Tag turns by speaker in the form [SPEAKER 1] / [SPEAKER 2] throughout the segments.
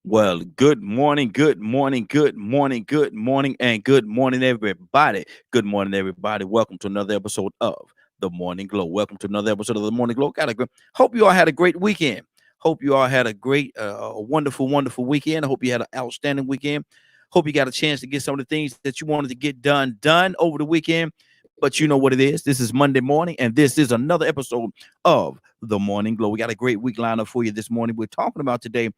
[SPEAKER 1] Well, good morning, good morning, good morning, good morning, and good morning, everybody. Good morning, everybody. Welcome to another episode of The Morning Glow. Welcome to another episode of The Morning Glow. Hope you all had a great weekend. Hope you all had a great, wonderful, wonderful weekend. I hope you had an outstanding weekend. Hope you got a chance to get some of the things that you wanted to get done over the weekend. But you know what it is. This is Monday morning, and this is another episode of The Morning Glow. We got a great week lineup for you this morning. We're talking about today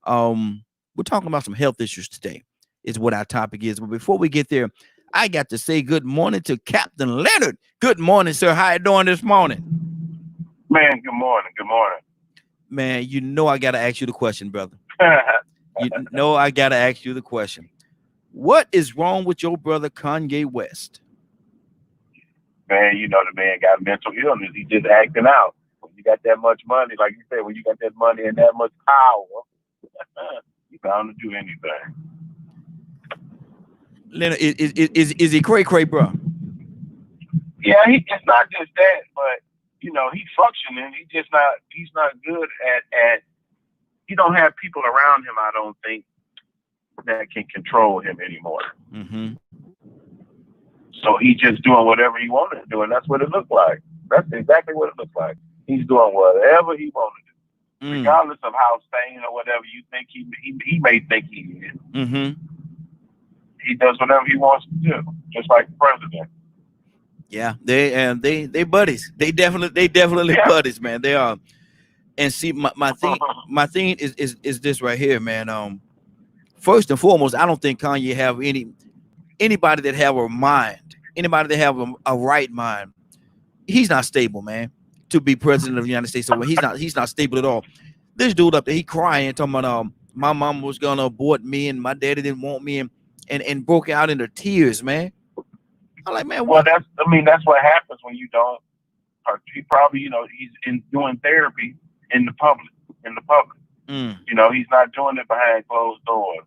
[SPEAKER 1] um, we're talking about some health issues today, is what our topic is. But before we get there, I got to say good morning to Captain Leonard. Good morning, sir. How you doing this morning?
[SPEAKER 2] Man, good morning. Good morning.
[SPEAKER 1] Man, you know I gotta ask you the question, brother. You know I gotta ask you the question. What is wrong with your brother Kanye West?
[SPEAKER 2] Man, the man got mental illness. He just acting out. When you got that much money, like you said, when you got that money and that much power, you bound to do anything.
[SPEAKER 1] Leonard, is he cray cray, bro?
[SPEAKER 2] Yeah, it's not just that, but he's functioning. He's not good at he don't have people around him, I don't think, that can control him anymore.
[SPEAKER 1] Mm-hmm.
[SPEAKER 2] So he's just doing whatever he wanted to do, and that's what it looked like. That's exactly what it looked like. He's doing whatever he wanted to do, regardless of how sane or whatever you think he may think he is.
[SPEAKER 1] Mm-hmm.
[SPEAKER 2] He does whatever he wants to do, just like the president.
[SPEAKER 1] Yeah, they buddies. They definitely buddies, man. They are. And see, my thing is this right here, man. First and foremost, I don't think Kanye have anybody that have a mind, anybody that have a right mind. He's not stable, man. To be president of the United States, so he's not stable at all. This dude up there, he crying, talking about my mom was gonna abort me and my daddy didn't want me, and broke out into tears, man. I'm like, man,
[SPEAKER 2] what? Well, that's what happens when you don't. He probably, he's doing therapy in the public. He's not doing it behind closed doors.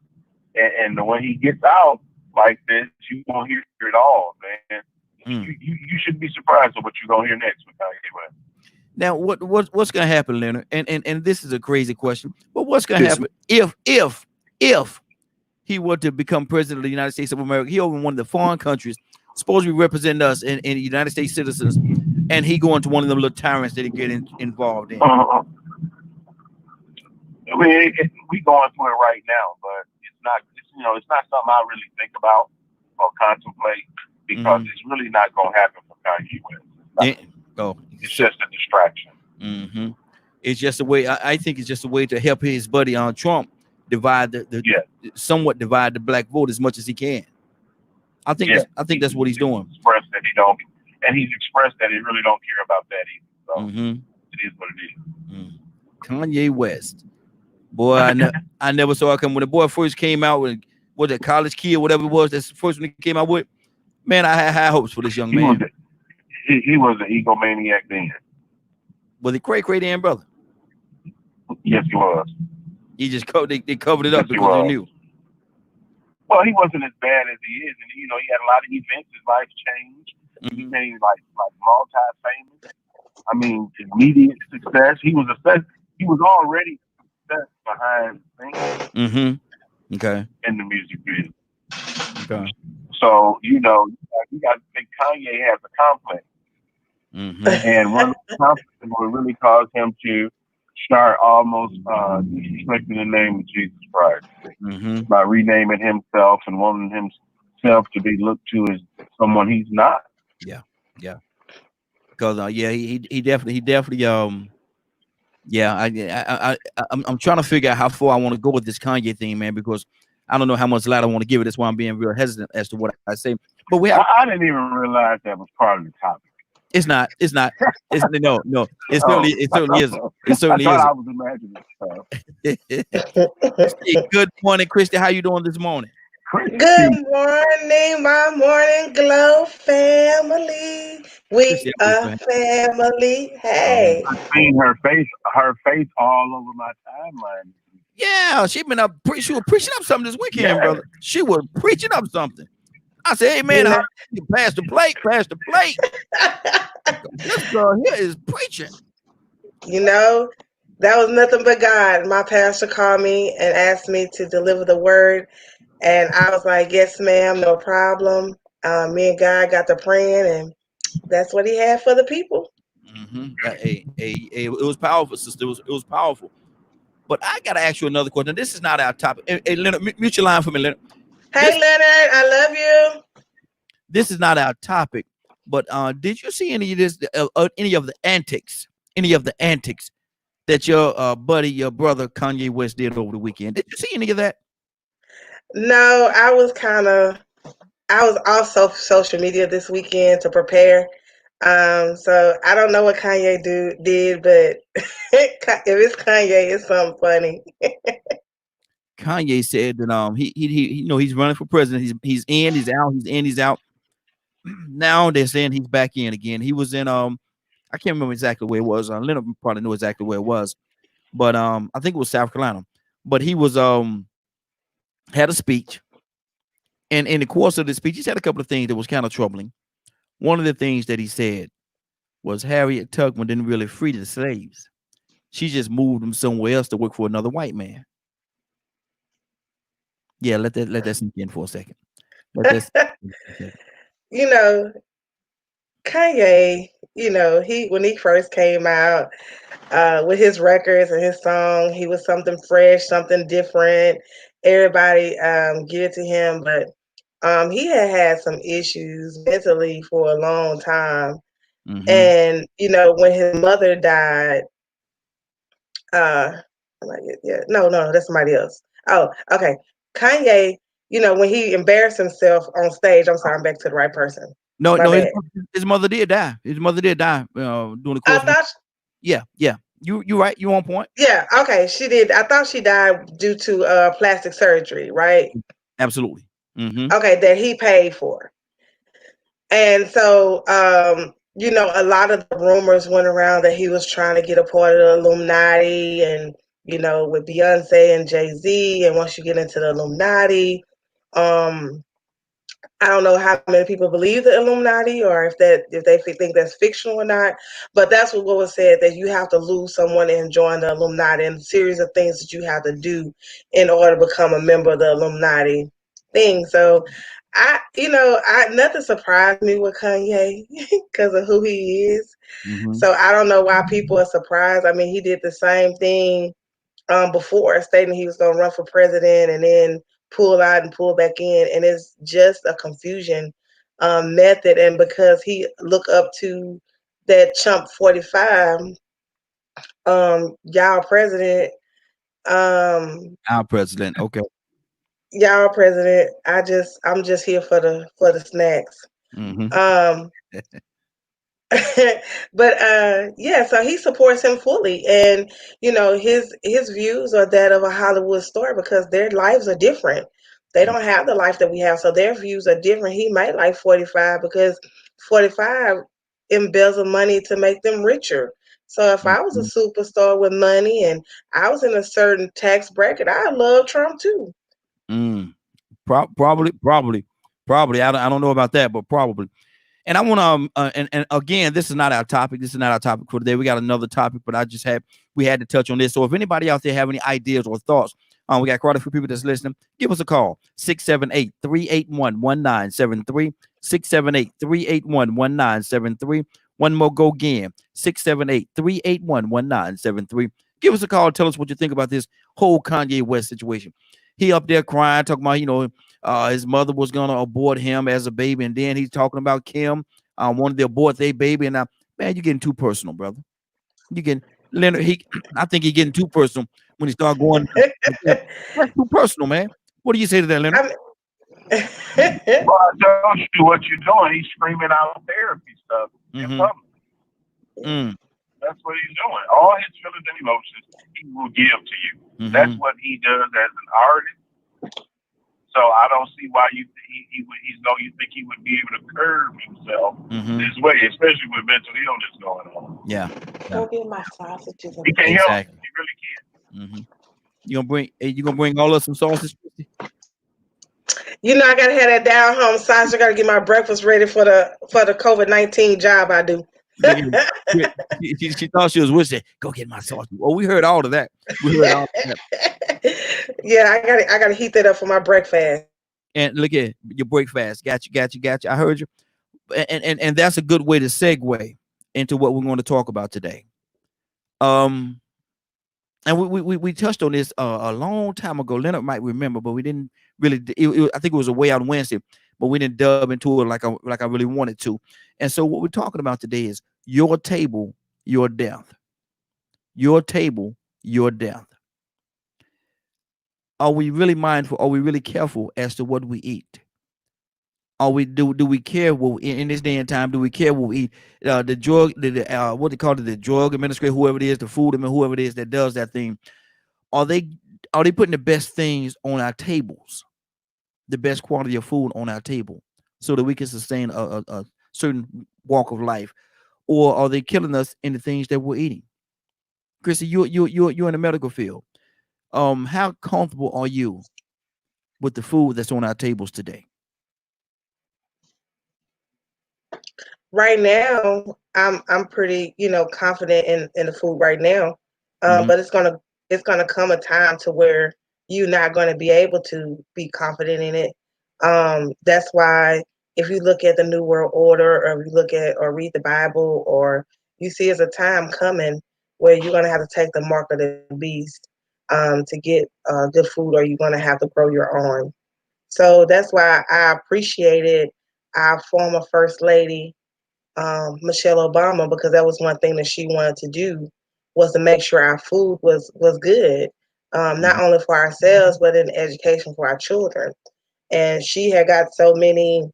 [SPEAKER 2] And when he gets out like this, you won't hear it all, man. You should be surprised at what you're gonna hear next with Kanye West.
[SPEAKER 1] Now, what's gonna happen, Leonard? And this is a crazy question, but what's gonna happen if he were to become president of the United States of America? He over in one of the foreign countries, supposed to be representing us in United States citizens, and he going to one of them little tyrants that he get involved in.
[SPEAKER 2] I mean, we going through it right now, but it's not something I really think about or contemplate because it's really not going to happen for Kanye West. It's just a distraction.
[SPEAKER 1] Mm-hmm. It's just a way. I think it's just a way to help his buddy on Trump somewhat divide the black vote as much as he can. I think that's what he's doing.
[SPEAKER 2] Expressed that he don't, and he's expressed that he really don't care about that either. So it is what it is.
[SPEAKER 1] Kanye West. Boy, I never saw it come when the boy first came out with a college kid, whatever it was. That's the first one he came out with. Man, I had high hopes for this young man.
[SPEAKER 2] He was an egomaniac then.
[SPEAKER 1] Was he cray then, brother?
[SPEAKER 2] Yes, he was.
[SPEAKER 1] He just they covered it up because they knew.
[SPEAKER 2] Well, he wasn't as bad as he is, and he had a lot of events. His life changed. He became like multi-famous. I mean, immediate success. He was already success behind things.
[SPEAKER 1] Okay.
[SPEAKER 2] In the music business.
[SPEAKER 1] Okay.
[SPEAKER 2] So you got to think Kanye has a complex, and one of the complexes will really cause him to start almost disrespecting the name of Jesus Christ by renaming himself and wanting himself to be looked to as someone he's not.
[SPEAKER 1] Yeah. Because he definitely I'm trying to figure out how far I want to go with this Kanye thing, man, because I don't know how much light I want to give it. That's why I'm being real hesitant as to what I say. But
[SPEAKER 2] I didn't even realize that was part of the topic.
[SPEAKER 1] It's not. It's no. It certainly isn't. It certainly
[SPEAKER 2] isn't.
[SPEAKER 1] I
[SPEAKER 2] was
[SPEAKER 1] imagining. Good morning, Christy. How you doing this morning?
[SPEAKER 3] Good morning, my Morning Glow family. We are family. Hey.
[SPEAKER 2] I've seen her face all over my timeline.
[SPEAKER 1] Yeah, she been up. She was preaching up something this weekend, brother. She was preaching up something. I said, "Hey, man, pass the plate. This girl here is preaching."
[SPEAKER 3] That was nothing but God. My pastor called me and asked me to deliver the word, and I was like, "Yes, ma'am, no problem." Me and God got to praying, and that's what He had for the people.
[SPEAKER 1] It was powerful, sister. It was powerful. But I gotta ask you another question. This is not our topic. Hey, Leonard, mute your line for me, Leonard.
[SPEAKER 3] Hey, Leonard, I love you.
[SPEAKER 1] This is not our topic, but did you see any of this? Any of the antics? Any of the antics that your buddy, your brother Kanye West did over the weekend? Did you see any of that?
[SPEAKER 3] No, I was also social media this weekend to prepare. So I don't know what Kanye did, but if it's Kanye, it's something funny.
[SPEAKER 1] Kanye said that he you know, he's running for president. He's in, he's out, he's in, he's out. Now they're saying he's back in again. He was in I can't remember exactly where it was. Leonard probably knew exactly where it was, but I think it was South Carolina. But he was had a speech, and in the course of the speech, he said a couple of things that was kind of troubling. One of the things that he said was Harriet Tubman didn't really free the slaves. She just moved them somewhere else to work for another white man. Yeah, let that sink in for a second.
[SPEAKER 3] You know, Kanye, when he first came out with his records and his song, he was something fresh, something different. Everybody give it to him, but he had some issues mentally for a long time. Mm-hmm. And when his mother died, no, that's somebody else. Oh, okay. Kanye, when he embarrassed himself on stage, I'm sorry, I'm back to the right person.
[SPEAKER 1] No, his mother did die. His mother did die during the course. Yeah. You right. You on point.
[SPEAKER 3] Yeah. Okay. She did. I thought she died due to plastic surgery, right?
[SPEAKER 1] Absolutely. Mm-hmm.
[SPEAKER 3] Okay, that he paid for. And so, a lot of the rumors went around that he was trying to get a part of the Illuminati, and with Beyonce and Jay-Z. And once you get into the Illuminati, I don't know how many people believe the Illuminati, or if they think that's fictional or not. But that's what was said, that you have to lose someone and join the Illuminati, and a series of things that you have to do in order to become a member of the Illuminati thing. So nothing surprised me with Kanye because of who he is. Mm-hmm. So I don't know why people are surprised. I mean, he did the same thing before, stating he was going to run for president and then pull out and pull back in, and it's just a confusion method. And because he look up to that chump 45, y'all president.
[SPEAKER 1] Our president, okay.
[SPEAKER 3] Y'all president. I'm just here for the snacks. Mm-hmm. But so he supports him fully, and his views are that of a Hollywood star because their lives are different. They don't have the life that we have, so their views are different. He might like 45 because 45 embezzle money to make them richer. So if I was a superstar with money and I was in a certain tax bracket, I love Trump too.
[SPEAKER 1] Probably. I don't know about that, but probably. And I want to, and again, this is not our topic. This is not our topic for today. We got another topic, but we had to touch on this. So if anybody out there have any ideas or thoughts, we got quite a few people that's listening. Give us a call, 678-381-1973, 678-381-1973. One more go again, 678-381-1973. Give us a call. Tell us what you think about this whole Kanye West situation. He up there crying, talking about, his mother was going to abort him as a baby. And then he's talking about Kim wanted to abort their baby. And now, man, you're getting too personal, brother. Leonard, I think he's getting too personal when he start going. That's too personal, man. What do you say to that, Leonard?
[SPEAKER 2] Well, I told you what you're doing. He's screaming out therapy stuff in public. That's what he's doing. All his feelings and emotions, he will give to you. Mm-hmm. That's what he does as an artist. So I don't see why you think he would be able to curb himself this way, especially with mental illness going on.
[SPEAKER 1] Yeah.
[SPEAKER 3] Go get my sausages.
[SPEAKER 2] He can't help it. He really can't.
[SPEAKER 1] Mm-hmm. You gonna bring all of some sausage?
[SPEAKER 3] I gotta have that down home sausage. I gotta get my breakfast ready for the COVID-19 job I do.
[SPEAKER 1] She thought she was wishing, go get my sauce. Oh, we heard all of that. We heard all of that.
[SPEAKER 3] Yeah, I gotta heat that up for my breakfast.
[SPEAKER 1] And look at your breakfast. Got you. I heard you. And that's a good way to segue into what we're going to talk about today. And we touched on this a long time ago. Leonard might remember, but we didn't really. I think it was a way on Wednesday, but we didn't dub into it like I really wanted to. And so what we're talking about today is your table, your death. Your table, your death. Are we really mindful? Are we really careful as to what we eat? Are we do we care what in this day and time? Do we care what we eat? The drug, what they call it, the drug administrator, whoever it is, the food, whoever it is that does that thing. Are they putting the best things on our tables, the best quality of food on our table, so that we can sustain a certain walk of life, or are they killing us in the things that we're eating? Chrissy, you're in the medical field. How comfortable are you with the food that's on our tables today?
[SPEAKER 3] Right now, I'm pretty, confident in the food right now. But it's gonna come a time to where you're not gonna be able to be confident in it. That's why if you look at the New World Order, or you look at or read the Bible, or you see there's a time coming where you're gonna have to take the mark of the beast to get good food, or you're gonna have to grow your own. So that's why I appreciated our former First Lady, Michelle Obama, because that was one thing that she wanted to do, was to make sure our food was good, not only for ourselves but in education for our children. And she had got so many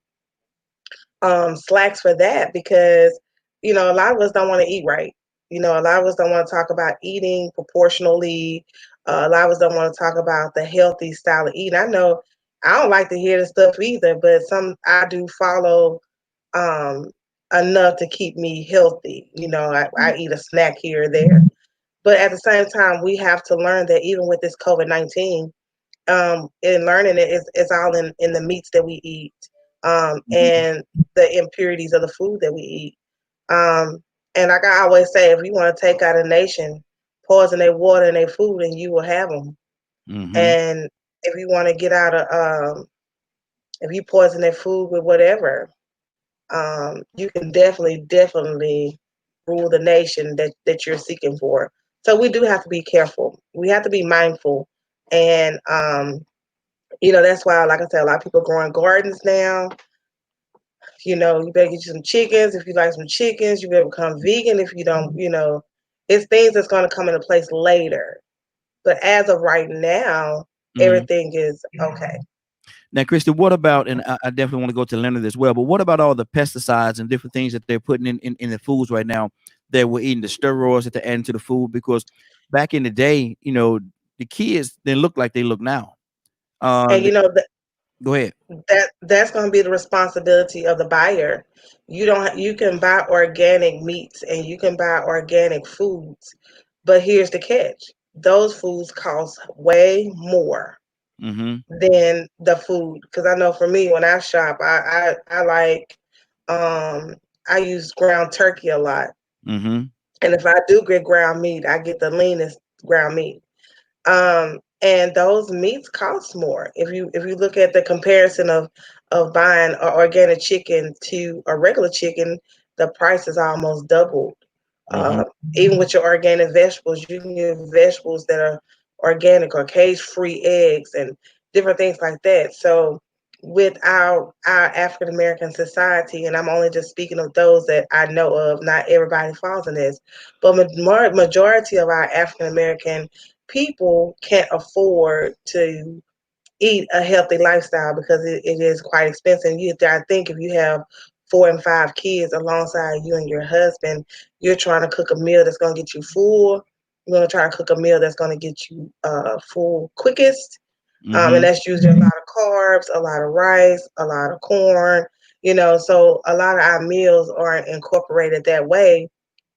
[SPEAKER 3] slacks for that, because a lot of us don't want to eat right. A lot of us don't want to talk about eating proportionally. A lot of us don't want to talk about the healthy style of eating. I know I don't like to hear the stuff either, but I do follow um, enough to keep me healthy. I eat a snack here or there, but at the same time, we have to learn that even with this COVID-19, in learning it's all in the meats that we eat, and the impurities of the food that we eat. And like I always say, if you want to take out a nation, poison their water and their food, and you will have them. And if you want to get out of, if you poison their food with whatever, you can definitely rule the nation that you're seeking for. So we do have to be careful. We have to be mindful. And, that's why, like I said, a lot of people growing gardens now. You better get you some chickens. If you like some chickens, you better become vegan. If you don't, it's things that's going to come into place later. But as of right now, everything is okay.
[SPEAKER 1] Now, Christy, what about, and I definitely want to go to Leonard as well, but what about all the pesticides and different things that they're putting in the foods right now that we're eating, the steroids that they're adding to the food? Because back in the day, the kids didn't look like they look now.
[SPEAKER 3] And
[SPEAKER 1] go ahead.
[SPEAKER 3] That's going to be the responsibility of the buyer. You can buy organic meats and you can buy organic foods, but here's the catch: those foods cost way more than the food. Because I know for me, when I shop, I like I use ground turkey a lot, and if I do get ground meat, I get the leanest ground meat. And those meats cost more. If you look at the comparison of buying an organic chicken to a regular chicken, the price is almost doubled. Even with your organic vegetables, you can get vegetables that are organic or cage-free eggs and different things like that. So with our African American society, and I'm only just speaking of those that I know of, not everybody falls in this, but majority of our African American people can't afford to eat a healthy lifestyle because it is quite expensive. I think if you have 4 and 5 kids alongside you and your husband, you're trying to cook a meal that's going to get you full. You're going to try to cook a meal that's going to get you full quickest. And that's usually a lot of carbs, a lot of rice, a lot of corn, so a lot of our meals are incorporated that way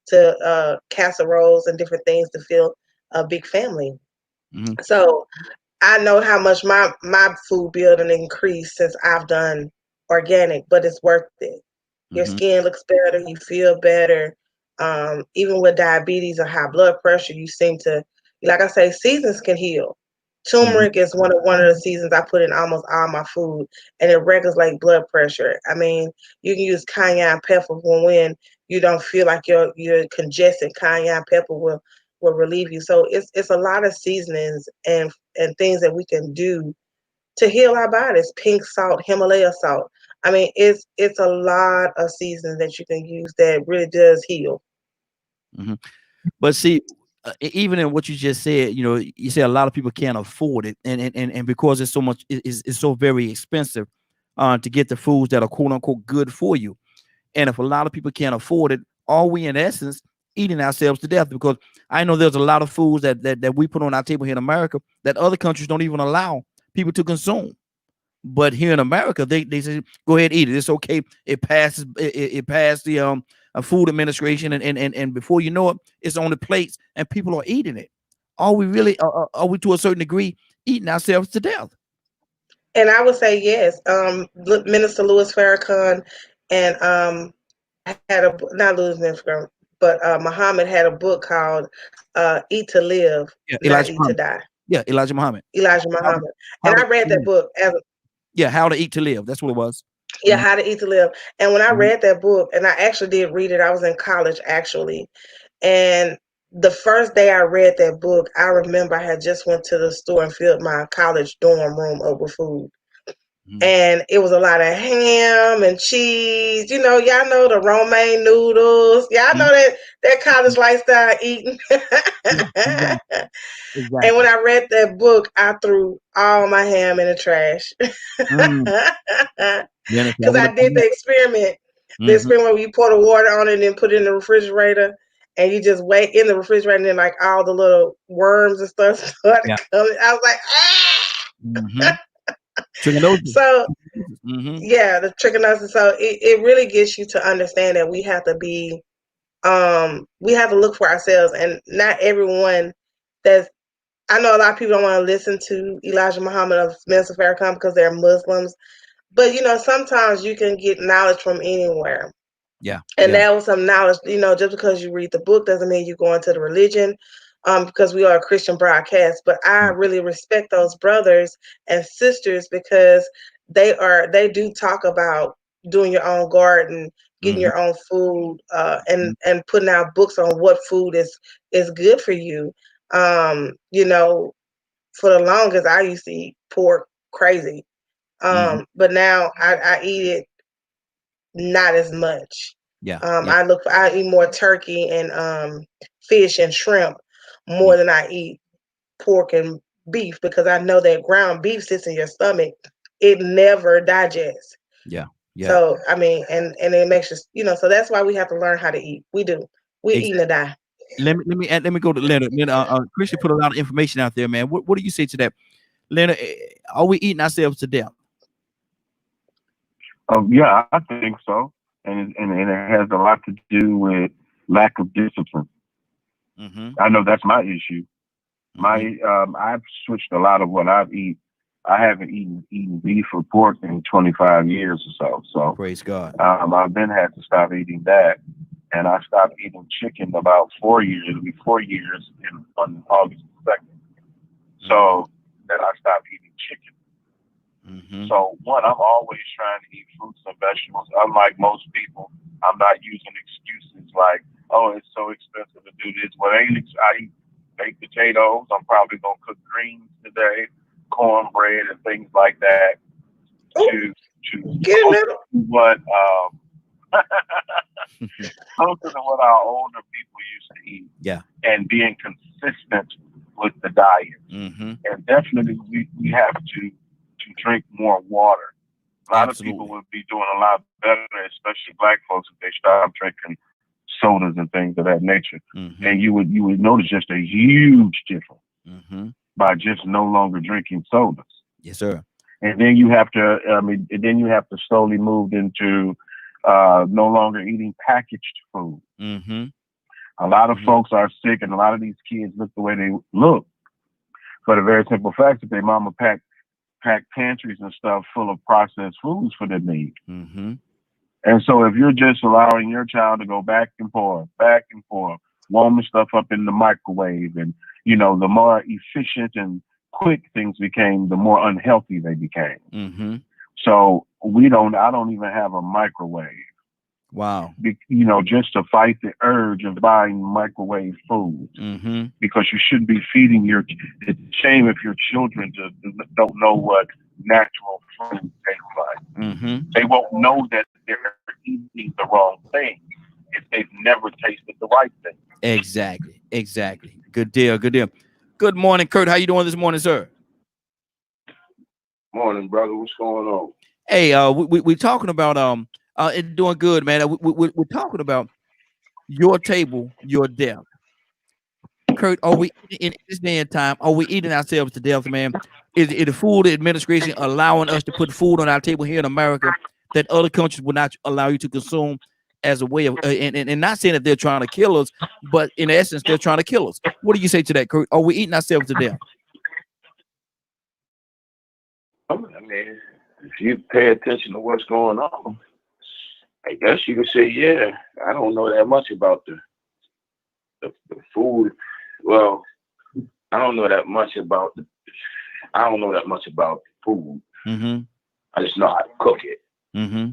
[SPEAKER 3] to casseroles and different things to fill a big family. So I know how much my food bill done increased since I've done organic, but it's worth it. Your skin looks better. You feel better. Even with diabetes or high blood pressure, you seem to, like I say, seasons can heal. Turmeric is one of the seasons I put in almost all my food, and it regulates blood pressure. I mean, you can use cayenne pepper when you don't feel like you're congested. Cayenne pepper will relieve you. So it's a lot of seasonings and things that we can do to heal our bodies. Pink salt, Himalaya salt. I mean, it's a lot of seasons that you can use that really does heal.
[SPEAKER 1] But see, even in what you just said, you say a lot of people can't afford it, and because it's so much, it's so very expensive to get the foods that are quote unquote good for you. And if a lot of people can't afford it, are we in essence eating ourselves to death? Because I know there's a lot of foods that we put on our table here in America that other countries don't even allow people to consume. But here in America, they say, go ahead, eat it. It's okay. It passes. It passed the Food Administration, and before you know it, it's on the plates, and people are eating it. Are we really? Are we to a certain degree eating ourselves to death?
[SPEAKER 3] And I would say yes. Minister Louis Farrakhan and had a not Louis Farrakhan, but Muhammad had a book called "Eat to Live, Not Eat to Die."
[SPEAKER 1] Yeah, Elijah Muhammad.
[SPEAKER 3] Elijah Muhammad, and I read that book as
[SPEAKER 1] How to Eat to Live. That's what it was.
[SPEAKER 3] Yeah, How to Eat to Live. And when I read that book, and I actually did read it, I was in college actually, and the first day I read that book, I remember I had just went to the store and filled my college dorm room up with food. And it was a lot of ham and cheese. Y'all know the romaine noodles. Y'all know that college lifestyle eating.
[SPEAKER 1] Exactly.
[SPEAKER 3] And when I read that book, I threw all my ham in the trash. Because I did the experiment. The experiment where you pour the water on it and then put it in the refrigerator, and you just wait in the refrigerator, and then like all the little worms and stuff started coming. I was like, So yeah, the trichinosis. So it really gets you to understand that we have to be, we have to look for ourselves, and not everyone that's. I know a lot of people don't want to listen to Elijah Muhammad of Minister Farrakhan because they're Muslims, but sometimes you can get knowledge from anywhere.
[SPEAKER 1] Yeah.
[SPEAKER 3] And that was some knowledge, just because you read the book doesn't mean you go into the religion, because we are a Christian broadcast. But I really respect those brothers and sisters because they do talk about doing your own garden, getting your own food, and putting out books on what food is good for you. For the longest I used to eat pork crazy. But now I eat it not as much. I eat more turkey and fish and shrimp more than I eat pork and beef, because I know that ground beef sits in your stomach. It never digests.
[SPEAKER 1] Yeah.
[SPEAKER 3] So I mean, and it makes you, so that's why we have to learn how to eat. We eat to die.
[SPEAKER 1] Let me go to Leonard. Christian put a lot of information out there, man. What do you say to that, Leonard? Are we eating ourselves to death?
[SPEAKER 2] Yeah, I think so, and it has a lot to do with lack of discipline. I know that's my issue. I've switched a lot of what I've eaten. I haven't eaten beef or pork in 25 years or so. So
[SPEAKER 1] praise God.
[SPEAKER 2] I've been had to stop eating that, and I stopped eating chicken about 4 years. It'll be 4 years on August 2nd. So then I stopped eating chicken. So one, I'm always trying to eat fruits and vegetables. Unlike most people, I'm not using excuses like, "Oh, it's so expensive to do this." Well, I eat baked potatoes. I'm probably gonna cook greens today, cornbread and things like that. To what closer to what our older people used to eat.
[SPEAKER 1] Yeah.
[SPEAKER 2] And being consistent with the diet. And definitely we have to drink more water. A lot of people would be doing a lot better, especially Black folks, if they stop drinking sodas and things of that nature. And you would notice just a huge difference by just no longer drinking sodas.
[SPEAKER 1] Yes, sir.
[SPEAKER 2] And then you have to slowly move into no longer eating packaged food. A lot of folks are sick, and a lot of these kids look the way they look for the very simple fact that their mama packed pantries and stuff full of processed foods for their need. And so if you're just allowing your child to go back and forth, warming stuff up in the microwave, and the more efficient and quick things became, the more unhealthy they became.
[SPEAKER 1] Mm-hmm.
[SPEAKER 2] So I don't even have a microwave.
[SPEAKER 1] Wow.
[SPEAKER 2] Just to fight the urge of buying microwave food.
[SPEAKER 1] Mm-hmm.
[SPEAKER 2] Because you shouldn't be feeding it's a shame if your children don't know what natural food tastes like.
[SPEAKER 1] Mm-hmm.
[SPEAKER 2] They won't know that they're eating the wrong thing if they've never tasted the right thing.
[SPEAKER 1] Exactly. Good deal. Good morning, Kurt. How you doing this morning, sir?
[SPEAKER 4] Morning, brother. What's going on?
[SPEAKER 1] Hey, we're talking about it's doing good, man. We're talking about your table, your death. Kurt, are we in this day and time? Are we eating ourselves to death, man? Is the Food Administration allowing us to put food on our table here in America that other countries will not allow you to consume as a way of, and not saying that they're trying to kill us, but in essence, they're trying to kill us. What do you say to that, Kurt? Are we eating ourselves to death?
[SPEAKER 4] I mean, if you pay attention to what's going on, I guess you could say, yeah. I don't know that much about the food. Well, I don't know that much about the food.
[SPEAKER 1] Mm-hmm.
[SPEAKER 4] I just know how to cook it.
[SPEAKER 1] Mm-hmm.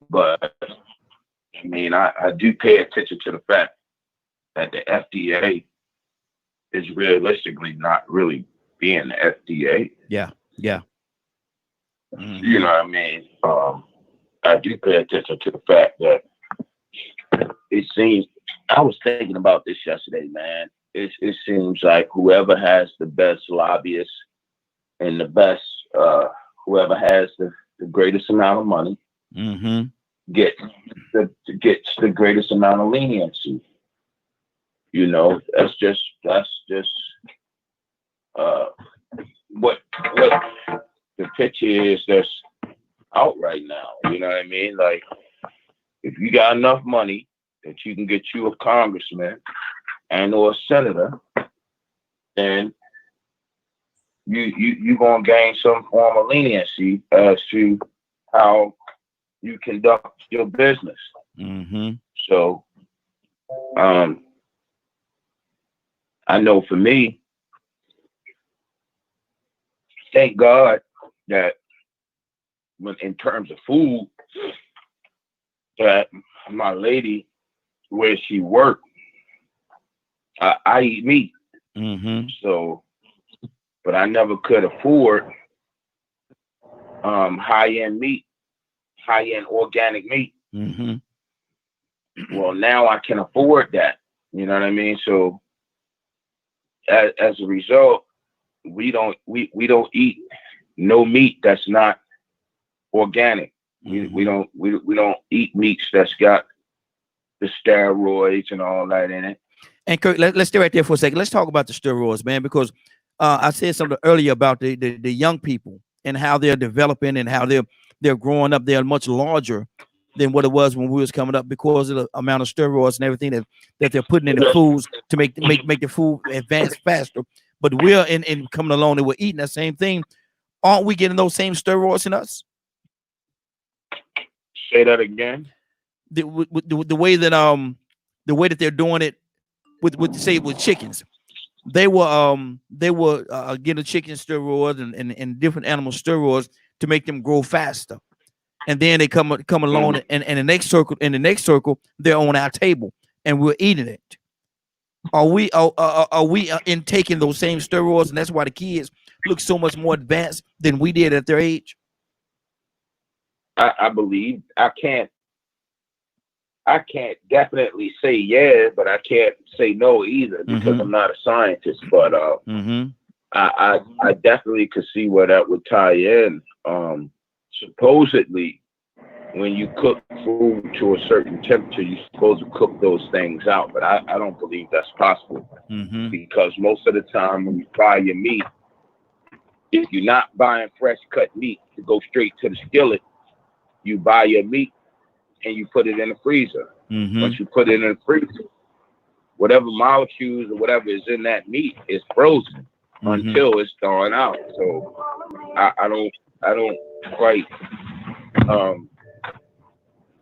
[SPEAKER 4] But I mean, I do pay attention to the fact that the FDA is realistically not really being the FDA.
[SPEAKER 1] Yeah. Mm-hmm.
[SPEAKER 4] You know what I mean? I do pay attention to the fact that it seems, I was thinking about this yesterday, man. It seems like whoever has the best lobbyists and the best, whoever has the greatest amount of money
[SPEAKER 1] mm-hmm.
[SPEAKER 4] gets the greatest amount of leniency. That's just what the picture is that's out right now. You know what I mean? Like, if you got enough money that you can get you a congressman and or a senator, then you gonna gain some form of leniency as to how you conduct your business.
[SPEAKER 1] Mm-hmm.
[SPEAKER 4] So, I know for me, thank God that when in terms of food, that my lady, where she worked, I eat meat.
[SPEAKER 1] Mm-hmm.
[SPEAKER 4] So, but I never could afford high-end meat, high-end organic meat.
[SPEAKER 1] Mm-hmm.
[SPEAKER 4] Well, now I can afford that. You know what I mean? So, as a result, we don't eat no meat that's not organic.
[SPEAKER 1] Mm-hmm.
[SPEAKER 4] We don't eat meats that's got the steroids and all that in it.
[SPEAKER 1] And Kurt, let's stay right there for a second. Let's talk about the steroids, man, because I said something earlier about the young people and how they're developing and how they're growing up. They're much larger than what it was when we was coming up because of the amount of steroids and everything that they're putting in the foods to make the food advance faster. But we're in coming along and we're eating that same thing. Aren't we getting those same steroids in us?
[SPEAKER 4] Say that again.
[SPEAKER 1] The way that they're doing it with chickens, they were getting chicken steroids and different animal steroids to make them grow faster, and then they come along and in the next circle they're on our table and we're eating it. Are we intaking those same steroids, and that's why the kids look so much more advanced than we did at their age?
[SPEAKER 4] I believe I can't definitely say yeah, but I can't say no either because I'm not a scientist. But I definitely could see where that would tie in. Supposedly, when you cook food to a certain temperature, you're supposed to cook those things out. But I don't believe that's possible because most of the time when you buy your meat, if you're not buying fresh cut meat to go straight to the skillet, you buy your meat and you put it in the freezer. Once you put it in the freezer, whatever molecules or whatever is in that meat is frozen until it's thawing out. So I don't quite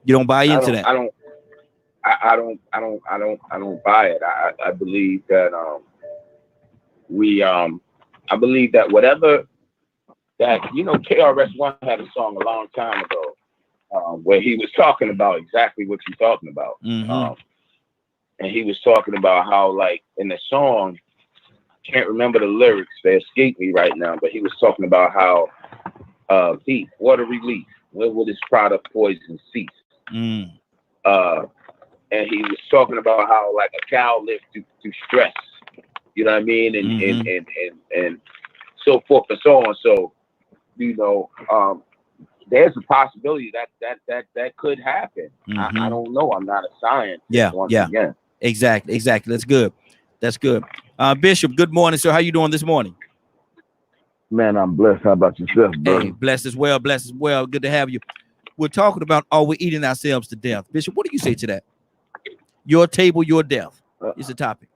[SPEAKER 1] You don't buy into that.
[SPEAKER 4] I don't buy it. I believe that I believe that whatever that KRS-One had a song a long time ago where he was talking about exactly what you're talking about. And he was talking about how, like, in the song, I can't remember the lyrics, they escape me right now, but he was talking about how heat, water relief, where will this product poison cease? And he was talking about how, like, a cow lives through stress, you know what I mean, and so forth and so on. So, there's a possibility that could happen. I don't know. I'm not a scientist. Again.
[SPEAKER 1] Exactly. That's good. Bishop, good morning, sir. How you doing this morning?
[SPEAKER 5] Man, I'm blessed. How about yourself, bro?
[SPEAKER 1] Hey, blessed as well. Good to have you. We're talking about, are we eating ourselves to death? Bishop, what do you say to that? Your table, your death is the topic.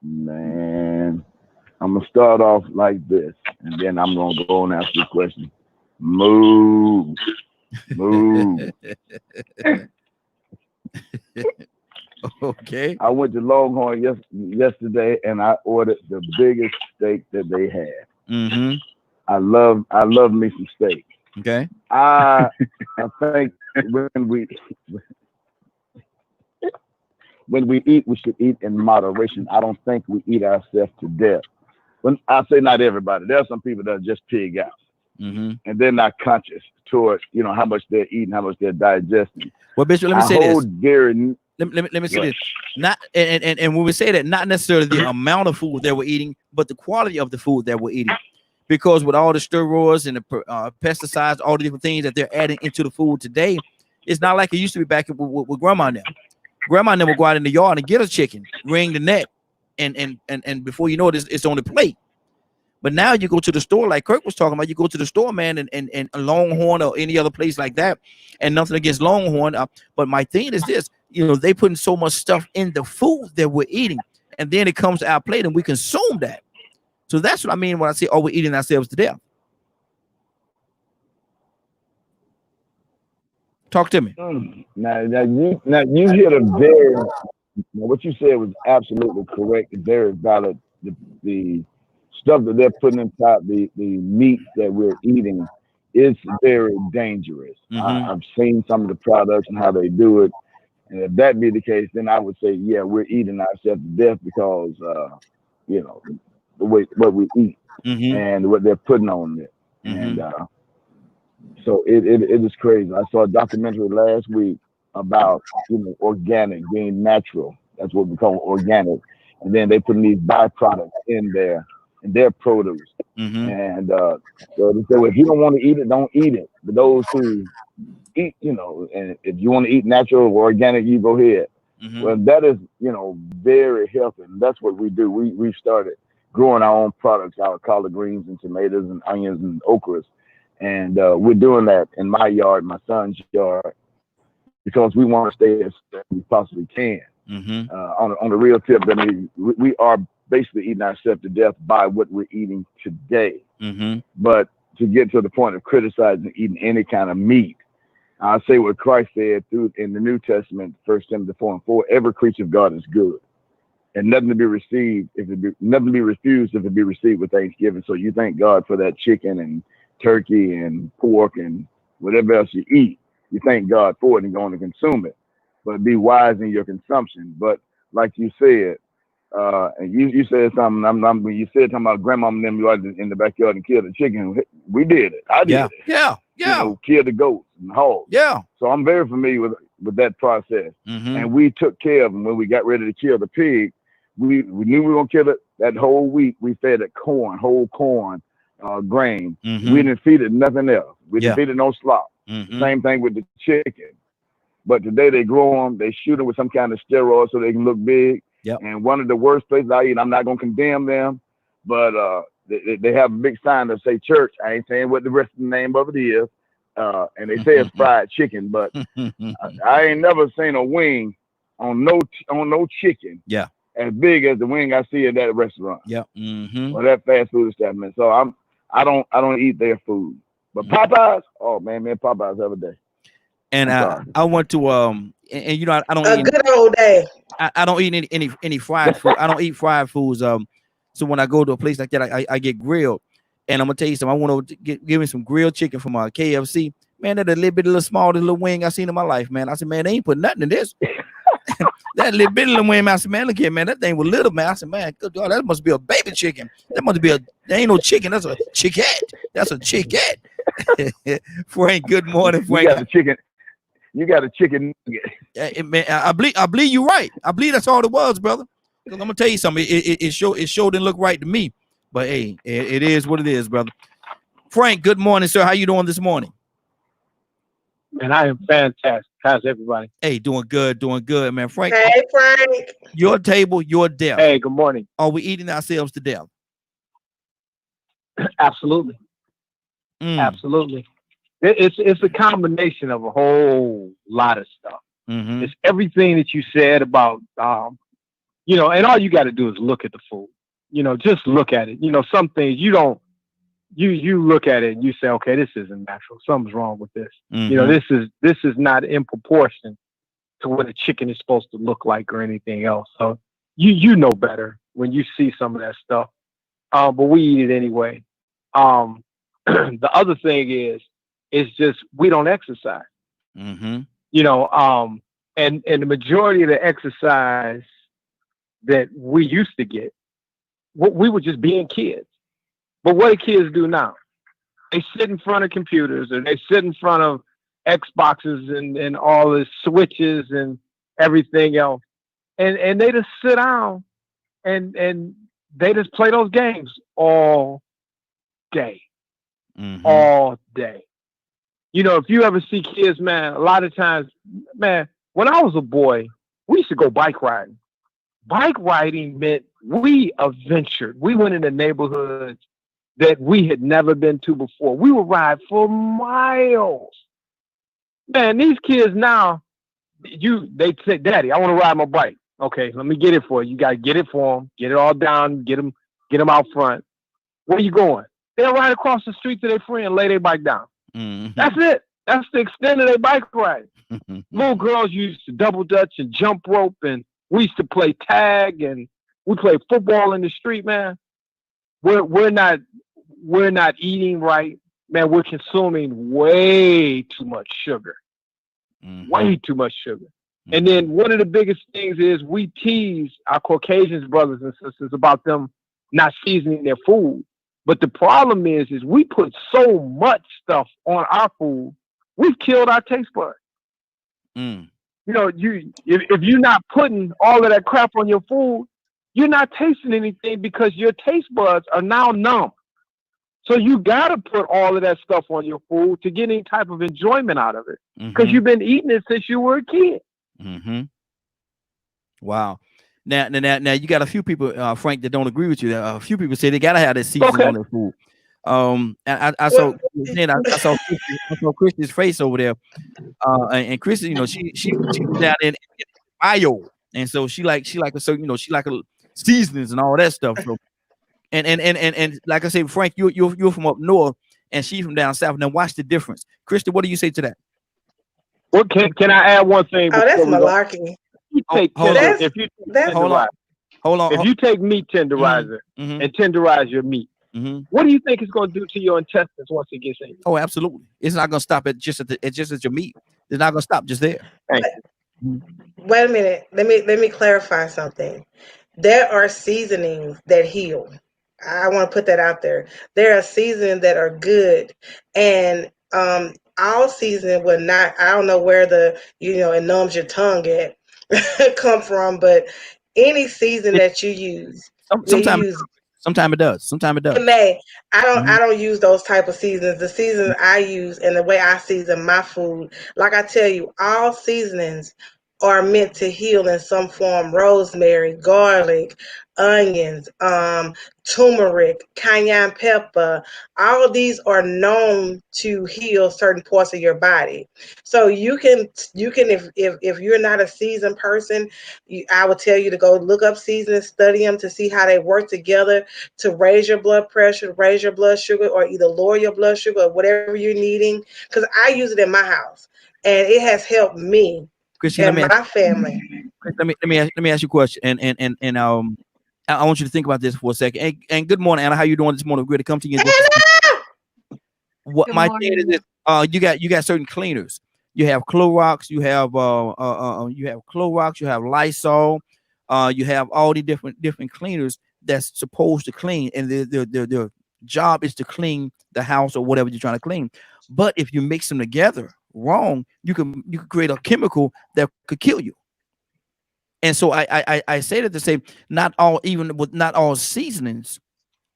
[SPEAKER 5] Man, I'm going to start off like this, and then I'm going to go and ask you a question. Move.
[SPEAKER 1] Okay.
[SPEAKER 5] I went to Longhorn yesterday, and I ordered the biggest steak that they had. I love me some steak.
[SPEAKER 1] Okay.
[SPEAKER 5] I think when we eat, we should eat in moderation. I don't think we eat ourselves to death. When I say not everybody, there are some people that just pig out, and they're not conscious towards how much they're eating, how much they're digesting.
[SPEAKER 1] Well, Bishop, let me say this.
[SPEAKER 5] Let
[SPEAKER 1] me say this. Not and when we say that, not necessarily the amount of food that we're eating, but the quality of the food that we're eating. Because with all the steroids and the pesticides, all the different things that they're adding into the food today, it's not like it used to be back with grandma now. Grandma never go out in the yard and get a chicken, wring the neck, and before you know it, it's on the plate. But now you go to the store, like Kirk was talking about, you go to the store, man, and Longhorn or any other place like that, and nothing against Longhorn. But my thing is this, they putting so much stuff in the food that we're eating, and then it comes to our plate and we consume that. So that's what I mean when I say, we're eating ourselves to death. Talk to me.
[SPEAKER 5] Now you hit what you said was absolutely correct, very valid. The stuff that they're putting inside the meat that we're eating is very dangerous. I've seen some of the products and how they do it, and if that be the case, then I would say, yeah, we're eating ourselves to death because the way what we eat and what they're putting on it, and so it is crazy. I saw a documentary last week about organic being natural. That's what we call organic, and then they put these byproducts in there. And their produce, and so if you don't want to eat it, don't eat it. But those who eat, and if you want to eat natural or organic, you go ahead. Well, that is, very healthy, and that's what we do. We've started growing our own products, our collard greens and tomatoes and onions and okras, and we're doing that in my yard, my son's yard, because we want to stay as we possibly can. On the real tip, I mean, we are basically eating ourselves to death by what we're eating today. But to get to the point of criticizing eating any kind of meat, I say what Christ said in the New Testament, 1 Timothy 4:4, every creature of God is good, and nothing to be refused if it be received with thanksgiving. So you thank God for that chicken and turkey and pork and whatever else you eat. You thank God for it and going to consume it, but be wise in your consumption. But like you said, and you said something. When you said something about grandma and them, you out in the backyard and killed the chicken. We did it. I did it.
[SPEAKER 1] Yeah.
[SPEAKER 5] Killed the goats and hogs.
[SPEAKER 1] Yeah.
[SPEAKER 5] So I'm very familiar with that process. And we took care of them when we got ready to kill the pig. We knew we were gonna kill it. That whole week we fed it whole corn, grain. We didn't feed it nothing else. We didn't feed it no slop. Same thing with the chicken. But today they grow them. They shoot them with some kind of steroid so they can look big. And one of the worst places I eat, I'm not going to condemn them, but they have a big sign that say church. I ain't saying what the rest of the name of it is. And they say it's fried chicken, but I ain't never seen a wing on no chicken as big as the wing I see at that restaurant. Or that fast food establishment. So I don't eat their food. But Popeyes, oh man, Popeyes every day.
[SPEAKER 1] And I went to and you know I don't
[SPEAKER 3] eat good old day.
[SPEAKER 1] I don't eat any fried food. I don't eat fried foods. So when I go to a place like that, I get grilled. And I'm gonna tell you something. I want to give me some grilled chicken from KFC. Man, that a little small, the little wing I seen in my life, man. I said, man, they ain't put nothing in this. That little bit of little wing, I said, man, look here, man, that thing was little, man. I said, man, good God, that must be a baby chicken. That must be there ain't no chicken. That's a chickette. That's a chickette. Frank, good morning, Frank.
[SPEAKER 5] You got a chicken nugget.
[SPEAKER 1] Man, I believe you're right. I believe that's all it was, brother. I'm gonna tell you something. It sure didn't look right to me, but hey, it is what it is, brother. Frank, good morning, sir. How you doing this morning?
[SPEAKER 6] Man, I am fantastic. How's everybody?
[SPEAKER 1] Hey, doing good, man. Frank.
[SPEAKER 3] Hey, Frank.
[SPEAKER 1] Your table, your death.
[SPEAKER 6] Hey, good morning.
[SPEAKER 1] Are we eating ourselves to death?
[SPEAKER 6] Absolutely. Absolutely. It's a combination of a whole lot of stuff. It's everything that you said about, you know, and all you got to do is look at the food. You know, just look at it. You know, some things you don't. You look at it and you say, okay, this isn't natural. Something's wrong with this. You know, this is not in proportion to what a chicken is supposed to look like or anything else. So you know better when you see some of that stuff. But we eat it anyway. The other thing is just we don't exercise. You know, and the majority of the exercise that we used to get, we were just being kids. But what do kids do now? They sit in front of computers or they sit in front of Xboxes and all the switches and everything else. And they just sit down and they just play those games all day. All day. You know, if you ever see kids, man, a lot of times, man, when I was a boy, we used to go bike riding. Bike riding meant we adventured. We went into neighborhoods that we had never been to before. We would ride for miles. Man, these kids now, they say, Daddy, I want to ride my bike. Okay, let me get it for you. You got to get it for them, get it all down, get them out front. Where you going? They'll ride across the street to their friend and lay their bike down. That's it. That's the extent of their bike ride. Little girls used to double dutch and jump rope, and we used to play tag, and we played football in the street, man. We're not eating right, man. We're consuming way too much sugar, way too much sugar. And then one of the biggest things is we tease our Caucasians brothers and sisters about them not seasoning their food. But the problem is we put so much stuff on our food, we've killed our taste buds. You know, if you're not putting all of that crap on your food, you're not tasting anything because your taste buds are now numb. So you got to put all of that stuff on your food to get any type of enjoyment out of it because you've been eating it since you were a kid.
[SPEAKER 1] Wow. Now, you got a few people, Frank, that don't agree with you. A few people say they got to have that seasoning on their food. I saw Christy's face over there, and Christy, you know, she was down in Iowa, and so she like a certain, you know, she like a seasonings and all that stuff. So, and like I say, Frank, you're from up north, and she's from down south. Now watch the difference. Christy, what do you say to that?
[SPEAKER 6] Well, can I add one thing?
[SPEAKER 3] Oh, that's malarkey.
[SPEAKER 6] Hold on. If you take meat tenderizer and tenderize your meat, what do you think it's going to do to your intestines once it gets in?
[SPEAKER 1] Oh, absolutely. It's not going to stop at just at your meat. It's not going to stop just there.
[SPEAKER 6] Thank you.
[SPEAKER 3] Wait a minute. Let me clarify something. There are seasonings that heal. I want to put that out there. There are seasonings that are good, and all seasoning would not. I don't know where it numbs your tongue at come from, but any season that you use,
[SPEAKER 1] sometimes it does.
[SPEAKER 3] It may. I don't use those type of seasonings. The seasons I use and the way I season my food, like I tell you, all seasonings are meant to heal in some form. Rosemary, garlic, onions, turmeric, cayenne pepper, all of these are known to heal certain parts of your body. So you can if you're not a seasoned person, I would tell you to go look up seasonings, study them to see how they work together to raise your blood pressure, raise your blood sugar, or either lower your blood sugar or whatever you're needing. Because I use it in my house. and it has helped me
[SPEAKER 1] Christian,
[SPEAKER 3] and my family.
[SPEAKER 1] Let me ask you a question, and I want you to think about this for a second. And good morning, Anna. How you doing this morning? We're going to come to you. What
[SPEAKER 7] Good
[SPEAKER 1] my
[SPEAKER 7] morning.
[SPEAKER 1] thing is this, you got certain cleaners. You have Clorox, you have Clorox, you have Lysol, you have all the different cleaners that's supposed to clean, and their job is to clean the house or whatever you're trying to clean. But if you mix them together wrong, you can create a chemical that could kill you. And so I say that to say not all seasonings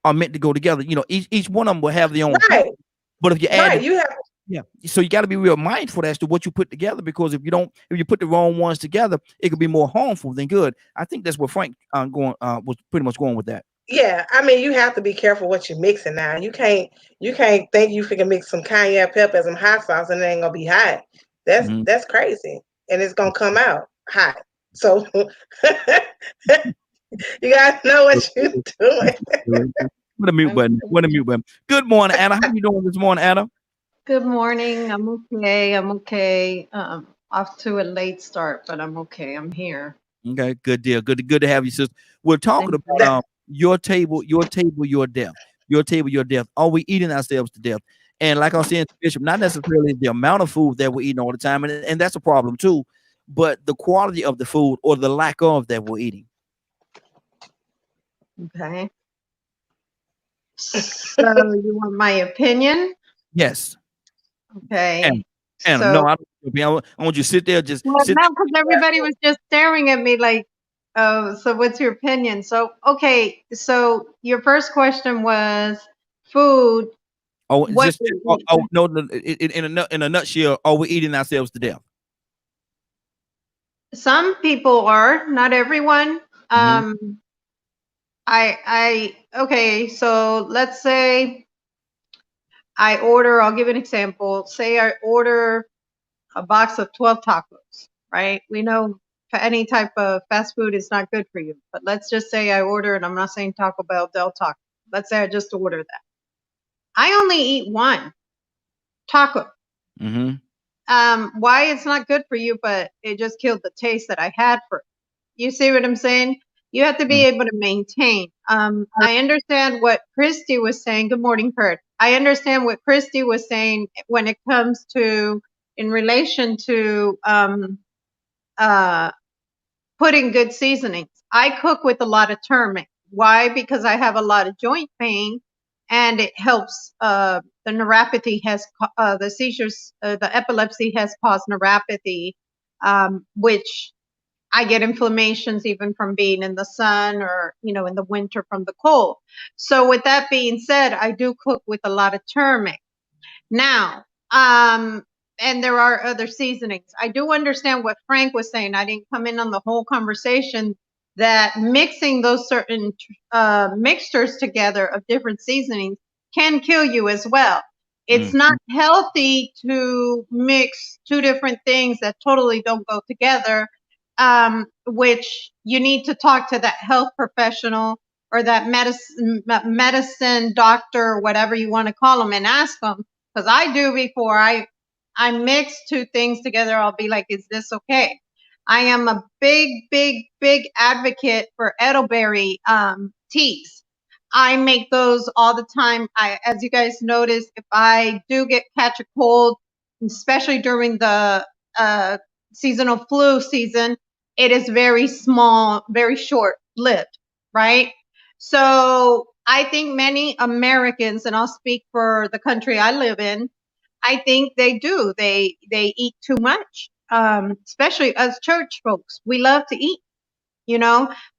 [SPEAKER 1] are meant to go together. You know, each one of them will have their own.
[SPEAKER 3] Right.
[SPEAKER 1] But if you add
[SPEAKER 3] right, you have.
[SPEAKER 1] Yeah, so you got to be real mindful as to what you put together, because if you put the wrong ones together, it could be more harmful than good. I think that's where Frank was pretty much going with that.
[SPEAKER 3] Yeah, I mean, you have to be careful what you're mixing now. You can't think you can mix some cayenne pepper and some hot sauce and it ain't gonna be hot. That's crazy, and it's gonna come out hot. So you gotta know what you're doing.
[SPEAKER 1] What a mute button! What a mute button! Good morning, Anna. How you doing this morning, Anna?
[SPEAKER 7] Good morning. I'm okay. Off to a late start, but I'm okay. I'm here.
[SPEAKER 1] Okay, good deal. Good to have you, sister. We're talking about your table, your death. Your table, your death. Are we eating ourselves to death? And like I was saying, Bishop, not necessarily the amount of food that we're eating all the time, and that's a problem too, but the quality of the food or the lack of that we're eating.
[SPEAKER 7] Okay. So you want my opinion?
[SPEAKER 1] Yes.
[SPEAKER 7] Okay.
[SPEAKER 1] And
[SPEAKER 7] so,
[SPEAKER 1] no, I want you to sit there. Just
[SPEAKER 7] well,
[SPEAKER 1] sit
[SPEAKER 7] no, because everybody was just staring at me like, oh, so what's your opinion? So, okay. So your first question was food.
[SPEAKER 1] Oh, no. In a nutshell, are we eating ourselves to death?
[SPEAKER 7] Some people are, not everyone. Okay. So let's say I'll give an example. Say I order a box of 12 tacos, right? We know any type of fast food is not good for you, but let's just say I order, and I'm not saying Taco Bell, Del Taco. Let's say I just ordered that. I only eat one taco. Why it's not good for you, but it just killed the taste that I had for it. You see what I'm saying? You have to be able to maintain. I understand what Christy was saying. Good morning, Kurt. I understand what Christy was saying when it comes to in relation to putting good seasonings. I cook with a lot of turmeric. Why? Because I have a lot of joint pain, and it helps. The neuropathy has the seizures, the epilepsy has caused neuropathy, which I get inflammations even from being in the sun or, in the winter from the cold. So with that being said, I do cook with a lot of turmeric. Now, and there are other seasonings. I do understand what Frank was saying. I didn't come in on the whole conversation that mixing those certain mixtures together of different seasonings can kill you as well. It's not healthy to mix two different things that totally don't go together, which you need to talk to that health professional or that medicine doctor or whatever you want to call them and ask them. Because I do before I mix two things together, I'll be like, is this okay? I am a big advocate for elderberry teas. I make those all the time. As you guys notice, if I do catch a cold, especially during the seasonal flu season, it is very small, very short-lived, right? So I think many Americans, and I'll speak for the country I live in, I think they do. They eat too much, especially us church folks. We love to eat,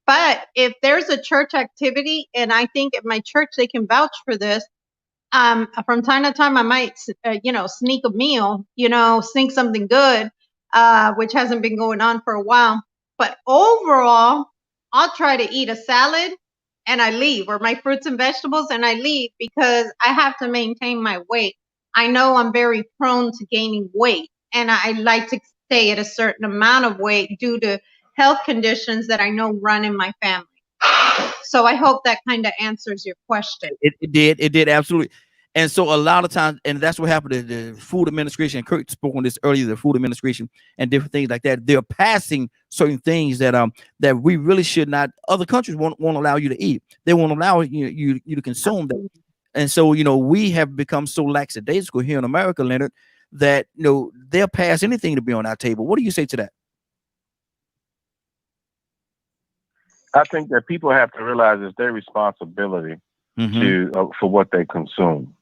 [SPEAKER 7] But if there's a church activity, and I think at my church they can vouch for this, from time to time I might, sneak a meal, sneak something good, which hasn't been going on for a while. But overall, I'll try to eat a salad and I leave, or my fruits and vegetables and I leave, because I have to maintain my weight. I know I'm very prone to gaining weight, and I like to stay at a certain amount of weight due to health conditions that I know run in my family. So I hope that kind of answers your question.
[SPEAKER 1] It did absolutely. And so a lot of times, and that's what happened to the Food Administration, and Kurt spoke on this earlier, the Food Administration and different things like that. They're passing certain things that that we really should not, other countries won't allow you to eat. They won't allow you to consume that. And so, we have become so lackadaisical here in America, Leonard, that, they'll pass anything to be on our table. What do you say to that?
[SPEAKER 2] I think that people have to realize it's their responsibility for what they consume.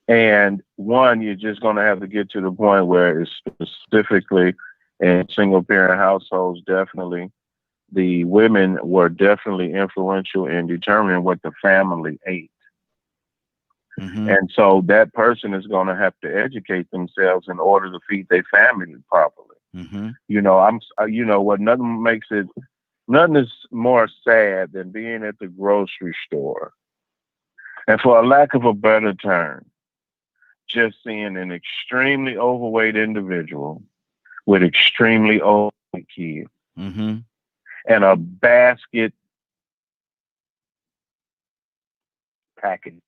[SPEAKER 2] And one, you're just going to have to get to the point where it's specifically in single parent households, definitely the women were definitely influential in determining what the family ate. And so that person is going to have to educate themselves in order to feed their family properly. Nothing is more sad than being at the grocery store, and for a lack of a better term, just seeing an extremely overweight individual with extremely old kids and a basket package.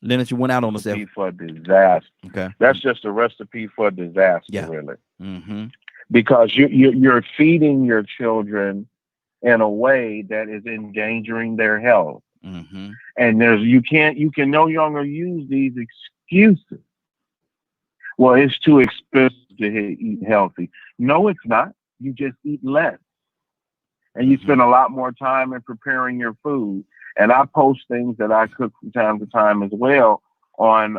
[SPEAKER 1] Leonard, you went out on us.
[SPEAKER 2] Recipe for disaster.
[SPEAKER 1] Okay,
[SPEAKER 2] that's just a recipe for disaster, really. Because you're feeding your children in a way that is endangering their health. And you can no longer use these excuses. Well, it's too expensive to eat healthy. No, it's not. You just eat less. And you spend a lot more time in preparing your food. And I post things that I cook from time to time as well on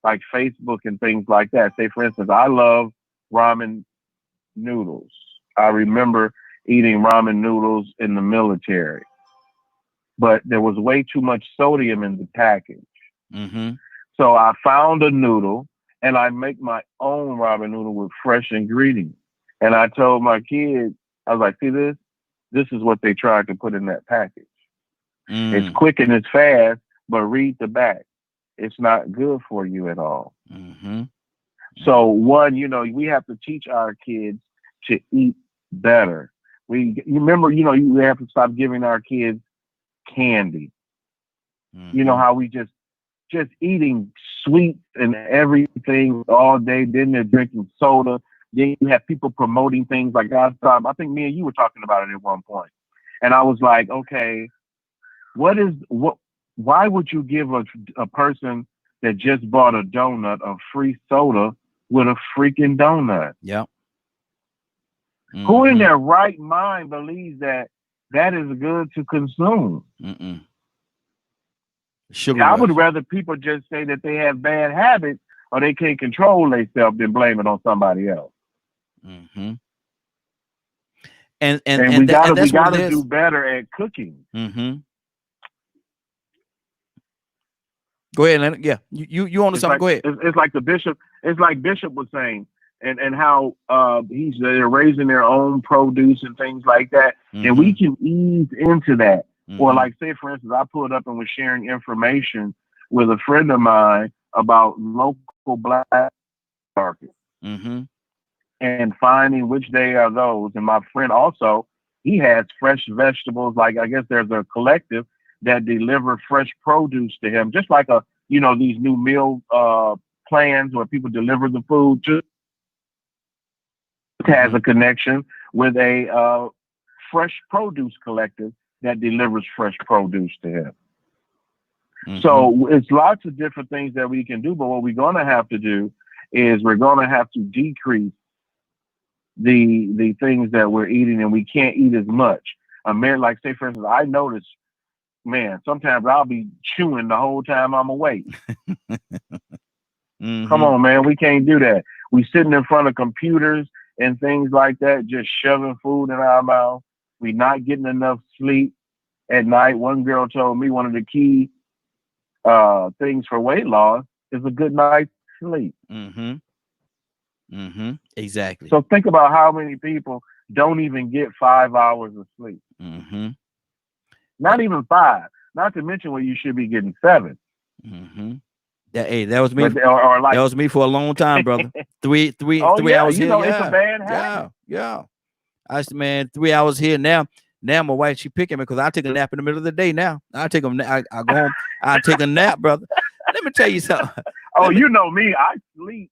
[SPEAKER 2] like Facebook and things like that. Say, for instance, I love ramen noodles. I remember eating ramen noodles in the military, but there was way too much sodium in the package. So I found a noodle and I make my own ramen noodle with fresh ingredients. And I told my kids, I was like, see this? This is what they tried to put in that package. It's quick and it's fast, but read the back. It's not good for you at all. So one, we have to teach our kids to eat better. You have to stop giving our kids candy. You know how we just eating sweets and everything all day. Then they're drinking soda. Then you have people promoting things like I think me and you were talking about it at one point. And I was like, okay, why would you give a person that just bought a donut a free soda with a freaking donut? Who in their right mind believes that is good to consume? I would rather people just say that they have bad habits or they can't control themselves than blame it on somebody else. And we gotta do better at cooking.
[SPEAKER 1] Go ahead, Leonard. Yeah, you on to something. Go ahead.
[SPEAKER 2] It's like the bishop. It's like Bishop was saying, and how they're raising their own produce and things like that, and we can ease into that. Or like, say for instance, I pulled up and was sharing information with a friend of mine about local black markets and finding which day are those. And my friend also, he has fresh vegetables. Like, I guess there's a collective that deliver fresh produce to him, just like these new meal plans where people deliver the food to. Has a connection with a fresh produce collective that delivers fresh produce to him. So it's lots of different things that we can do, but what we're going to have to do is we're going to have to decrease the things that we're eating, and we can't eat as much. Like, say for instance, I notice, sometimes I'll be chewing the whole time I'm awake. Come on, man, we can't do that. We sitting in front of computers and things like that, just shoving food in our mouth. We not getting enough sleep at night. One girl told me one of the key things for weight loss is a good night's sleep.
[SPEAKER 1] Exactly.
[SPEAKER 2] So think about how many people don't even get 5 hours of sleep. Not even 5. Not to mention when you should be getting 7.
[SPEAKER 1] That was me. That was me for a long time, brother. Three hours here.
[SPEAKER 2] It's a bad habit.
[SPEAKER 1] Yeah. I said, man, 3 hours here now. Now my wife, she picking me because I take a nap in the middle of the day. Now I take a nap. I go home. I take a nap, brother. Let me tell you something.
[SPEAKER 2] Oh, you know me. I sleep.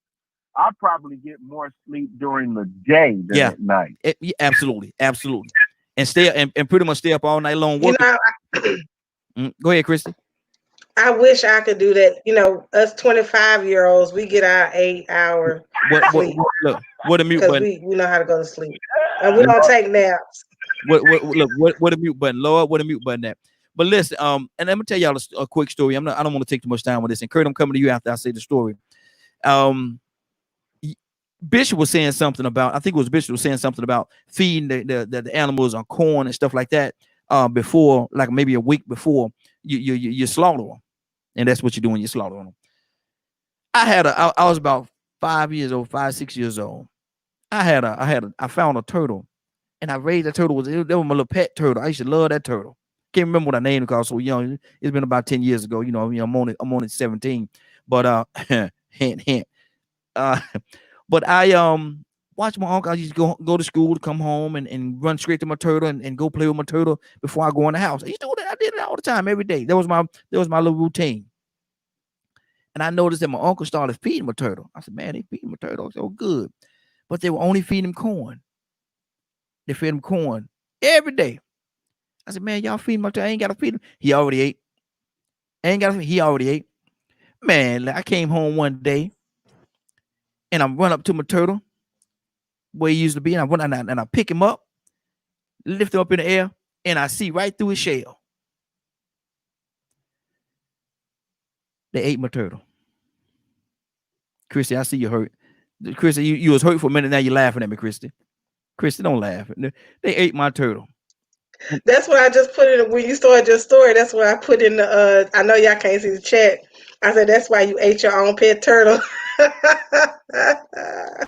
[SPEAKER 2] I probably get more sleep during the day than at night.
[SPEAKER 1] Yeah, absolutely, absolutely. And stay and pretty much stay up all night long working. Go ahead, Christy.
[SPEAKER 3] I wish I could do that. You know, us 25-year-olds, we get our 8-hour sleep.
[SPEAKER 1] What a mute button.
[SPEAKER 3] We know how to go to sleep, and we don't take naps.
[SPEAKER 1] What a mute button, Lord. What a mute button that. But listen, and let me tell y'all a quick story. I don't want to take too much time with this. And Kurt, I'm coming to you after I say the story. Bishop was saying something about, I think it was Bishop was saying something about feeding the animals on corn and stuff like that before, like maybe a week before you slaughter them. And that's what you're doing, you slaughter them. I was about 5, 6 years old. I found a turtle, and I raised that turtle. That was my little pet turtle. I used to love that turtle. Can't remember what I named it because so young. It's been about 10 years ago. I'm only 17. But hint. But I watched my uncle. I used to go to school, to come home and run straight to my turtle and go play with my turtle before I go in the house. I used to do that. I did it all the time, every day. That was my little routine. And I noticed that my uncle started feeding my turtle. I said, man, they feeding my turtle so good. But they were only feeding him corn. They fed him corn every day. I said, man, y'all feed my turtle. I ain't got to feed him. He already ate. He already ate. Man, I came home one day and I run up to my turtle where he used to be. And I pick him up, lift him up in the air, and I see right through his shell. They ate my turtle. Christy, I see you hurt. Christy, you was hurt for a minute. Now you're laughing at me, Christy. Christy, don't laugh. They ate my turtle.
[SPEAKER 3] That's what I just put in when you started your story. That's what I put in the. I know y'all can't see the chat. I said that's why you ate your own pet turtle.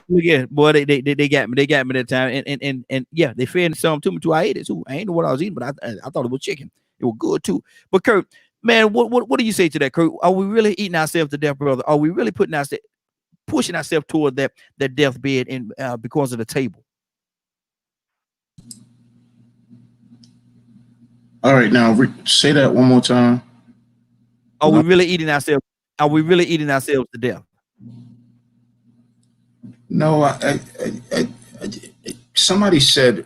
[SPEAKER 1] Yeah, boy, they got me. They got me that time, and yeah, they fed some to me too. I ate it too. I ain't know what I was eating, but I thought it was chicken. It was good too. But Kurt, man, what do you say to that, Kurt? Are we really eating ourselves to death, brother? Are we really pushing ourselves toward that deathbed and because of the table?
[SPEAKER 8] All right, now say that one more time.
[SPEAKER 1] Are we really eating ourselves? Are we really eating ourselves to death?
[SPEAKER 8] No, I somebody said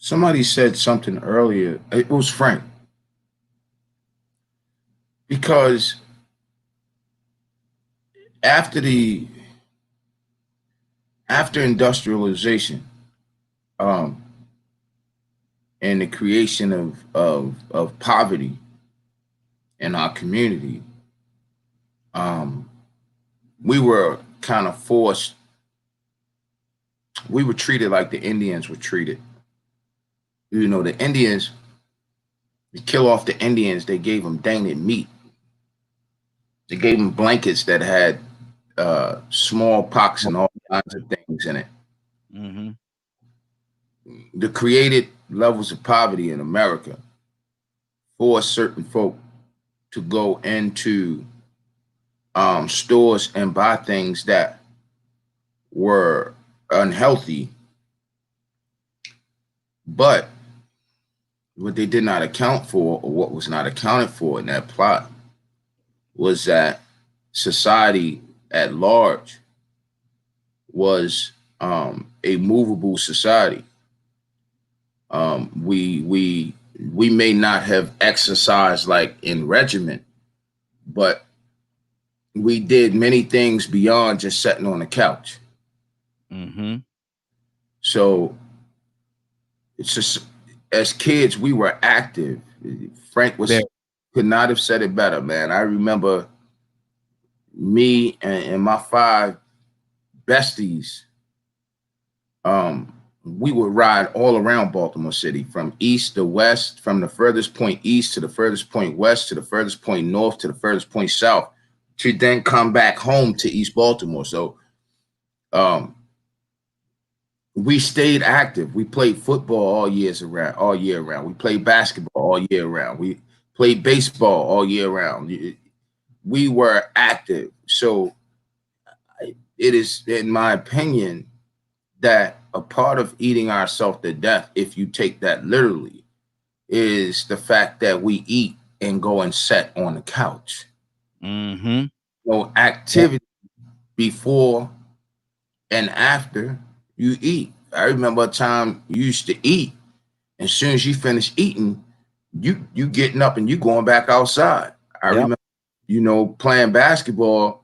[SPEAKER 8] something earlier. It was Frank. Because after industrialization, and the creation of poverty in our community, we were kind of forced. We were treated like the Indians were treated. You know, the Indians, to kill off the Indians, they gave them danged meat. They gave them blankets that had smallpox and all kinds of things in it.
[SPEAKER 1] Mm-hmm.
[SPEAKER 8] The created levels of poverty in America forced certain folk to go into stores and buy things that were unhealthy. But what they did not account for, or what was not accounted for in that plot, was that society at large was a movable society. We may not have exercised like in regiment, but we did many things beyond just sitting on the couch.
[SPEAKER 1] Mm-hmm.
[SPEAKER 8] So it's just, as kids, we were active. Frank could not have said it better, man. I remember me and my 5 besties, we would ride all around Baltimore City, from east to west, from the furthest point east to the furthest point west, to the furthest point north, to the furthest point south, to then come back home to East Baltimore. So we stayed active. We played football all year round. We played basketball all year round. We played baseball all year round. We were active. So it is, in my opinion, that a part of eating ourselves to death, if you take that literally, is the fact that we eat and go and sit on the couch.
[SPEAKER 1] Mm-hmm.
[SPEAKER 8] No activity before and after you eat. I remember a time you used to eat, and as soon as you finish eating, you getting up and you going back outside. I remember, you know, playing basketball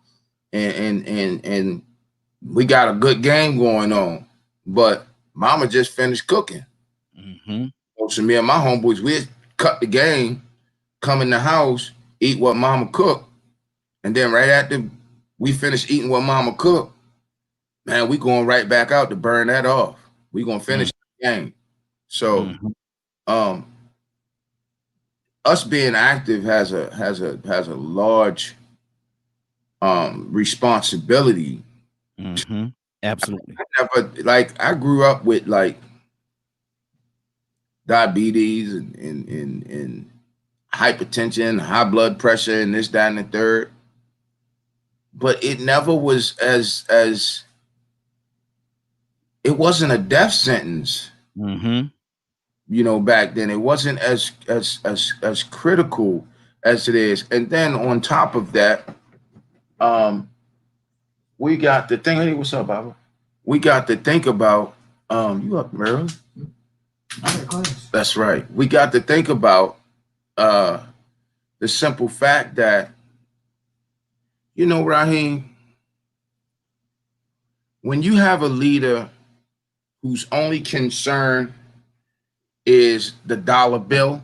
[SPEAKER 8] and we got a good game going on, but mama just finished cooking.
[SPEAKER 1] Mm-hmm.
[SPEAKER 8] So me and my homeboys, we'd cut the game, come in the house, eat what mama cooked, and then right after we finish eating what mama cooked, man, we going right back out to burn that off. We gonna finish the game. So us being active has a large responsibility.
[SPEAKER 1] Mm-hmm. Absolutely.
[SPEAKER 8] I grew up with like diabetes and hypertension, high blood pressure, and this, that, and the third. But it never was as it wasn't a death sentence.
[SPEAKER 1] Mm-hmm.
[SPEAKER 8] You know, back then it wasn't as critical as it is. And then on top of that, we got to think. Hey, what's up, Baba? We got to think about you up, Merrill? That's right. We got to think about the simple fact that, you know, Raheem, when you have a leader whose only concern is the dollar bill,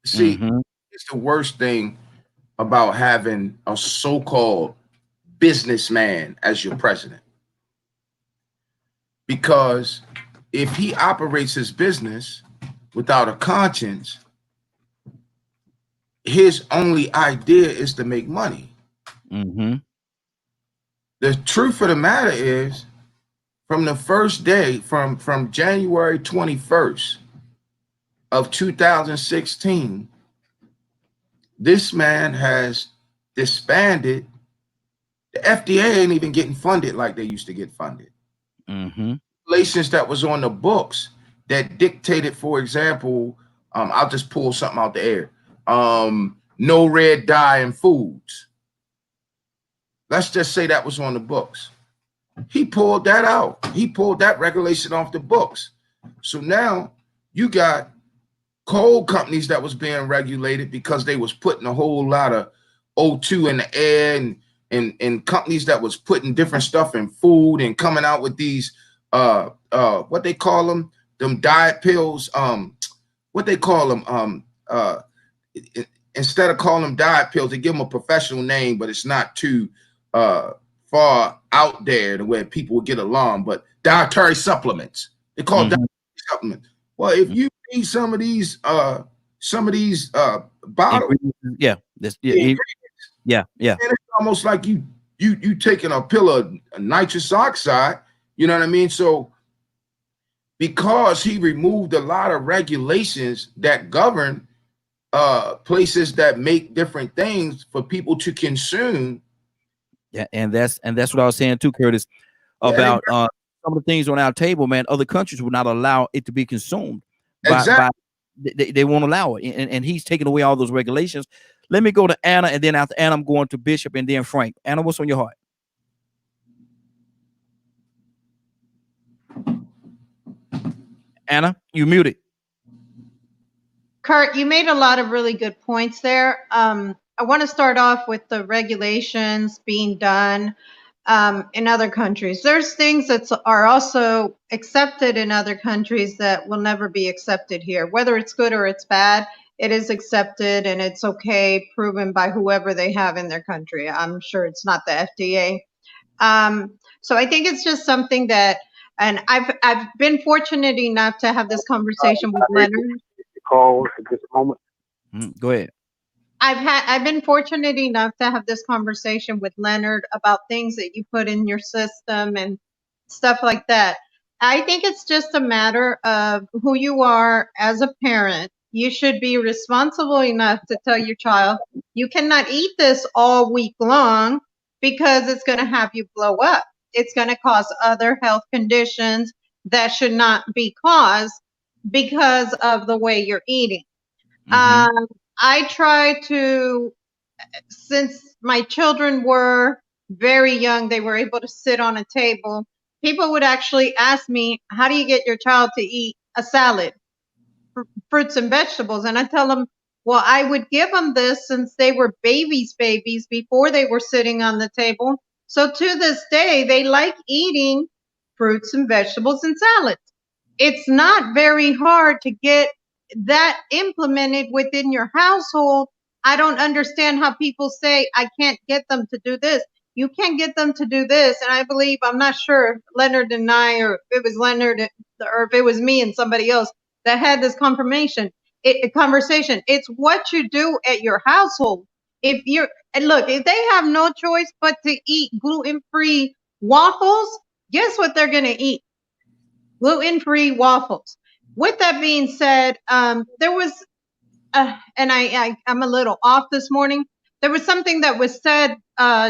[SPEAKER 8] see, it's the worst thing about having a so-called businessman as your president. Because if he operates his business without a conscience, his only idea is to make money.
[SPEAKER 1] Mm-hmm.
[SPEAKER 8] The truth of the matter is, from the first day, from January 21st of 2016, this man has disbanded. The FDA ain't even getting funded like they used to get funded.
[SPEAKER 1] Mm-hmm.
[SPEAKER 8] Regulations that was on the books that dictated, for example, I'll just pull something out the air. No red dye in foods. Let's just say that was on the books. He pulled that out. He pulled that regulation off the books. So now you got coal companies that was being regulated because they was putting a whole lot of O2 in the air, and companies that was putting different stuff in food and coming out with these what they call them diet pills, what they call them, instead of calling them diet pills, they give them a professional name, but it's not too far out there to where people will get alarmed. But dietary supplements, they call dietary supplements. Well, if you need some of these bottles,
[SPEAKER 1] yeah,
[SPEAKER 8] it's almost like you taking a pill of nitrous oxide. You know what I mean? So because he removed a lot of regulations that govern places that make different things for people to consume.
[SPEAKER 1] Yeah, and that's what I was saying too, Curtis, about some of the things on our table, man. Other countries would not allow it to be consumed. They won't allow it, and he's taking away all those regulations. Let me go to Anna, and then after Anna, I'm going to Bishop, and then Frank. Anna, what's on your heart? Anna, you muted.
[SPEAKER 7] Kurt, you made a lot of really good points there. I want to start off with the regulations being done in other countries. There's things that are also accepted in other countries that will never be accepted here. Whether it's good or it's bad, it is accepted and it's okay, proven by whoever they have in their country. I'm sure it's not the FDA. So I think it's just something that, and I've been fortunate enough to have this conversation with Leonard.
[SPEAKER 6] Call at this moment.
[SPEAKER 1] Go ahead.
[SPEAKER 7] I've been fortunate enough to have this conversation with Leonard about things that you put in your system and stuff like that. I think it's just a matter of who you are as a parent. You should be responsible enough to tell your child, you cannot eat this all week long because it's going to have you blow up. It's going to cause other health conditions. that should not be caused because of the way you're eating. I try to, since my children were very young, they were able to sit on a table. People would actually ask me, how do you get your child to eat a salad, fruits and vegetables? And I tell them, well, I would give them this since they were babies before they were sitting on the table. So to this day, they like eating fruits and vegetables and salads. It's not very hard to get that implemented within your household. I don't understand how people say, I can't get them to do this. You can't get them to do this. And I believe, I'm not sure if Leonard and I, or if it was Leonard or if it was me and somebody else that had this conversation. It's what you do at your household. And look, if they have no choice but to eat gluten-free waffles, guess what they're going to eat? Gluten-free waffles. With that being said, there was, and I'm a little off this morning. There was something that was said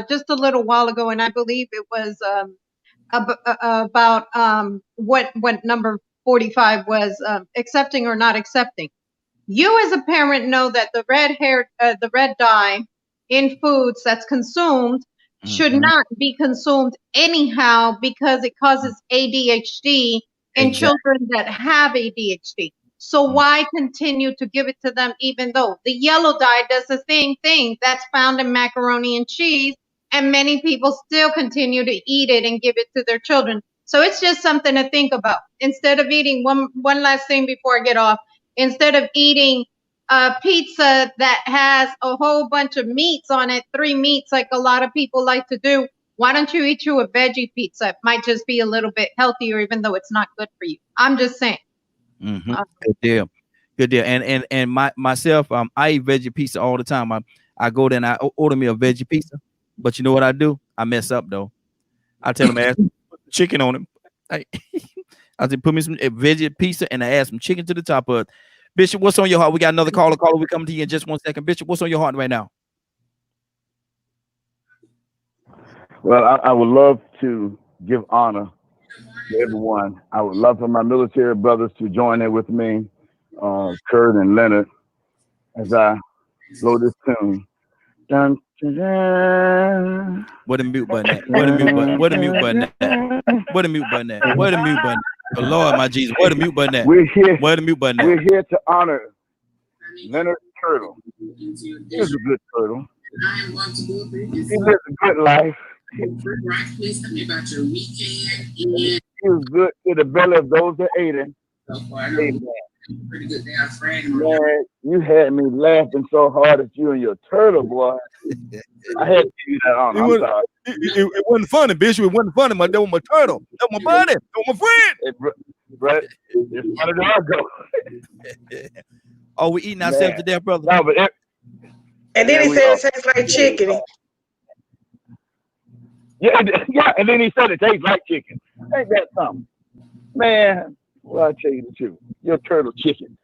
[SPEAKER 7] just a little while ago, and I believe it was about what number 45 was, accepting or not accepting. You as a parent know that the red dye in foods that's consumed should not be consumed anyhow, because it causes ADHD in children that have ADHD. So why continue to give it to them, even though the yellow dye does the same thing that's found in macaroni and cheese, and many people still continue to eat it and give it to their children? So it's just something to think about. Instead of eating, one last thing before I get off, instead of eating a pizza that has a whole bunch of meats on it, 3 meats like a lot of people like to do, why don't you eat you a veggie pizza? It might just be a little bit healthier, even though it's not good for you. I'm just saying.
[SPEAKER 1] Good deal. And myself, I eat veggie pizza all the time. I go there and I order me a veggie pizza, but you know what I do? I mess up though. I tell them, add chicken on it. I said, put me some veggie pizza and I add some chicken to the top of it. Bishop, what's on your heart? We got another caller. We're coming to you in just 1 second. Bishop, what's on your heart right now?
[SPEAKER 5] Well, I would love to give honor to everyone. I would love for my military brothers to join in with me, Kurt and Leonard, as I blow this tune. Dun, dun, dun.
[SPEAKER 1] Where the mute button at? Where the mute button? Where the mute button at? Where the mute button at? Where the mute button? Oh, Lord, my Jesus, where the mute button at?
[SPEAKER 5] We're here.
[SPEAKER 1] Where the mute button at?
[SPEAKER 5] We're here to honor Leonard Turtle. He was a good turtle. He lived a good life.
[SPEAKER 9] Please tell me about your weekend.
[SPEAKER 5] He was good to the belly of those that ate him. Amen.
[SPEAKER 9] Pretty good day, friend.
[SPEAKER 5] Man, you had me laughing so hard at you and your turtle, boy. I had to give you that honor. I'm sorry.
[SPEAKER 1] It wasn't funny, Bishop. It wasn't funny. That was my turtle. That was my buddy. That was my friend.
[SPEAKER 5] Brett, it's funny to go.
[SPEAKER 1] Oh, we eating ourselves to death, brother.
[SPEAKER 5] No, but
[SPEAKER 3] and then he said it tastes like chicken.
[SPEAKER 5] Yeah, and then he said it tastes like chicken. Ain't that something? Man, well, I'll tell you the truth. Your turtle chicken.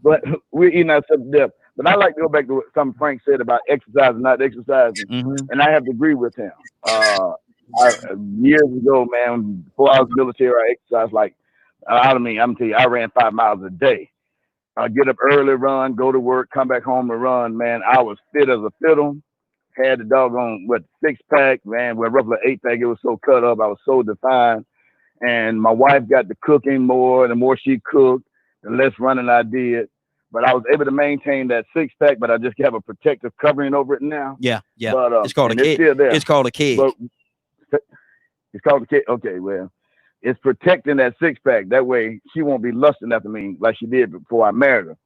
[SPEAKER 5] But we're eating ourselves to death. But I like to go back to what something Frank said about exercising, not exercising. And I have to agree with him. Years ago, man, before I was military, I exercised like, I'm telling you, I ran 5 miles a day. I get up early, run, go to work, come back home and run. Man, I was fit as a fiddle. Had the doggone, 6-pack, man, roughly 8-pack. It was so cut up. I was so defined. And my wife got to cooking more. The more she cooked, the less running I did. But I was able to maintain that 6-pack, but I just have a protective covering over it now.
[SPEAKER 1] Yeah.
[SPEAKER 5] But,
[SPEAKER 1] it's called a cage. It's called a cage.
[SPEAKER 5] It's called a cage. Okay, well, it's protecting that 6-pack. That way she won't be lusting after me like she did before I married her.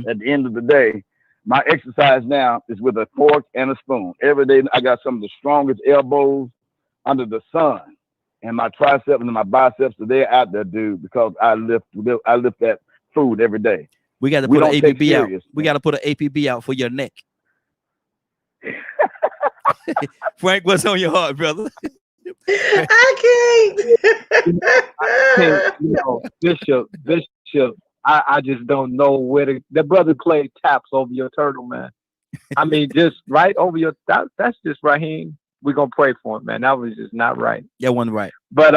[SPEAKER 5] At the end of the day, my exercise now is with a fork and a spoon. Every day I got some of the strongest elbows under the sun. And my triceps and my biceps, they're out there, dude, because I lift that food every day.
[SPEAKER 1] We got to put an APB out. We got to put an APB out for your neck. Frank, what's on your heart, brother?
[SPEAKER 3] I can't.
[SPEAKER 6] Bishop, I just don't know where the brother Clay taps over your turtle, man. I mean, just right over your, that's just Raheem. We're going to pray for him, man. That was just not right.
[SPEAKER 1] That wasn't right.
[SPEAKER 6] But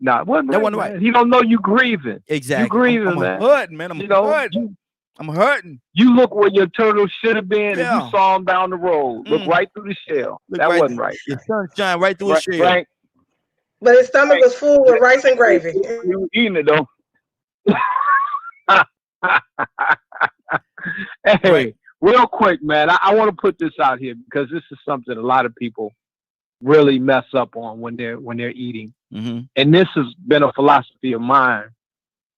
[SPEAKER 6] Nah,
[SPEAKER 1] that wasn't right.
[SPEAKER 6] He don't know you grieving.
[SPEAKER 1] Exactly.
[SPEAKER 6] You grieving,
[SPEAKER 1] I'm
[SPEAKER 6] man.
[SPEAKER 1] Hurting, man. I'm hurting. I'm hurting.
[SPEAKER 6] You look where your turtle should have been, and you saw him down the road. Look right through the shell. That wasn't right.
[SPEAKER 1] The sun shine right through his shell.
[SPEAKER 6] Right.
[SPEAKER 3] But his stomach was full with rice and gravy.
[SPEAKER 6] He was eating it though. Hey, real quick, man. I want to put this out here because this is something a lot of people really mess up on when they're eating.
[SPEAKER 1] Mm-hmm.
[SPEAKER 6] And this has been a philosophy of mine,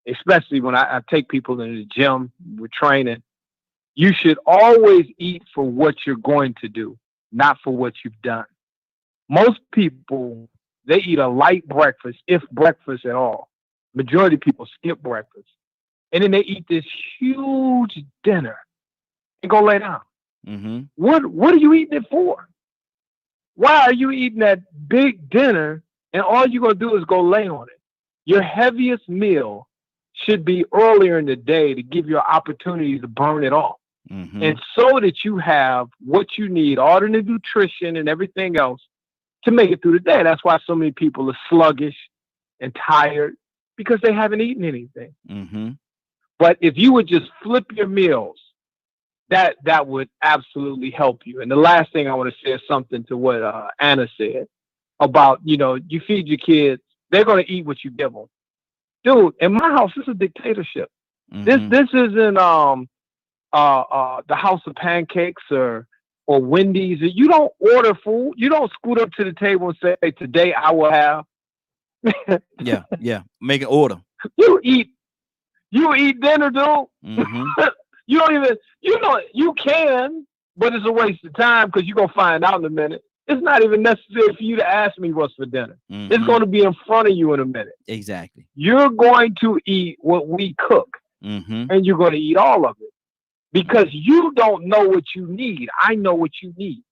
[SPEAKER 6] especially when I take people into the gym with training. You should always eat for what you're going to do, not for what you've done. Most people, they eat a light breakfast, if breakfast at all. Majority of people skip breakfast. And then they eat this huge dinner and go lay down.
[SPEAKER 1] Mm-hmm.
[SPEAKER 6] What are you eating it for? Why are you eating that big dinner and all you're going to do is go lay on it? Your heaviest meal should be earlier in the day to give you an opportunity to burn it off.
[SPEAKER 1] Mm-hmm.
[SPEAKER 6] And so that you have what you need, all the nutrition and everything else to make it through the day. That's why so many people are sluggish and tired because they haven't eaten anything.
[SPEAKER 1] Mm-hmm.
[SPEAKER 6] But if you would just flip your meals, that would absolutely help you. And the last thing I want to say is something to what Anna said about, you feed your kids, they're going to eat what you give them. Dude, in my house, this is a dictatorship.
[SPEAKER 1] Mm-hmm.
[SPEAKER 6] This isn't the House of Pancakes or Wendy's. You don't order food. You don't scoot up to the table and say, today I will have.
[SPEAKER 1] Yeah. Make an order.
[SPEAKER 6] You eat dinner, dude.
[SPEAKER 1] Mm-hmm.
[SPEAKER 6] You don't even, you can, but it's a waste of time because you're going to find out in a minute. It's not even necessary for you to ask me what's for dinner.
[SPEAKER 1] Mm-hmm.
[SPEAKER 6] It's going to be in front of you in a minute.
[SPEAKER 1] Exactly.
[SPEAKER 6] You're going to eat what we cook,
[SPEAKER 1] mm-hmm.
[SPEAKER 6] and you're going to eat all of it because you don't know what you need. I know what you need.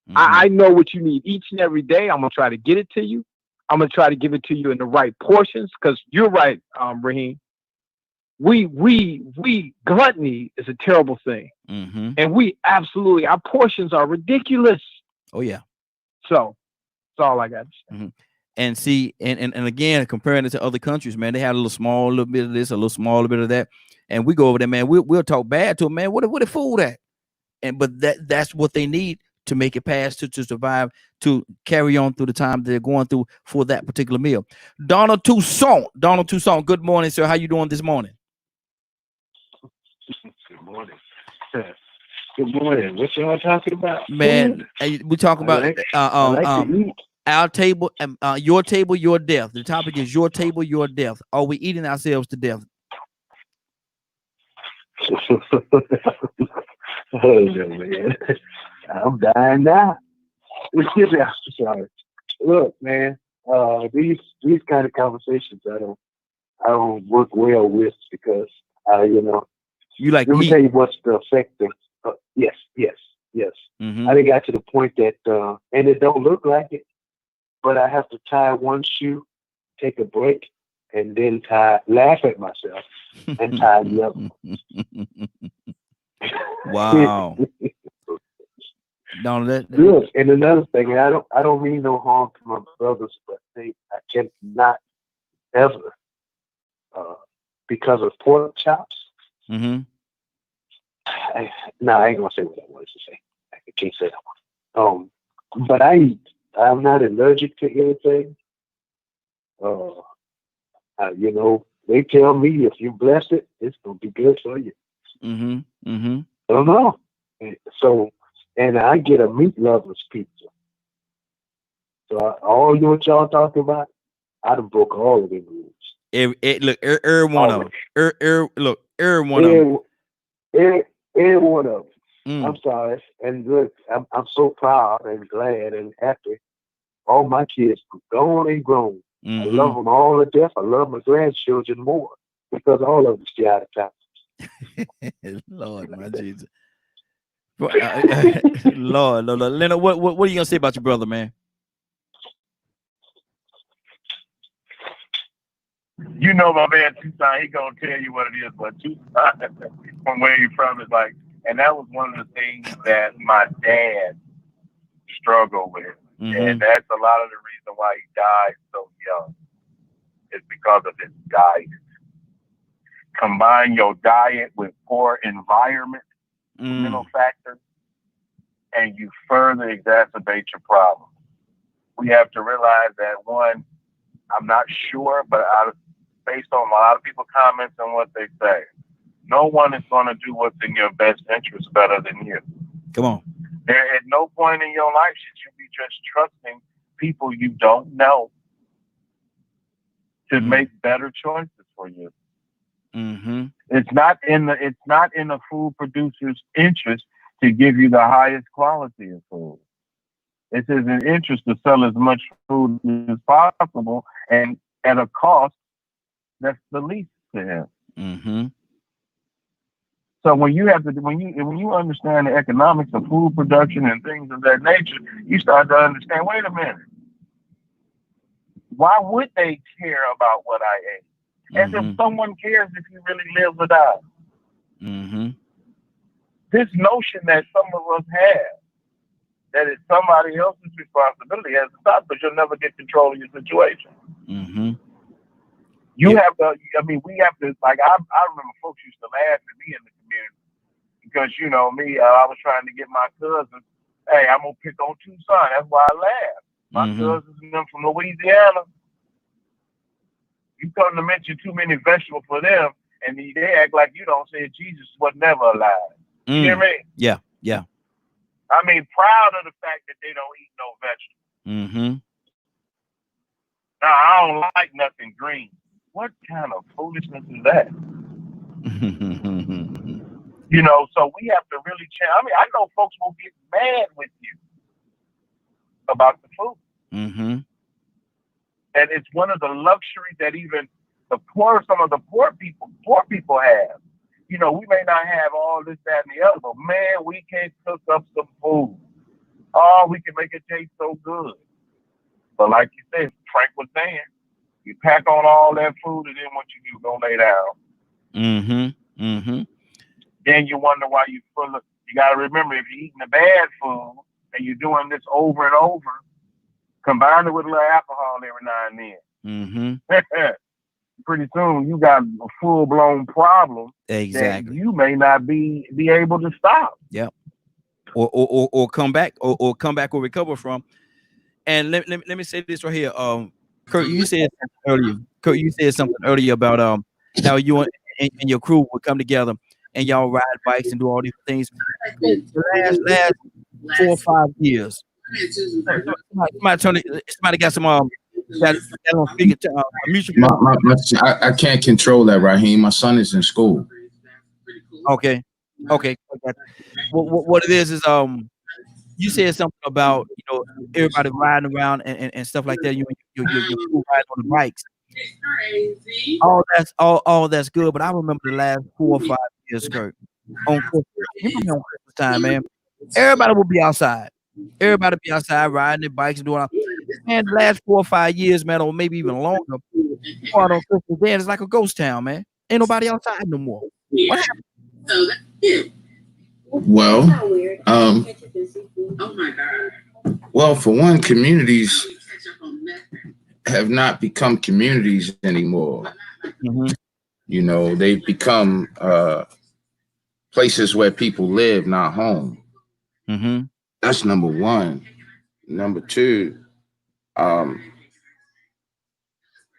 [SPEAKER 6] Mm-hmm. I know what you need each and every day. I'm going to try to get it to you. I'm going to try to give it to you in the right portions because you're right, Raheem. Gluttony is a terrible thing.
[SPEAKER 1] Mm-hmm.
[SPEAKER 6] And our portions are ridiculous.
[SPEAKER 1] Oh yeah.
[SPEAKER 6] So that's all I got to say.
[SPEAKER 1] Mm-hmm. And see, and again, comparing it to other countries, man, they had a little bit of this, a little smaller bit of that. And we go over there, man, we'll talk bad to them, man. What the food at? But that's what they need to make it past, to survive, to carry on through the time they're going through for that particular meal. Donald Toussaint, good morning, sir. How you doing this morning?
[SPEAKER 10] Good morning. Good morning. What y'all talking about?
[SPEAKER 1] Man, we talk about our table, your table, your death. The topic is your table, your death. Are we eating ourselves to death?
[SPEAKER 10] Oh, man. I'm dying now. Sorry. Look, man, these kind of conversations I don't work well with because
[SPEAKER 1] you like
[SPEAKER 10] let me tell you what's the effect of yes.
[SPEAKER 1] Mm-hmm.
[SPEAKER 10] I done got to the point that and it don't look like it, but I have to tie one shoe, take a break, and then laugh at myself and tie the other.
[SPEAKER 1] Wow.
[SPEAKER 10] Good. And another thing, I don't mean no harm to my brothers, but I cannot ever because of pork chops.
[SPEAKER 1] Mm-hmm.
[SPEAKER 10] I ain't gonna say what I wanted to say. I can't say that one. But I'm not allergic to anything. They tell me if you bless it, it's gonna be good for you.
[SPEAKER 1] Mm-hmm. Mm-hmm.
[SPEAKER 10] I don't know. So, and I get a meat lover's pizza. So all what y'all talking about, I done broke all of the rules.
[SPEAKER 1] Every one of them. Every
[SPEAKER 10] one of them. I'm sorry. And look, I'm so proud and glad and happy. All my kids gone and grown.
[SPEAKER 1] Mm-hmm.
[SPEAKER 10] I love them all to death. I love my grandchildren more because all of them stay out of town.
[SPEAKER 1] Lord, my Jesus. Lord. Leonard, what are you gonna say about your brother, man?
[SPEAKER 2] You know my man Toussaint, he gonna tell you what it is, but Toussaint from where you from is like, and that was one of the things that my dad struggled with. Mm-hmm. And that's a lot of the reason why he died so young. is because of his diet. Combine your diet with poor environment, mental factors, and you further exacerbate your problem. We have to realize that, one, I'm not sure, but based on a lot of people's comments and what they say, no one is going to do what's in your best interest better than you.
[SPEAKER 1] Come on.
[SPEAKER 2] There, at no point in your life should you be just trusting people you don't know to make better choices for you.
[SPEAKER 1] Mm-hmm.
[SPEAKER 2] It's not in the food producer's interest to give you the highest quality of food. It's in his interest to sell as much food as possible and at a cost that's the least to him.
[SPEAKER 1] Mm-hmm.
[SPEAKER 2] So when you understand the economics of food production and things of that nature, you start to understand, wait a minute, why would they care about what I ate? As if someone cares if you really live or die.
[SPEAKER 1] Mm-hmm.
[SPEAKER 2] This notion that some of us have, that it's somebody else's responsibility, has to stop, because you'll never get control of your situation.
[SPEAKER 1] Mm-hmm.
[SPEAKER 2] You have to, we have to, like, I remember folks used to laugh at me in the community because, you know, me, I was trying to get my cousins, hey, I'm going to pick on Tucson. That's why I laugh. My cousins and them from Louisiana, you come to mention too many vegetables for them, and they act like you don't say Jesus was never alive. You hear me?
[SPEAKER 1] Yeah, yeah.
[SPEAKER 2] I mean, proud of the fact that they don't eat no vegetables.
[SPEAKER 1] Mm-hmm.
[SPEAKER 2] Now, I don't like nothing green. What kind of foolishness is that? You know, so we have to really change. I mean, I know folks will get mad with you about the food.
[SPEAKER 1] Mm-hmm.
[SPEAKER 2] And it's one of the luxuries that even some of the poor people have. You know, we may not have all this, that, and the other, but man, we can cook up some food. Oh, we can make it taste so good. But like you said, Frank was saying, you pack on all that food, and then what you do, go lay down.
[SPEAKER 1] Mm-hmm. Mm-hmm.
[SPEAKER 2] Then you wonder why you full of. You got to remember, if you're eating the bad food and you're doing this over and over, combine it with a little alcohol every now and then.
[SPEAKER 1] Mm-hmm.
[SPEAKER 2] Pretty soon you got a full blown problem.
[SPEAKER 1] Exactly.
[SPEAKER 2] That you may not be able to stop.
[SPEAKER 1] Yep. Or come back or come back or recover from. And let me say this right here. Kurt, you said something earlier about how you and your crew would come together and y'all ride bikes and do all these things. The last 4 or 5 years. Somebody got some
[SPEAKER 8] I can't control that, Raheem. My son is in school.
[SPEAKER 1] Okay. What it is you said something about, you know, everybody riding around and stuff like that. Your crew riding on the bikes. All that's good, but I remember the last 4 or 5 years, Kurt, on Christmas time, man. Everybody will be outside. Everybody be outside riding their bikes and doing all. Man, the last 4 or 5 years, man, or maybe even longer, on Christmas Day, it's like a ghost town, man. Ain't nobody outside no more. What happened?
[SPEAKER 8] Well, well, for one, communities have not become communities anymore.
[SPEAKER 1] Mm-hmm.
[SPEAKER 8] You know, they've become places where people live, not home.
[SPEAKER 1] Mm-hmm.
[SPEAKER 8] That's number one. Number two,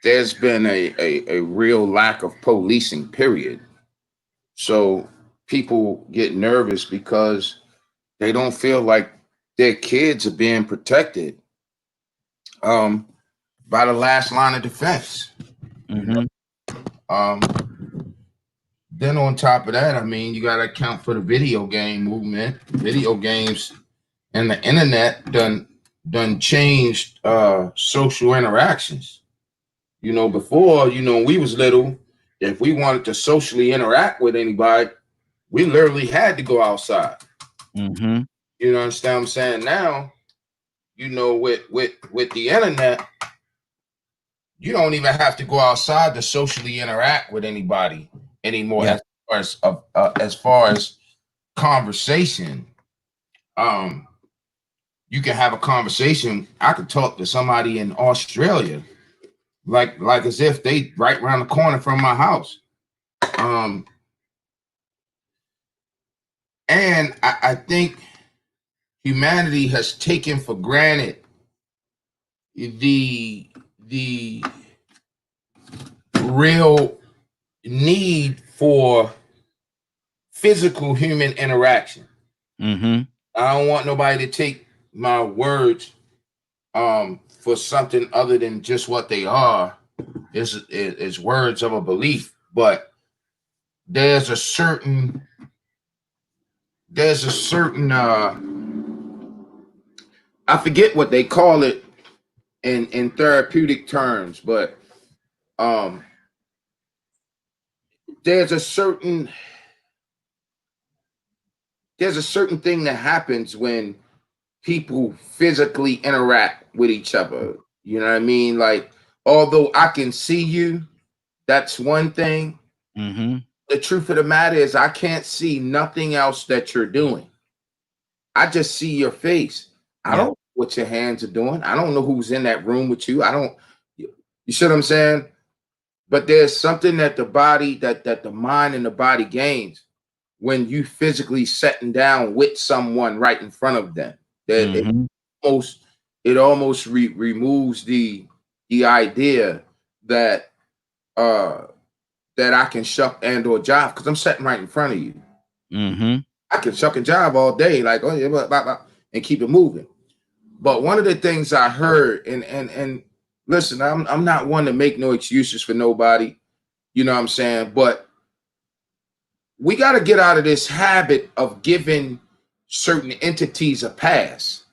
[SPEAKER 8] there's been a real lack of policing, period. So people get nervous because they don't feel like their kids are being protected by the last line of defense.
[SPEAKER 1] Mm-hmm.
[SPEAKER 8] Then on top of that, I mean, you got to account for the video game movement. Video games and the internet done changed social interactions. You know, before, you know, when we was little, if we wanted to socially interact with anybody, we literally had to go outside.
[SPEAKER 1] Mm-hmm.
[SPEAKER 8] You know, understand what I'm saying? Now, you know, with the internet, you don't even have to go outside to socially interact with anybody anymore. Yeah. As far as conversation, you can have a conversation. I could talk to somebody in Australia like as if they right around the corner from my house. And I think humanity has taken for granted the real need for physical human interaction.
[SPEAKER 1] Mm-hmm.
[SPEAKER 8] I don't want nobody to take my words for something other than just what they are. Is words of a belief, but there's a certain I forget what they call it in therapeutic terms, but there's a certain thing that happens when people physically interact with each other. You know what I mean? Like, although I can see you, that's one thing.
[SPEAKER 1] Mm-hmm.
[SPEAKER 8] The truth of the matter is I can't see nothing else that you're doing. I just see your face. I don't know what your hands are doing. I don't know who's in that room with you. You see what I'm saying? But there's something that the body, that the mind and the body gains when you physically sitting down with someone right in front of them. That it almost removes the idea that that I can shuck and or jive because I'm sitting right in front of you.
[SPEAKER 1] Mm-hmm.
[SPEAKER 8] I can shuck and jive all day, like, oh yeah, blah, blah, blah, and keep it moving. But one of the things I heard, and listen, I'm not one to make no excuses for nobody, you know what I'm saying? But we got to get out of this habit of giving certain entities a pass.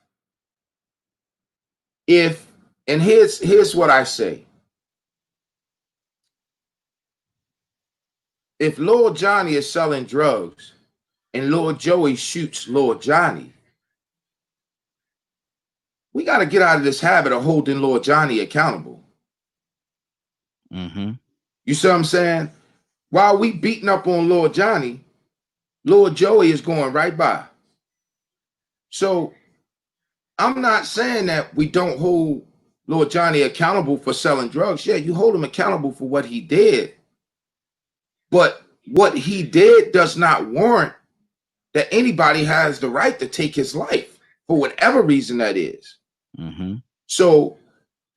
[SPEAKER 8] And here's what I say. If Lord Johnny is selling drugs and Lord Joey shoots Lord Johnny, we got to get out of this habit of holding Lord Johnny accountable.
[SPEAKER 1] Mm-hmm.
[SPEAKER 8] You see what I'm saying? While we beating up on Lord Johnny, Lord Joey is going right by. So I'm not saying that we don't hold Lord Johnny accountable for selling drugs. Yeah, you hold him accountable for what he did. But what he did does not warrant that anybody has the right to take his life for whatever reason that is.
[SPEAKER 1] Mm-hmm.
[SPEAKER 8] So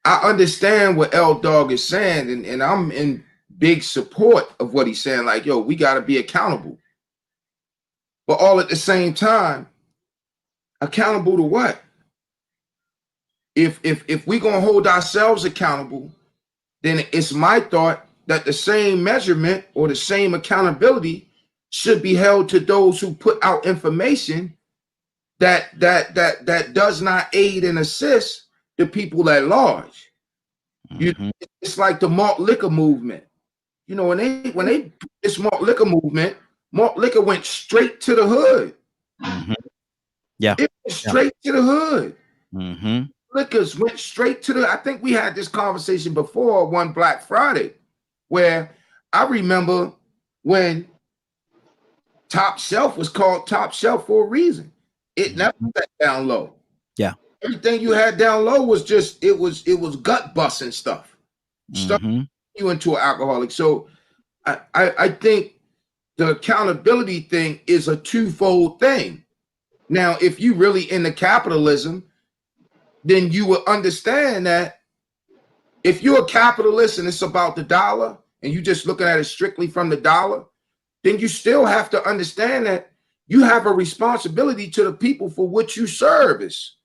[SPEAKER 8] I understand what L Dog is saying, and I'm in big support of what he's saying. Like, yo, we got to be accountable. But all at the same time, accountable to what? If we're going to hold ourselves accountable, then it's my thought that the same measurement or the same accountability should be held to those who put out information that does not aid and assist the people at large.
[SPEAKER 1] Mm-hmm.
[SPEAKER 8] It's like the malt liquor movement. You know, when they this malt liquor movement, malt liquor went straight to the hood.
[SPEAKER 1] Mm-hmm. Yeah,
[SPEAKER 8] it went straight to the hood.
[SPEAKER 1] Mm-hmm.
[SPEAKER 8] Liquors went straight to the. I think we had this conversation before one Black Friday, where I remember when Top Shelf was called Top Shelf for a reason. It never sat down low.
[SPEAKER 1] Yeah.
[SPEAKER 8] Everything you had down low was just it was gut busting stuff. Stuff you into an alcoholic. So I think the accountability thing is a twofold thing. Now, if you really into capitalism, then you will understand that if you're a capitalist and it's about the dollar and you just looking at it strictly from the dollar, then you still have to understand that you have a responsibility to the people for which you service.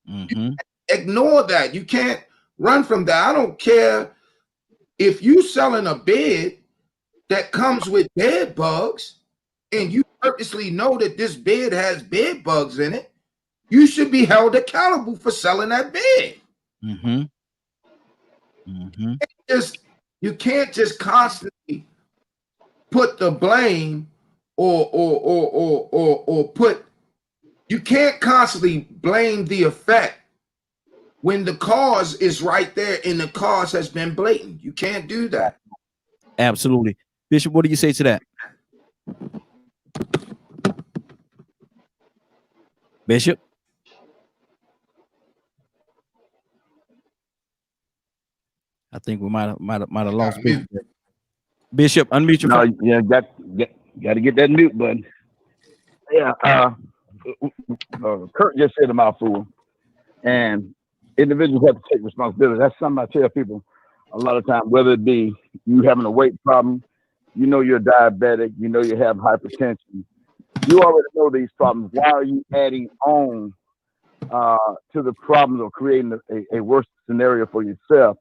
[SPEAKER 1] Mm-hmm.
[SPEAKER 8] Ignore that. You can't run from that. I don't care if you selling a bed that comes with bed bugs and you purposely know that this bed has bed bugs in it, you should be held accountable for selling that bed.
[SPEAKER 1] Mm-hmm. Mm-hmm.
[SPEAKER 8] You can't just constantly put the blame or put, you can't constantly blame the effect when the cause is right there and the cause has been blatant. You can't do that.
[SPEAKER 1] Absolutely. Bishop, what do you say to that? Bishop? I think we might have lost Bishop. Bishop, unmute your phone.
[SPEAKER 5] Yeah, got to get that mute button. Yeah, Kurt just said a mouthful, and individuals have to take responsibility. That's something I tell people a lot of times, whether it be you having a weight problem, you know you're diabetic, you know you have hypertension, you already know these problems. Why are you adding on to the problems of creating a worse scenario for yourself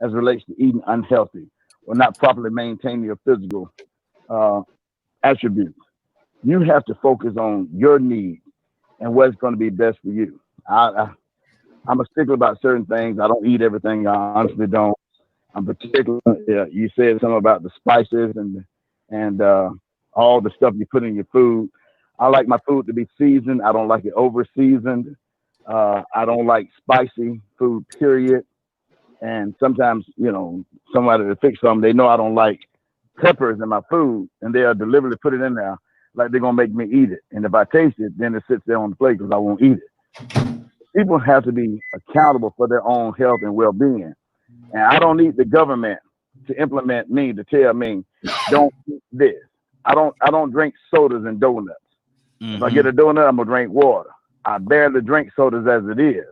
[SPEAKER 5] as it relates to eating unhealthy or not properly maintaining your physical attributes? You have to focus on your needs and what's going to be best for you. I'm a stickler about certain things. I don't eat everything. I honestly don't. I'm particular. You said something about the spices and all the stuff you put in your food. I like my food to be seasoned. I don't like it over seasoned. I don't like spicy food, period. And sometimes, you know, somebody to fix something, they know I don't like peppers in my food, and they'll deliberately put it in there like they're gonna make me eat it. And if I taste it, then it sits there on the plate because I won't eat it. People have to be accountable for their own health and well-being. And I don't need the government to implement me, to tell me, don't eat this. I don't drink sodas and donuts. Mm-hmm. If I get a donut, I'm gonna drink water. I barely drink sodas as it is.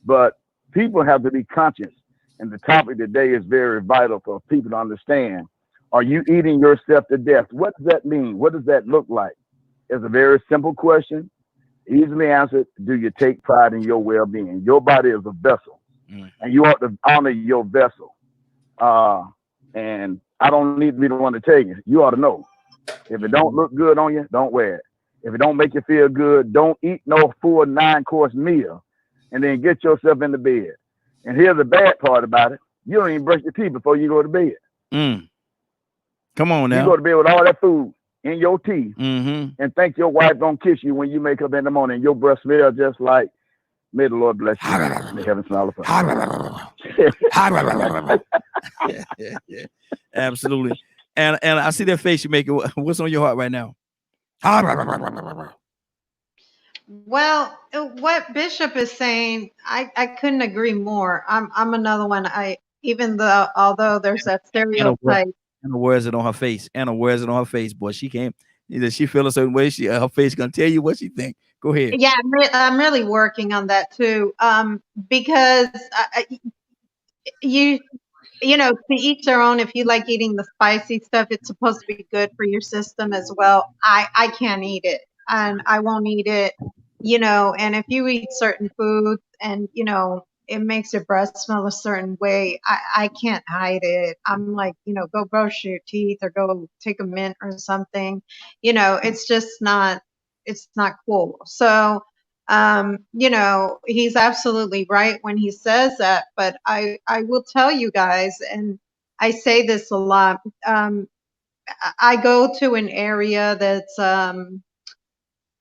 [SPEAKER 5] But people have to be conscious. And the topic today is very vital for people to understand. Are you eating yourself to death? What does that mean? What does that look like? It's a very simple question, easily answered. Do you take pride in your well-being? Your body is a vessel, and you ought to honor your vessel. And I don't need to be the one to tell you. You ought to know. If it don't look good on you, don't wear it. If it don't make you feel good, don't eat no full 9-course meal and then get yourself into bed. And here's the bad part about it. You don't even brush your teeth before you go to bed.
[SPEAKER 1] Come on now.
[SPEAKER 5] You go to bed with all that food in your teeth and think your wife gonna kiss you when you make up in the morning. Your breath smells just like, may the Lord bless you. May heaven smile upon
[SPEAKER 1] you. Absolutely. And I see that face you making. What's on your heart right now?
[SPEAKER 7] Well, what Bishop is saying, I couldn't agree more. I'm another one. Although there's that stereotype.
[SPEAKER 1] Anna wears it on her face. Anna wears it on her face, boy. She can't. Either she feel a certain way. Her face gonna tell you what she think. Go ahead.
[SPEAKER 7] Yeah, I'm really working on that too. Because you know, to each their own. If you like eating the spicy stuff, it's supposed to be good for your system as well. I can't eat it, and I won't eat it. You know, and if you eat certain foods and, you know, it makes your breath smell a certain way, I can't hide it. I'm like, you know, go brush your teeth or go take a mint or something. You know, it's not cool. So, you know, he's absolutely right when he says that, but I will tell you guys, and I say this a lot, I go to an area that's,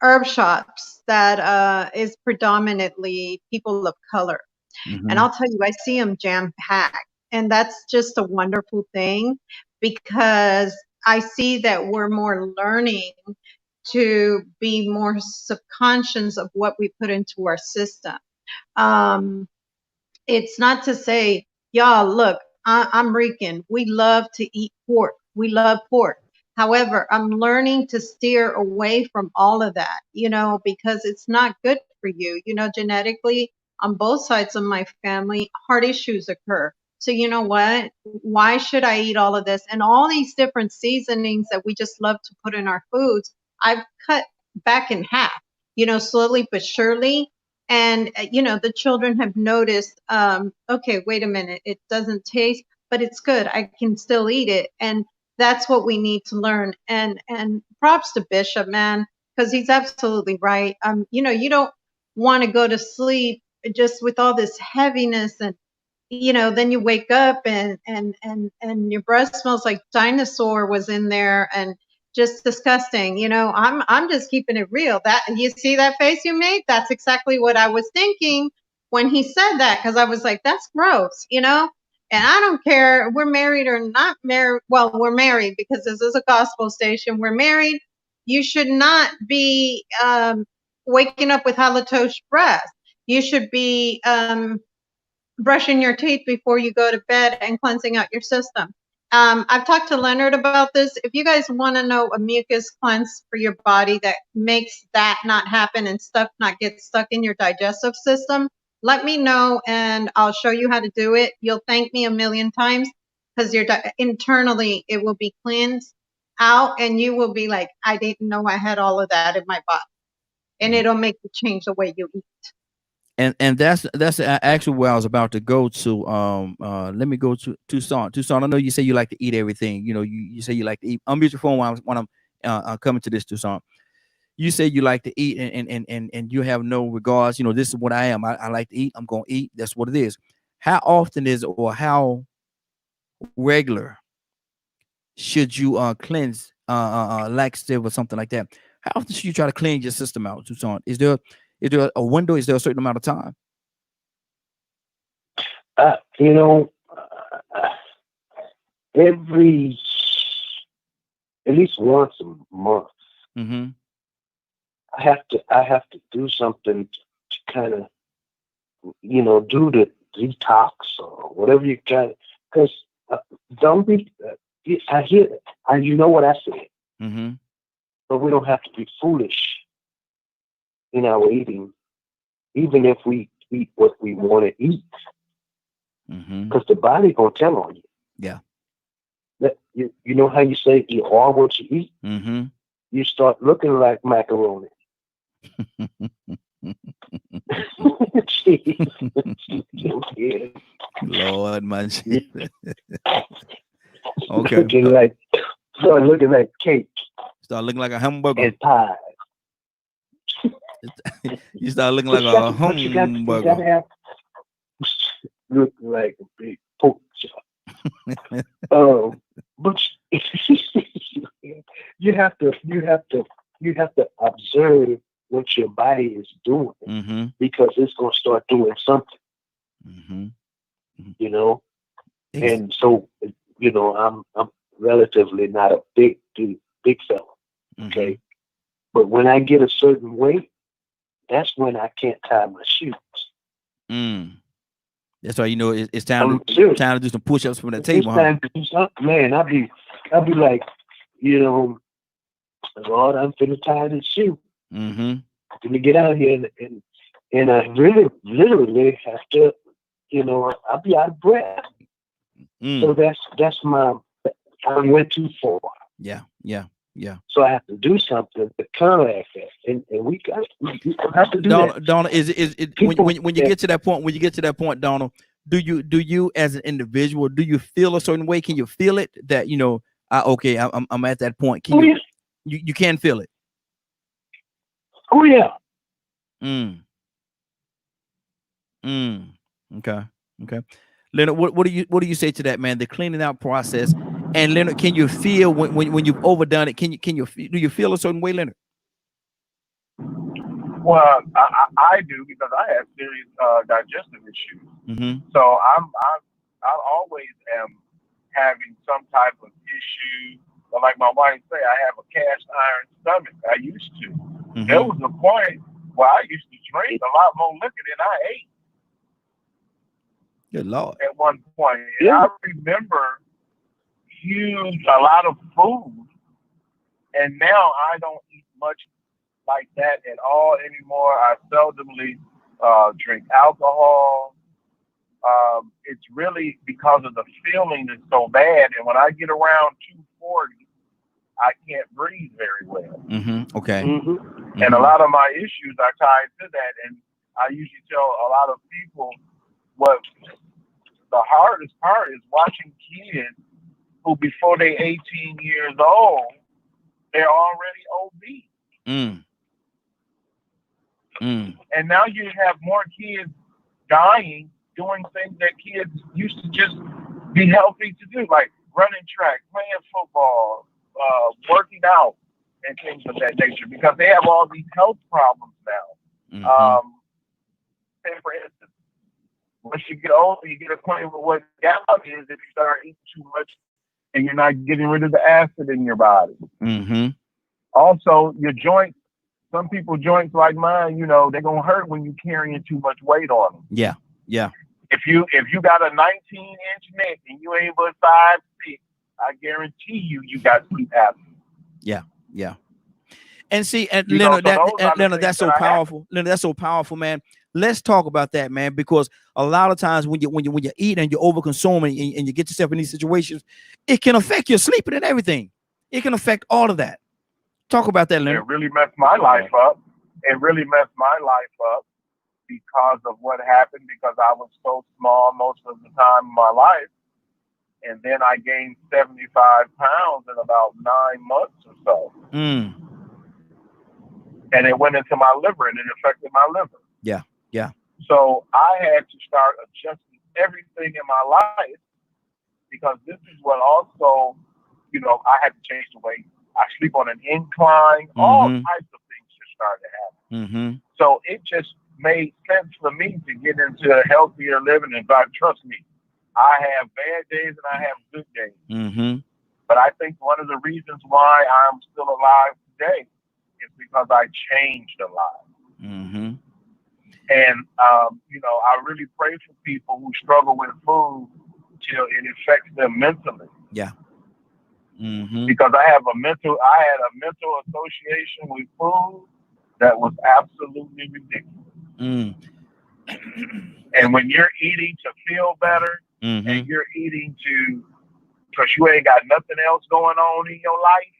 [SPEAKER 7] herb shops that is predominantly people of color. And I'll tell you, I see them jam-packed. And that's just a wonderful thing, because I see that we're more learning to be more subconscious of what we put into our system. It's not to say, y'all, look, I'm Rican. We love to eat pork. We love pork. However, I'm learning to steer away from all of that, you know, because it's not good for you. You know, genetically, on both sides of my family, heart issues occur. So you know what? Why should I eat all of this? And all these different seasonings that we just love to put in our foods, I've cut back in half, you know, slowly but surely. And, you know, the children have noticed, okay, wait a minute, it doesn't taste, but it's good. I can still eat it. And that's what we need to learn. And props to Bishop, man, because he's absolutely right. You know, you don't want to go to sleep just with all this heaviness, and you know, then you wake up and your breath smells like dinosaur was in there, and just disgusting. You know, I'm just keeping it real. That, you see that face you made? That's exactly what I was thinking when he said that, because I was like, that's gross, you know. And I don't care if we're married or not married. Well, we're married because this is a gospel station. We're married. You should not be waking up with halitosis breath. You should be brushing your teeth before you go to bed and cleansing out your system. I've talked to Leonard about this. If you guys want to know a mucus cleanse for your body that makes that not happen and stuff not get stuck in your digestive system, let me know and I'll show you how to do it. You'll thank me a million times because internally it will be cleansed out and you will be like, I didn't know I had all of that in my body. And it'll make you change the way you eat.
[SPEAKER 1] And that's actually where I was about to go to. Let me go to Tucson. Tucson, I know you say you like to eat everything. You know, you say you like to eat. Unmute your phone when I'm coming to this, Tucson. You say you like to eat and you have no regards. You know, this is what I am. I like to eat. I'm gonna eat. That's what it is. How often is it, or how regular should you cleanse laxative or something like that? How often should you try to clean your system out, Tucson? Is there a window? Is there a certain amount of time?
[SPEAKER 10] You know, every at least once a month,
[SPEAKER 1] Mm-hmm.
[SPEAKER 10] I have to do something to kind of, you know, do the detox or whatever you can. Because don't be. I hear it. You know what I said.
[SPEAKER 1] Mm-hmm.
[SPEAKER 10] But we don't have to be foolish in our eating, even if we eat what we want to eat. Because the body gonna tell on you.
[SPEAKER 1] Yeah.
[SPEAKER 10] That you know how you say you are what you eat.
[SPEAKER 1] Mm-hmm.
[SPEAKER 10] You start looking like macaroni.
[SPEAKER 1] Lord, man. Okay.
[SPEAKER 10] Start looking like cake.
[SPEAKER 1] Start looking like a hamburger.
[SPEAKER 10] And pie.
[SPEAKER 1] You start looking like a hamburger.
[SPEAKER 10] You gotta have look like a big pork chop. But you have to observe what your body is doing, because it's gonna start doing something. You know, and so you know I'm relatively not a big fella. Okay, but when I get a certain weight, that's when I can't tie my shoes.
[SPEAKER 1] That's why you know it's time to do some push-ups from the table.
[SPEAKER 10] Time to do something, man. I'll be like, you know, Lord, I'm finna tie this shoe. I'm finna get out here and I really literally have to, you know, I'll be out of breath. So that's I went too far.
[SPEAKER 1] Yeah.
[SPEAKER 10] So I have to do something to counteract that, and we have to do that.
[SPEAKER 1] Donald, is when you get to that point? When you get to that point, Donald, do you as an individual, do you feel a certain way? Can you feel it that you know? I'm at that point. Can you can feel it?
[SPEAKER 10] Oh yeah.
[SPEAKER 1] Okay. Leonard, what do you say to that, man? The cleaning out process. And Leonard, can you feel when you've overdone it? Do you feel a certain way, Leonard?
[SPEAKER 2] Well, I do, because I have serious digestive issues. So I always am having some type of issue. But like my wife say, I have a cast iron stomach. I used to. There was a point where I used to drink a lot more liquor than I ate.
[SPEAKER 1] Good Lord.
[SPEAKER 2] At one point, and I remember a lot of food, and now I don't eat much like that at all anymore. I seldomly drink alcohol. It's really because of the feeling is so bad, and when I get around 240, I can't breathe very well.
[SPEAKER 1] Okay.
[SPEAKER 2] And a lot of my issues are tied to that, and I usually tell a lot of people what the hardest part is watching kids who before they're 18 years old, they're already obese. And now you have more kids dying doing things that kids used to just be healthy to do, like running track, playing football, working out, and things of that nature, because they have all these health problems now. Say for instance, once you get older, you get acquainted with what gout is if you start eating too much and you're not getting rid of the acid in your body. Also, your joints, some people joints like mine, you know, they're going to hurt when you're carrying too much weight on them.
[SPEAKER 1] Yeah.
[SPEAKER 2] If you got a 19-inch neck and you ain't but 5'6", I guarantee you got sleep apnea.
[SPEAKER 1] Yeah, yeah. And see, and Leonard, that's so powerful. Leonard, that's so powerful, man. Let's talk about that, man, because a lot of times when you eat and you overconsume and you get yourself in these situations, it can affect your sleeping and everything. It can affect all of that. Talk about that, Leonard.
[SPEAKER 2] It really messed my life up. It really messed my life up because of what happened, because I was so small most of the time in my life. And then I gained 75 pounds in about 9 months or so. And it went into my liver and it affected my liver.
[SPEAKER 1] Yeah, yeah.
[SPEAKER 2] So I had to start adjusting everything in my life, because this is what also, I had to change the way I sleep on an incline. All types of things just started to happen. So it just made sense for me to get into a healthier living. And God, trust me, I have bad days and I have good days. But I think one of the reasons why I'm still alive today is because I changed a lot. And, I really pray for people who struggle with food till it affects them mentally.
[SPEAKER 1] Yeah.
[SPEAKER 2] Because I had a mental association with food that was absolutely ridiculous. And when you're eating to feel better, and you're eating because you ain't got nothing else going on in your life,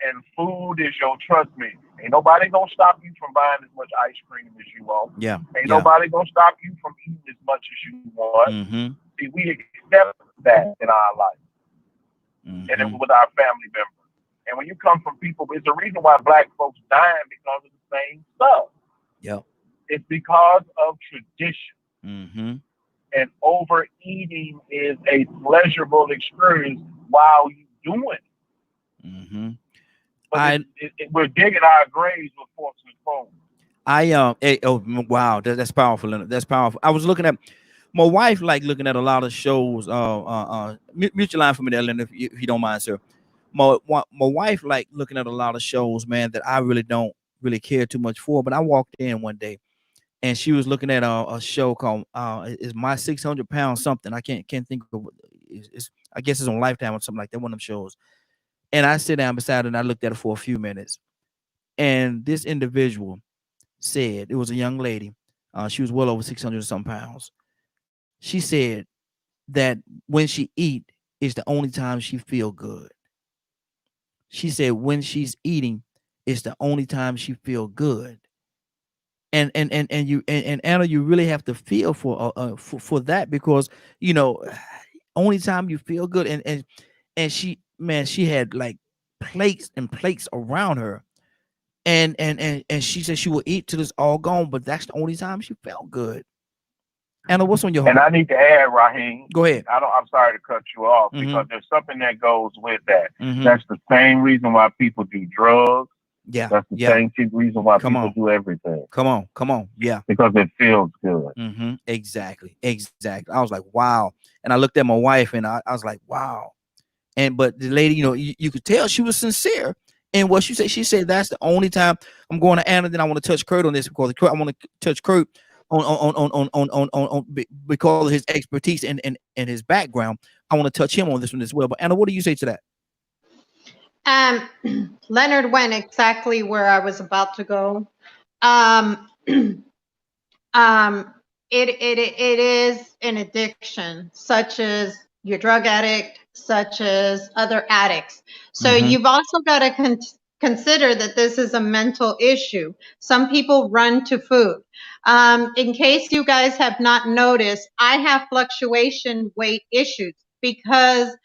[SPEAKER 2] and food is trust me, ain't nobody gonna stop you from buying as much ice cream as you want.
[SPEAKER 1] Yeah.
[SPEAKER 2] Ain't nobody gonna stop you from eating as much as you want. See, we accept that in our life. And it was with our family members. And when you come from people, it's the reason why Black folks dying because of the same stuff.
[SPEAKER 1] Yep.
[SPEAKER 2] It's because of tradition. And overeating is a pleasurable experience while you're doing it. But we're digging our graves with forks and spoons.
[SPEAKER 1] Wow, that's powerful, Leonard. That's powerful. I was looking at my wife, looking at a lot of shows. Mute your line for me there, Leonard, if you don't mind, sir. My wife looking at a lot of shows, man, that I really don't really care too much for. But I walked in one day, and she was looking at a show called "Is My 600 Pounds Something?" I can't think of it. I guess it's on Lifetime or something like that. One of them shows. And I sit down beside her and I looked at her for a few minutes. And this individual said, it was a young lady. She was well over 600 or some pounds. She said that when she eat is the only time she feel good. She said when she's eating, it's the only time she feel good. And Anna, you really have to feel for that, because only time you feel good. And she had plates and plates around her, and she said she will eat till it's all gone, but that's the only time she felt good. Anna, what's on your heart?
[SPEAKER 2] And I need to add, Raheem.
[SPEAKER 1] Go ahead.
[SPEAKER 2] I'm sorry to cut you off, because there's something that goes with that. That's the same reason why people do drugs.
[SPEAKER 1] Yeah.
[SPEAKER 2] That's the same reason why people do everything.
[SPEAKER 1] Come on. Yeah.
[SPEAKER 2] Because it feels good.
[SPEAKER 1] Exactly. I was like, wow. And I looked at my wife and I was like, wow. But the lady, you could tell she was sincere in what she said. She said, that's the only time. I'm going to Anna, then I want to touch Kurt on this, because I want to touch Kurt on because of his expertise and his background. I want to touch him on this one as well. But Anna, what do you say to that?
[SPEAKER 7] Leonard went exactly where I was about to go. It is an addiction, such as your drug addict, such as other addicts. So you've also got to consider that this is a mental issue. Some people run to food. In case you guys have not noticed, I have fluctuation weight issues because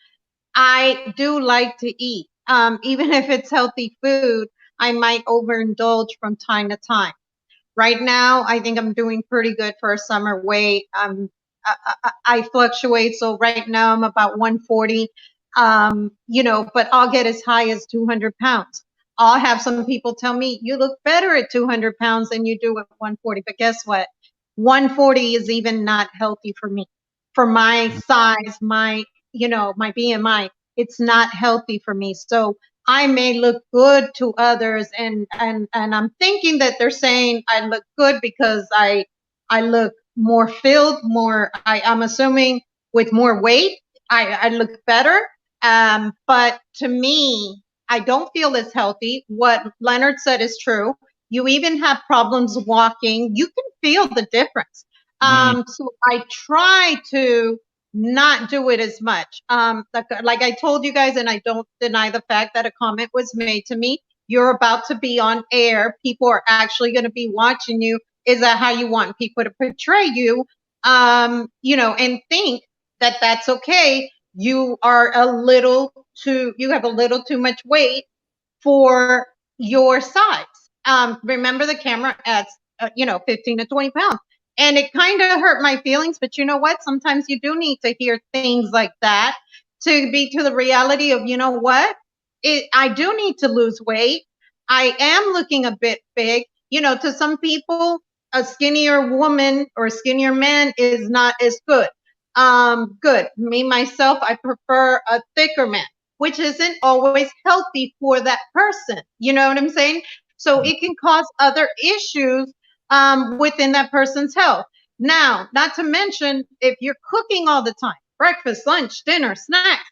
[SPEAKER 7] I do like to eat. Even if it's healthy food, I might overindulge from time to time. Right now, I think I'm doing pretty good for a summer weight. I fluctuate. So right now I'm about 140, but I'll get as high as 200 pounds. I'll have some people tell me, you look better at 200 pounds than you do at 140. But guess what? 140 is even not healthy for me. For my size, my BMI, it's not healthy for me. So I may look good to others, and I'm thinking that they're saying I look good because I I look more filled, I'm assuming with more weight, I look better. But to me, I don't feel as healthy. What Leonard said is true. You even have problems walking. You can feel the difference. So I try to not do it as much. Like I told you guys, and I don't deny the fact that a comment was made to me. You're about to be on air. People are actually going to be watching you. Is that how you want people to portray you? You know, and think that that's okay. You have a little too much weight for your size. Remember the camera adds, 15 to 20 pounds. And it kind of hurt my feelings, but you know what? Sometimes you do need to hear things like that to be to the reality of, you know what? I do need to lose weight. I am looking a bit big. You know, to some people, a skinnier woman or a skinnier man is not as good. Good. Me, myself, I prefer a thicker man, which isn't always healthy for that person. You know what I'm saying? So it can cause other issues within that person's health. Now, not to mention, if you're cooking all the time, breakfast, lunch, dinner, snacks,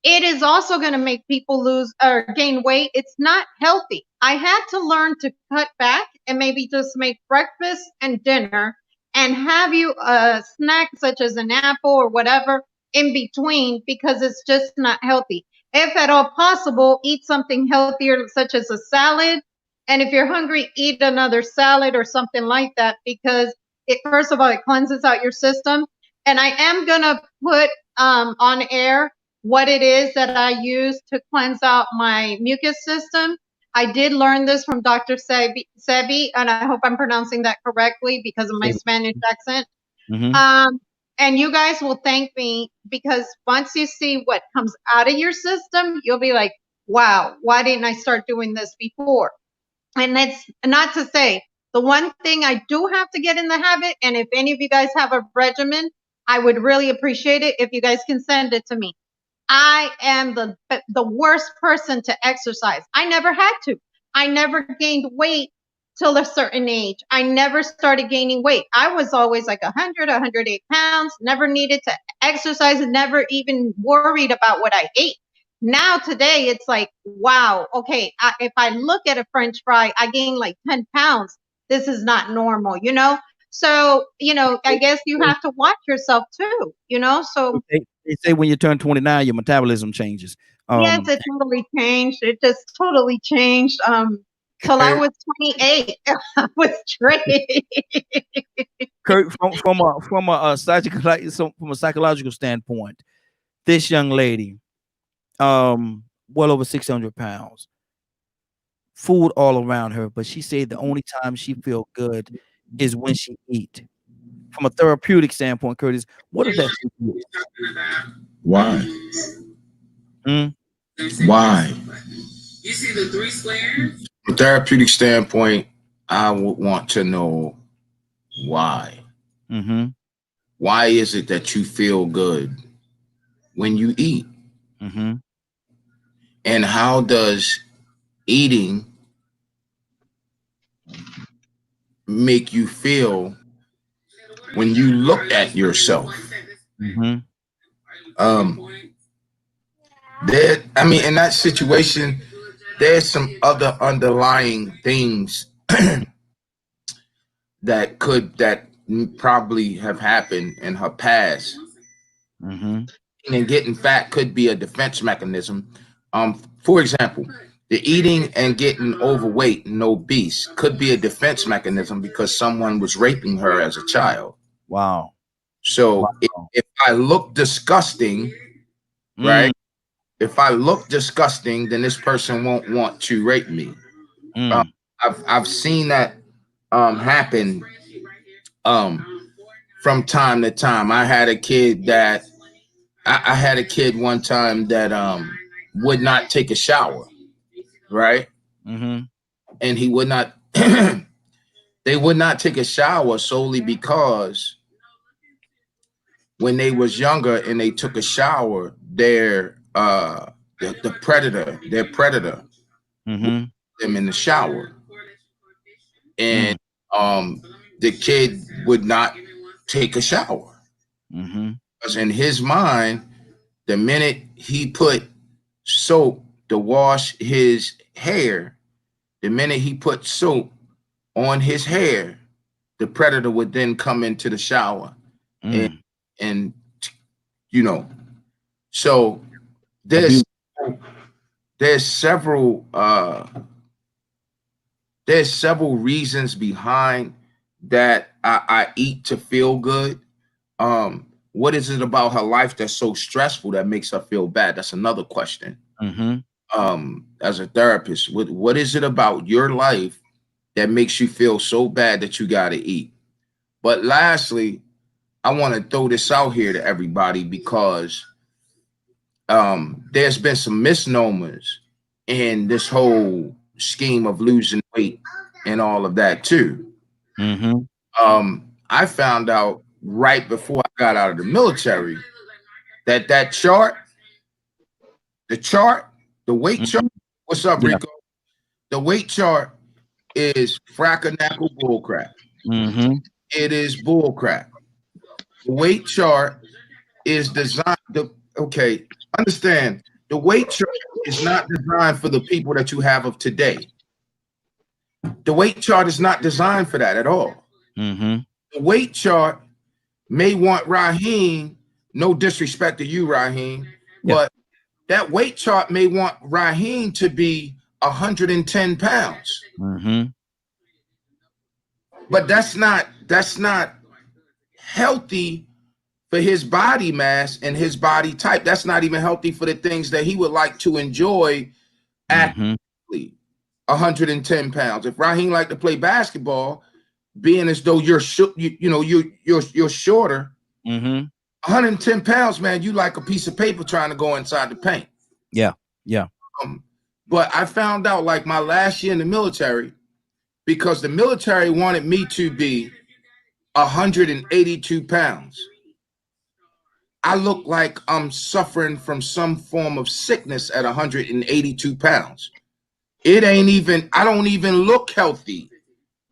[SPEAKER 7] it is also going to make people lose or gain weight. It's not healthy. I had to learn to cut back and maybe just make breakfast and dinner and have you a snack such as an apple or whatever in between, because it's just not healthy. If at all possible, eat something healthier such as a salad. And if you're hungry, eat another salad or something like that, because first of all, it cleanses out your system. And I am going to put on air what it is that I use to cleanse out my mucus system. I did learn this from Dr. Sebi, and I hope I'm pronouncing that correctly because of my Spanish accent. And you guys will thank me, because once you see what comes out of your system, you'll be like, wow, why didn't I start doing this before? And it's not to say, the one thing I do have to get in the habit, and if any of you guys have a regimen, I would really appreciate it if you guys can send it to me. I am the worst person to exercise. I never had to. I never gained weight till a certain age. I never started gaining weight. I was always like 100, 108 pounds, never needed to exercise, and never even worried about what I ate. Now today, it's like, wow, okay, if I look at a French fry, I gain like 10 pounds. This is not normal, you know? So, you know, I guess you have to watch yourself too, you know? So
[SPEAKER 1] they say when you turn 29, your metabolism changes.
[SPEAKER 7] Yes, it totally changed. It just totally changed. Till I was 28, I was straight.
[SPEAKER 1] Kurt, from a psychological standpoint, this young lady, well over 600 pounds, food all around her, but she said the only time she feel good is when she eat. From a therapeutic standpoint, Curtis, what does that do?
[SPEAKER 8] Why? Why?
[SPEAKER 9] You see the 3 squares?
[SPEAKER 8] From a therapeutic standpoint, I would want to know why. Why is it that you feel good when you eat? And how does eating make you feel when you look at yourself? I mean, in that situation, there's some other underlying things that probably have happened in her past. And getting fat could be a defense mechanism. For example, the eating and getting overweight and obese could be a defense mechanism because someone was raping her as a child.
[SPEAKER 1] Wow.
[SPEAKER 8] So if I look disgusting, right? If I look disgusting, then this person won't want to rape me. I've seen that happen from time to time. I had a kid one time that would not take a shower, right? And he would not. They would not take a shower solely because when they was younger and they took a shower, their predator them in the shower, and the kid would not take a shower. Because in his mind, the minute he put soap to wash his hair, the minute he put soap on his hair, the predator would then come into the shower. And you know, so there's several reasons behind that I eat to feel good. What is it about her life that's so stressful that makes her feel bad? That's another question. As a therapist, what is it about your life that makes you feel so bad that you got to eat? But lastly, I want to throw this out here to everybody because there's been some misnomers in this whole scheme of losing weight and all of that too. I found out right before I got out of the military that chart, the weight chart. What's up, Rico? The weight chart is frackernackle bullcrap. It is bullcrap. The weight chart is designed. Okay, understand. The weight chart is not designed for the people that you have of today. The weight chart is not designed for that at all. The weight chart may want Raheem, no disrespect to you, Raheem, but that weight chart may want Raheem to be 110 pounds. But that's not healthy for his body mass and his body type. That's not even healthy for the things that he would like to enjoy actively. 110 pounds. If Raheem like to play basketball, being as though you're shorter, 110 pounds, man, you like a piece of paper trying to go inside the paint. But I found out like my last year in the military, because the military wanted me to be 182 pounds. I look like I'm suffering from some form of sickness at 182 pounds. It ain't even, I don't even look healthy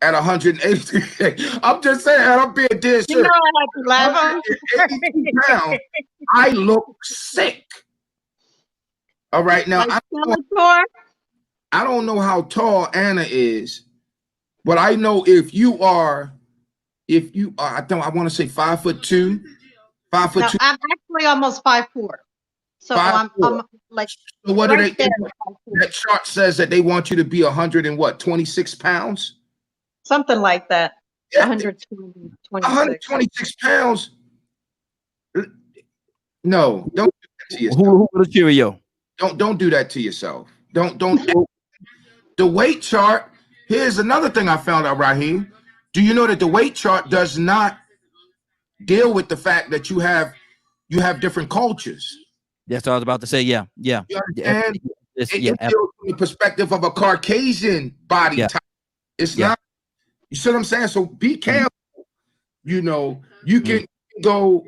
[SPEAKER 8] at 182. I'm just saying, I'm being dead serious.
[SPEAKER 7] You know I have to laugh.
[SPEAKER 8] 182 pounds, I look sick. All right, now I don't know how tall Anna is, but I know if you are, I want to say 5'2", 5'2".
[SPEAKER 7] I'm actually almost 5'4". So 5'4". I'm like,
[SPEAKER 8] so what right do they? That chart says that they want you to be 126 pounds,
[SPEAKER 7] something like that.
[SPEAKER 8] 126 pounds. No, don't do that to yourself.
[SPEAKER 1] Who the Cheerio?
[SPEAKER 8] Don't do that to yourself. Don't. The weight chart. Here's another thing I found out, Raheem. Do you know that the weight chart does not deal with the fact that you have different cultures?
[SPEAKER 1] That's what I was about to say. Yeah.
[SPEAKER 8] You understand? It deals from the perspective of a Caucasian body type. It's not. You see what I'm saying? So be careful. You know, you can go.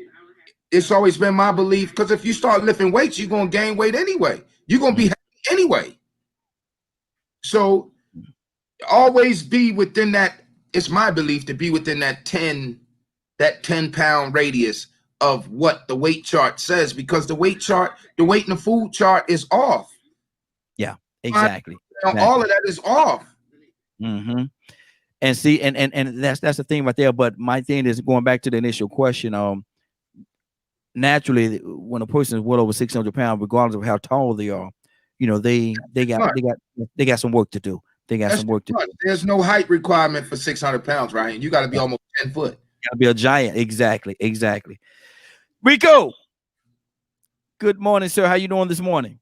[SPEAKER 8] It's always been my belief, because if you start lifting weights, you're gonna gain weight anyway. You're gonna be heavy anyway. So always be within that. It's my belief to be within that 10 pound radius of what the weight chart says, because the weight chart, the weight in the food chart is off.
[SPEAKER 1] Yeah, exactly.
[SPEAKER 8] All of that is off.
[SPEAKER 1] And see, and that's the thing right there. But my thing is, going back to the initial question, naturally, when a person is well over 600 pounds, regardless of how tall they are, you know, they got some work to do. They got some work to do.
[SPEAKER 8] There's no height requirement for 600 pounds, right? You got to be almost 10 foot.
[SPEAKER 1] You got to be a giant. Exactly. Rico, good morning, sir. How you doing this morning?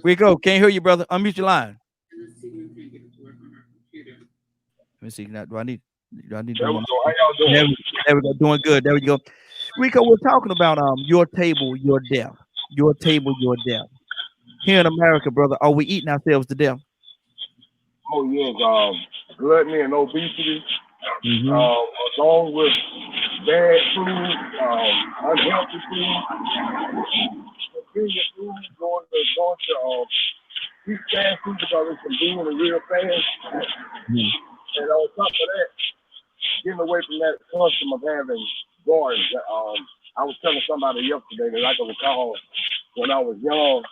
[SPEAKER 1] Rico, can't hear you, brother. Unmute your line. Let me see. Now, do I need? There we go. Doing good. There we go. Rico, we're talking about your table, your death. Your table, your death. Here in America, brother, are we eating ourselves to death?
[SPEAKER 11] Oh yes, gluttony and obesity, along with bad food, unhealthy food, convenient food, going to eat fast food because it's convenient and real fast. And on top of that, getting away from that custom of having gardens. I was telling somebody yesterday that I can recall when I was young,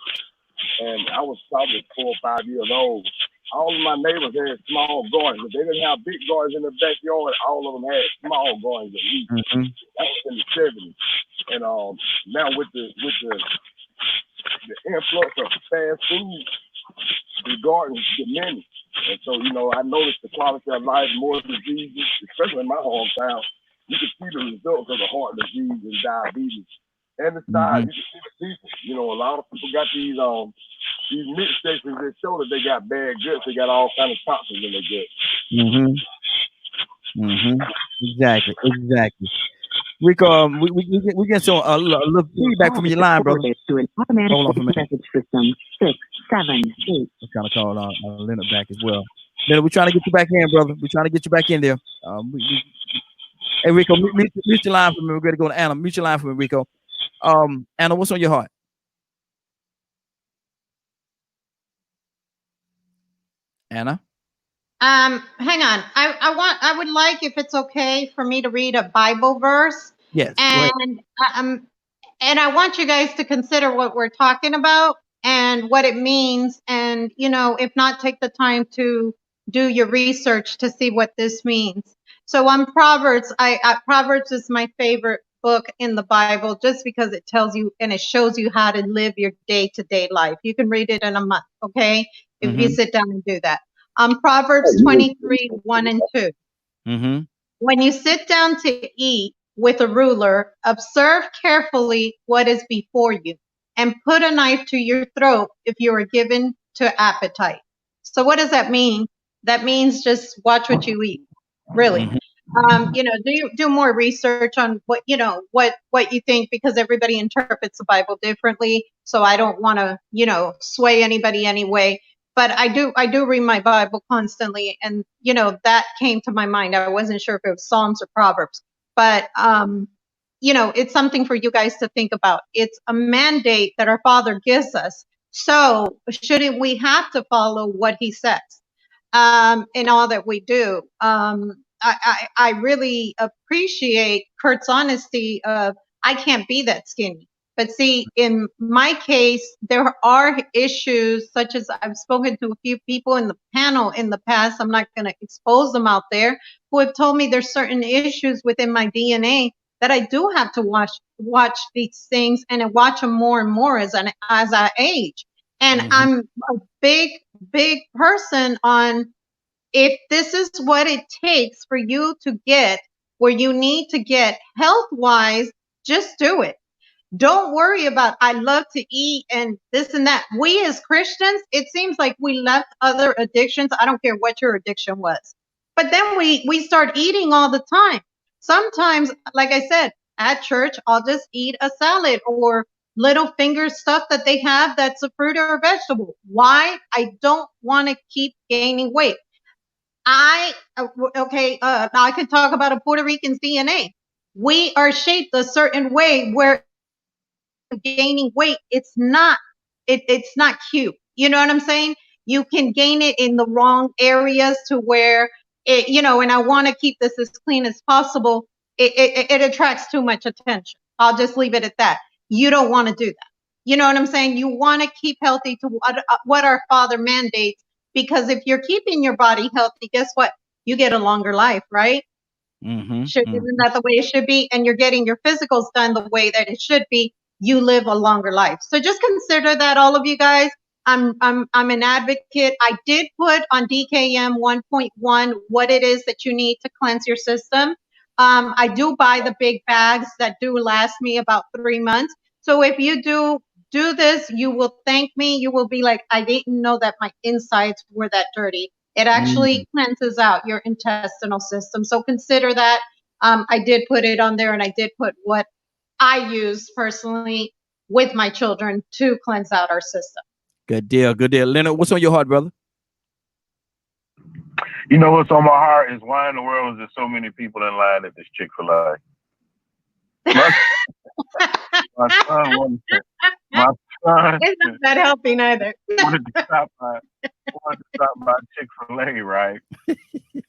[SPEAKER 11] and I was probably 4 or 5 years old. All of my neighbors had small gardens. If they didn't have big gardens in the backyard, all of them had small gardens at least. Mm-hmm. That was in the 70s. And now with the influx of fast food, the gardens diminished. And so, I noticed the quality of life, more diseases, especially in my hometown. You can see the results of the heart disease and diabetes. And the size, you can see the people. A lot of people got these mixed stations that show that they got bad guts. They got all kinds of toxins in their guts.
[SPEAKER 1] Exactly. Rico, we get some a little feedback from your line, brother.
[SPEAKER 12] To an automatic
[SPEAKER 1] Hold on for a minute.
[SPEAKER 12] message system 678.
[SPEAKER 1] I'm trying to call Leonard back as well. Leonard, we're trying to get you back in, brother. We're trying to get you back in there. Hey, Rico, mute your line for me. We're going to go to Anna. Mute your line for me, Rico. Anna, what's on your heart? Anna?
[SPEAKER 7] Hang on. I would like, if it's okay for me to read a Bible verse.
[SPEAKER 1] Yes.
[SPEAKER 7] And I want you guys to consider what we're talking about and what it means. And, if not, take the time to do your research to see what this means. So on Proverbs, Proverbs is my favorite book in the Bible just because it tells you and it shows you how to live your day-to-day life. You can read it in a month, okay? If you sit down and do that. Proverbs 23, 1 and 2. When you sit down to eat with a ruler, observe carefully what is before you and put a knife to your throat if you are given to appetite. So what does that mean? That means just watch what you eat, really. Do more research on what you think, because everybody interprets the Bible differently. So I don't want to, sway anybody anyway. But I do read my Bible constantly, and that came to my mind. I wasn't sure if it was Psalms or Proverbs, but it's something for you guys to think about. It's a mandate that our Father gives us. So shouldn't we have to follow what He says in all that we do? I really appreciate Kurt's honesty of I can't be that skinny. But see, in my case, there are issues such as I've spoken to a few people in the panel in the past. I'm not going to expose them out there, who have told me there's certain issues within my DNA that I do have to watch these things and watch them more and more as I age. And I'm a big person on, if this is what it takes for you to get where you need to get health-wise, just do it. Don't worry about, I love to eat and this and that. We as Christians, it seems like we left other addictions. I don't care what your addiction was. But then we start eating all the time. Sometimes, like I said, at church, I'll just eat a salad or little finger stuff that they have that's a fruit or a vegetable. Why? I don't want to keep gaining weight. I can talk about a Puerto Rican's DNA. We are shaped a certain way where gaining weight, it's not cute. You know what I'm saying? You can gain it in the wrong areas to where it, and I want to keep this as clean as possible. It attracts too much attention. I'll just leave it at that. You don't want to do that. You know what I'm saying? You want to keep healthy to what our Father mandates, because if you're keeping your body healthy, guess what? You get a longer life, right? Isn't that the way it should be? And you're getting your physicals done the way that it should be. You live a longer life. So just consider that, all of you guys. I'm an advocate. I did put on DKM 1.1 what it is that you need to cleanse your system. I do buy the big bags that do last me about 3 months. So if you do this, you will thank me. You will be like, I didn't know that my insides were that dirty. It actually cleanses out your intestinal system. So consider that. I did put it on there, and I did put what I use personally with my children to cleanse out our system.
[SPEAKER 1] Good deal. Leonard, what's on your heart, brother?
[SPEAKER 2] You know what's on my heart is, why in the world is there so many people in line at this Chick-fil-A? My
[SPEAKER 7] It's not that healthy neither.
[SPEAKER 2] wanted to stop by Chick-fil-A, right?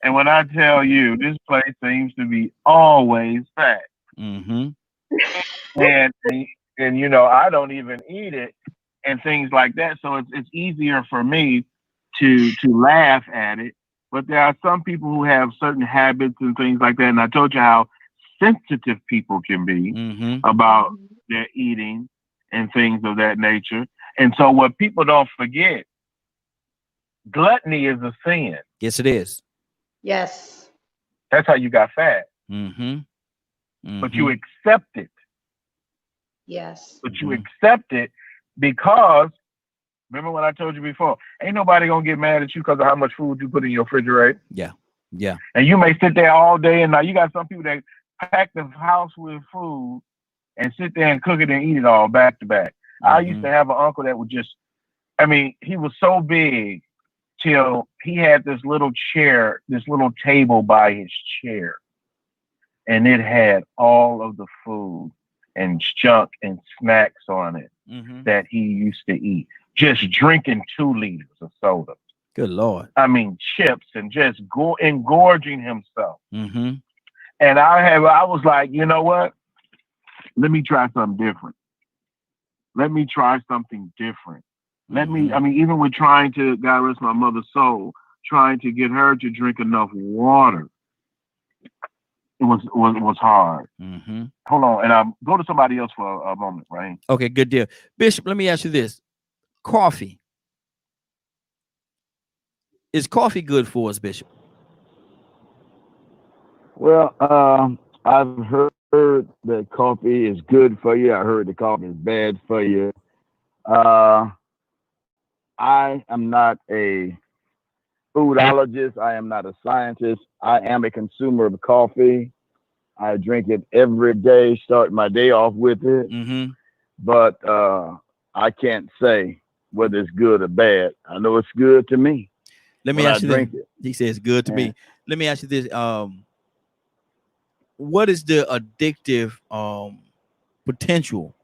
[SPEAKER 2] And when I tell you, this place seems to be always packed.
[SPEAKER 1] Mm-hmm.
[SPEAKER 2] And you know, I don't even eat it and things like that. So it's easier for me to laugh at it. But there are some people who have certain habits and things like that. And I told you how sensitive people can be about their eating and things of that nature. And so what people don't forget, gluttony is a sin.
[SPEAKER 1] Yes, it is.
[SPEAKER 7] Yes.
[SPEAKER 2] That's how you got fat. But you accept it.
[SPEAKER 7] Yes.
[SPEAKER 2] But you accept it because, remember what I told you before, ain't nobody gonna get mad at you because of how much food you put in your refrigerator.
[SPEAKER 1] Yeah. Yeah.
[SPEAKER 2] And you may sit there all day, and now you got some people that pack the house with food and sit there and cook it and eat it all back to back. I used to have an uncle that would just, I mean, he was so big till he had this little chair, this little table by his chair. And it had all of the food and junk and snacks on it that he used to eat. Just drinking 2 liters of soda.
[SPEAKER 1] Good Lord.
[SPEAKER 2] I mean, chips and just engorging himself. And I was like, you know what? Let me try something different. Let me try something different. I mean, even with trying to, God rest my mother's soul, trying to get her to drink enough water, it was hard. Hold on, and go to somebody else for a moment, right?
[SPEAKER 1] Okay, good deal. Bishop, let me ask you this. Coffee. Is coffee good for us, Bishop?
[SPEAKER 5] Well, I've heard that coffee is good for you. I heard that coffee is bad for you. I am not a foodologist. I am not a scientist. I am a consumer of coffee. I drink it every day, start my day off with it. But I can't say whether it's good or bad. I know it's good to me.
[SPEAKER 1] Let me ask you this. He says good to me. Let me ask you this. What is the addictive potential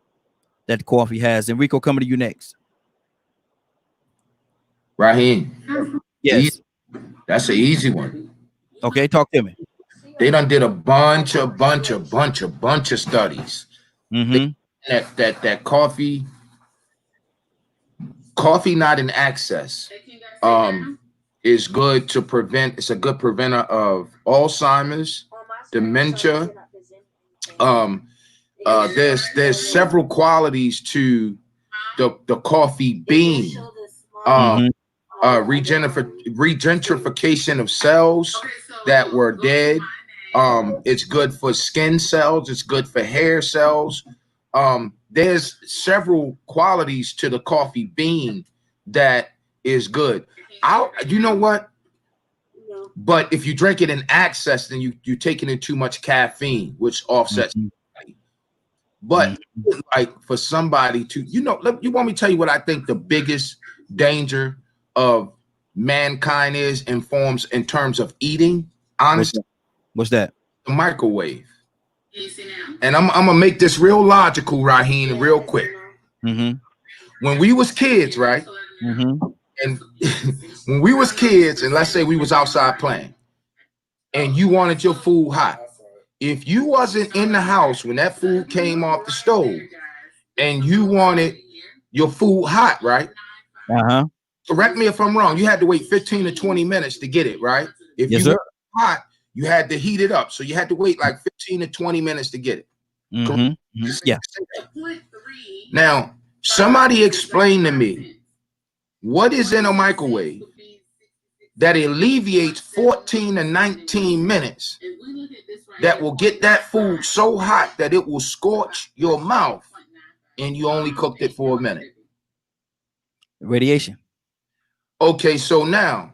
[SPEAKER 1] that coffee has? Enrico, coming to you next.
[SPEAKER 8] Raheem.
[SPEAKER 1] Yes.
[SPEAKER 8] That's an easy one.
[SPEAKER 1] Okay, talk to me.
[SPEAKER 8] They done did a bunch of studies. That coffee not in excess is good to prevent. It's a good preventer of Alzheimer's, dementia. There's several qualities to the coffee bean. Regentrification of cells that were dead. It's good for skin cells. It's good for hair cells. There's several qualities to the coffee bean that is good. You know what? But if you drink it in excess, then you're taking in too much caffeine, which offsets. But like for somebody to, you want me to tell you what I think the biggest danger of mankind is in terms of eating? Honestly,
[SPEAKER 1] what's that?
[SPEAKER 8] The microwave. And I'm gonna make this real logical, Raheem, real quick. When we was kids, right? And when we was kids, and let's say we was outside playing, and you wanted your food hot. If you wasn't in the house when that food came off the stove, and you wanted your food hot, right? Correct me if I'm wrong. You had to wait 15 to 20 minutes to get it, right? If you want it hot, you had to heat it up. So you had to wait like 15 to 20 minutes to get it.
[SPEAKER 1] Yeah.
[SPEAKER 8] Now, somebody explain to me what is in a microwave that alleviates 14 to 19 minutes that will get that food so hot that it will scorch your mouth and you only cooked it for a minute.
[SPEAKER 1] Radiation.
[SPEAKER 8] Okay, so now,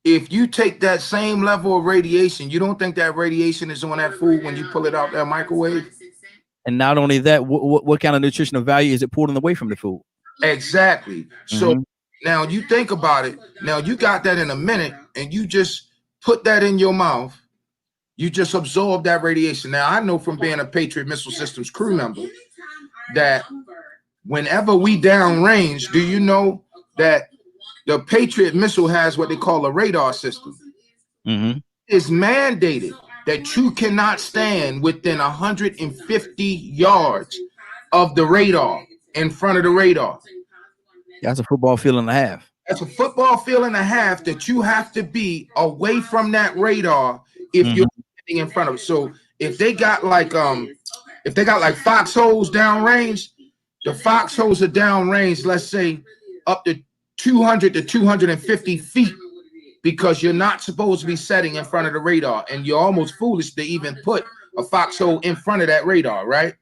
[SPEAKER 8] if you take that same level of radiation, you don't think that radiation is on that food when you pull it out that microwave?
[SPEAKER 1] And not only that, what kind of nutritional value is it pulling away from the food?
[SPEAKER 8] Exactly. So now you think about it. Now you got that in a minute and you just put that in your mouth. You just absorb that radiation. Now I know from being a Patriot Missile Systems crew member that whenever we downrange, do you know that the Patriot missile has what they call a radar system?
[SPEAKER 1] Mm-hmm.
[SPEAKER 8] It's mandated that you cannot stand within 150 yards of the radar, in front of the radar.
[SPEAKER 1] That's a football field and a half.
[SPEAKER 8] That's a football field and a half that you have to be away from that radar if you're standing in front of it. So if they got like foxholes downrange, the foxholes are downrange, let's say up to 200 to 250 feet, because you're not supposed to be setting in front of the radar, and you're almost foolish to even put a foxhole in front of that radar, right?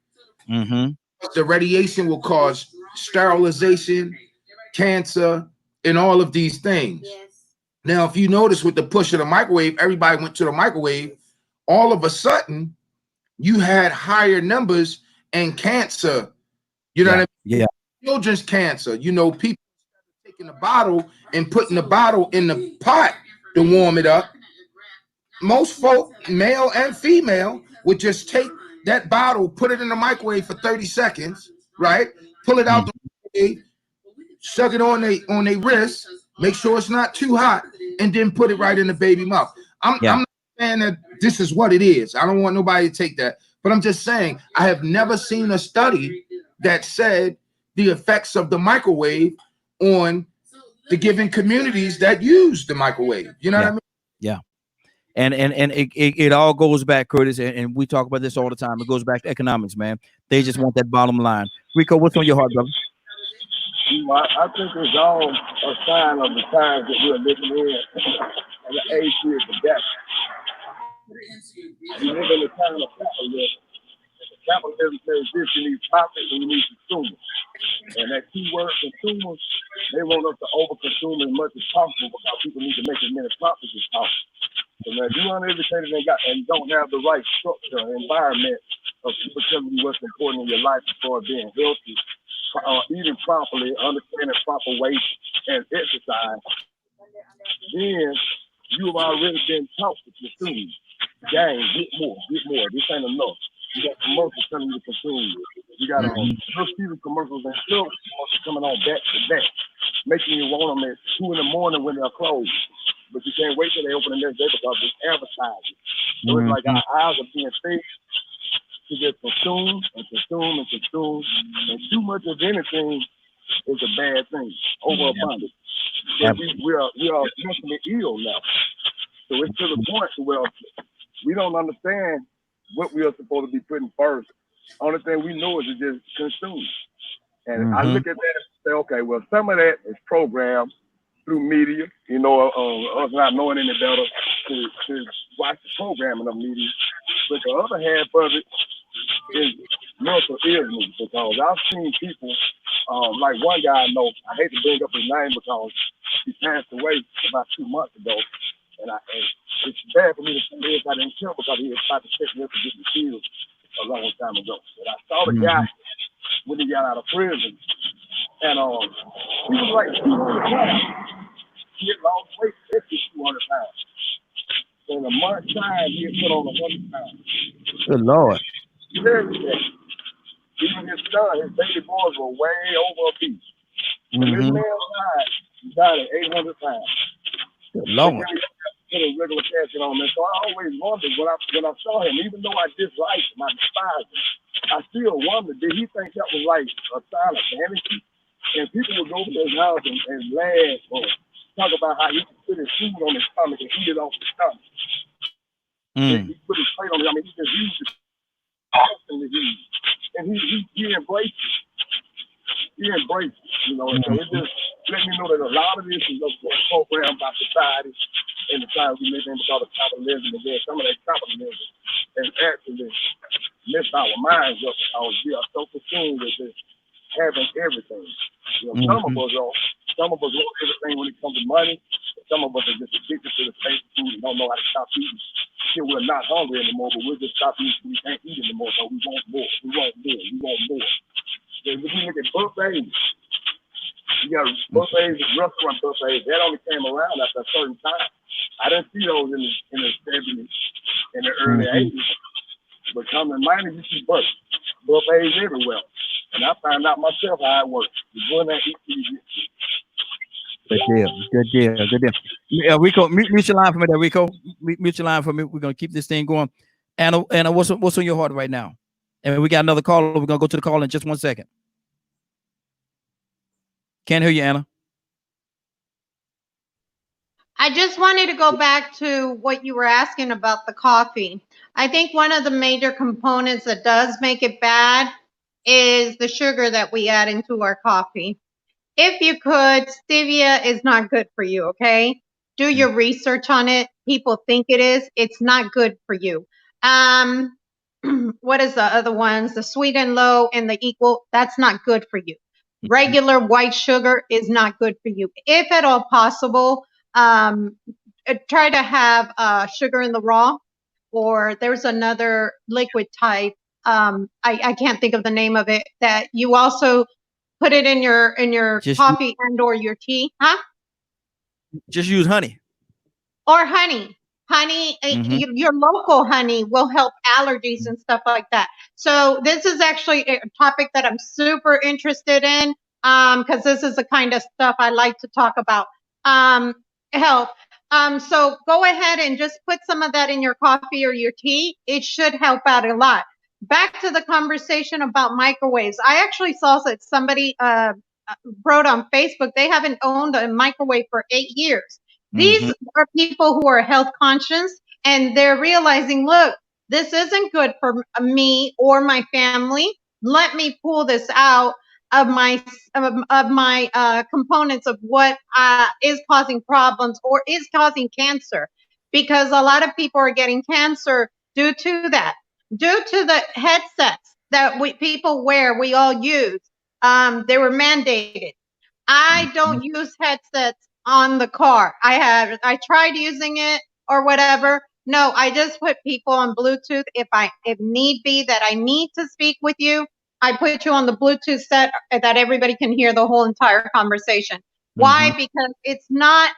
[SPEAKER 1] Mm-hmm.
[SPEAKER 8] The radiation will cause sterilization, cancer, and all of these things. Now, if you notice with the push of the microwave, everybody went to the microwave. All of a sudden, you had higher numbers and cancer. You know what I mean?
[SPEAKER 1] Yeah.
[SPEAKER 8] Children's cancer. You know, people taking the bottle and putting the bottle in the pot to warm it up. Most folk, male and female, would just take that bottle, put it in the microwave for 30 seconds, right? Pull it out the microwave, suck it on their wrist, make sure it's not too hot, and then put it right in the baby mouth. I'm not saying that this is what it is. I don't want nobody to take that. But I'm just saying, I have never seen a study that said the effects of the microwave on the given communities that use the microwave. You know what I mean?
[SPEAKER 1] Yeah. And it all goes back, Curtis, and we talk about this all the time. It goes back to economics, man. They just want that bottom line. Rico, what's on your heart, brother?
[SPEAKER 11] I think it's all a sign of the times that we're living in, and the age here is the best. We live in a time of capitalism. Capitalism says this: you need profit and you need consumers. And that key word, consumers, they want us to overconsume as much as possible because people need to make as many profits as possible. So now, if you're uneducated and don't have the right structure and environment of people telling you what's important in your life as far as being healthy, eating properly, understanding proper weight and exercise, then you've already been taught to consume. Gang, get more. This ain't enough. You got commercials telling you to consume. You got TV commercials and still coming on back to back, making you want them at 2 in the morning when they're closed. But you can't wait till they open the next day because it's advertising. So it's like our eyes are being fixed to just consume and consume and consume. And too much of anything is a bad thing. Overabundance. So we are mentally ill now. So it's to the point where we don't understand what we are supposed to be putting first. Only thing we know is to just consume. And I look at that and say, okay, well, some of that is programmed through media, you know, us not knowing any better to watch the programming of media. But the other half of it is mental illness, because I've seen people, like one guy I know, I hate to bring up his name because he passed away about 2 months ago. And it's bad for me to say this. I didn't kill because he was about to take me up to get the killed a long time ago. But I saw the guy when he got out of prison, and he was like 200 pounds. He had lost weight 200 pounds. So in a month's time, he had put on 100 pounds.
[SPEAKER 1] Good Lord.
[SPEAKER 11] Even his son, his baby boys were way over obese. When this man died at 800 pounds.
[SPEAKER 1] Good Lord.
[SPEAKER 11] Put a regular casket on there. So I always wondered when I saw him, even though I disliked him, I despised him, I still wondered, did he think that was like a sign of vanity? And people would go to his house and laugh or talk about how he could put his food on his stomach and eat it off his stomach. He put his plate on it. I mean, he just used it. And he embraced it. He embraced it, you know, and so it just let me know that a lot of this is programmed by society and the time we live in because of capitalism, and then some of that capitalism has actually messed our minds up because we are so consumed with just having everything. You know, some of us want everything when it comes to money. Some of us are just addicted to the fast food and don't know how to stop eating. Till we're not hungry anymore, but we'll just stop eating. We can't eat anymore, so we want more. We want more. We want more. If you look at buffets, you got buffets, restaurant buffets. That only came around after a certain time. I didn't see those in the 70s, in the early 80s. But come to mind, you see buffets everywhere. And I found out myself how it works. You go in there and eat till you get sick.
[SPEAKER 1] Good deal. Yeah, Rico, mute your line for me there, Rico. Mute your line for me. We're gonna keep this thing going. Anna, what's on your heart right now? And we got another caller. We're gonna go to the call in just 1 second. Can't hear you, Anna.
[SPEAKER 7] I just wanted to go back to what you were asking about the coffee. I think one of the major components that does make it bad is the sugar that we add into our coffee. If you could, stevia is not good for you, okay? Do your research on it. People think it is. It's not good for you. What is the other ones? The sweet and low and the equal, that's not good for you. Regular white sugar is not good for you. If at all possible, try to have sugar in the raw, or there's another liquid type. I can't think of the name of it, that you also put it in your coffee and or your tea, huh?
[SPEAKER 1] Just use honey.
[SPEAKER 7] Or honey. Honey, your local honey will help allergies and stuff like that. So this is actually a topic that I'm super interested in, because this is the kind of stuff I like to talk about. Health. So go ahead and just put some of that in your coffee or your tea. It should help out a lot. Back to the conversation about microwaves. I actually saw that somebody wrote on Facebook they haven't owned a microwave for 8 years. These are people who are health conscious, and they're realizing, look, this isn't good for me or my family. Let me pull this out of my components of what is causing problems or is causing cancer, because a lot of people are getting cancer due to that. Due to the headsets that people wear, we all use, they were mandated. I don't use headsets on the car. I tried using it or whatever. No, I just put people on Bluetooth. If need be that I need to speak with you, I put you on the Bluetooth set that everybody can hear the whole entire conversation. Why? Because it's not,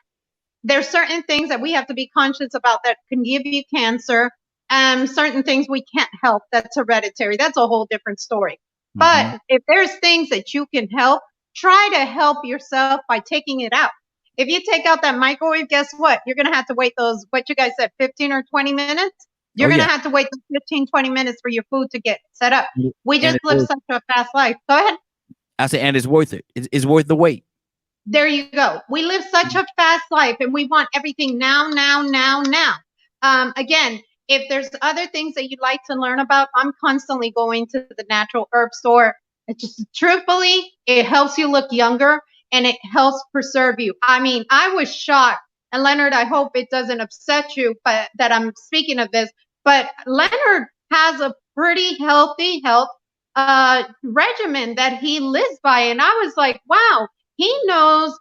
[SPEAKER 7] there's certain things that we have to be conscious about that can give you cancer. Certain things we can't help. That's hereditary. That's a whole different story. But if there's things that you can help, try to help yourself by taking it out. If you take out that microwave, guess what? You're going to have to wait those, what you guys said, 15 or 20 minutes? You're going to have to wait those 15, 20 minutes for your food to get set up. We just live such a fast life. Go ahead.
[SPEAKER 1] I say, and it's worth it. It's worth the wait.
[SPEAKER 7] There you go. We live such a fast life, and we want everything now. Again, if there's other things that you'd like to learn about, I'm constantly going to the natural herb store. It just, truthfully, it helps you look younger and it helps preserve you. I mean, I was shocked. And Leonard, I hope it doesn't upset you, but that I'm speaking of this, but Leonard has a pretty healthy health regimen that he lives by. And I was like, wow, he knows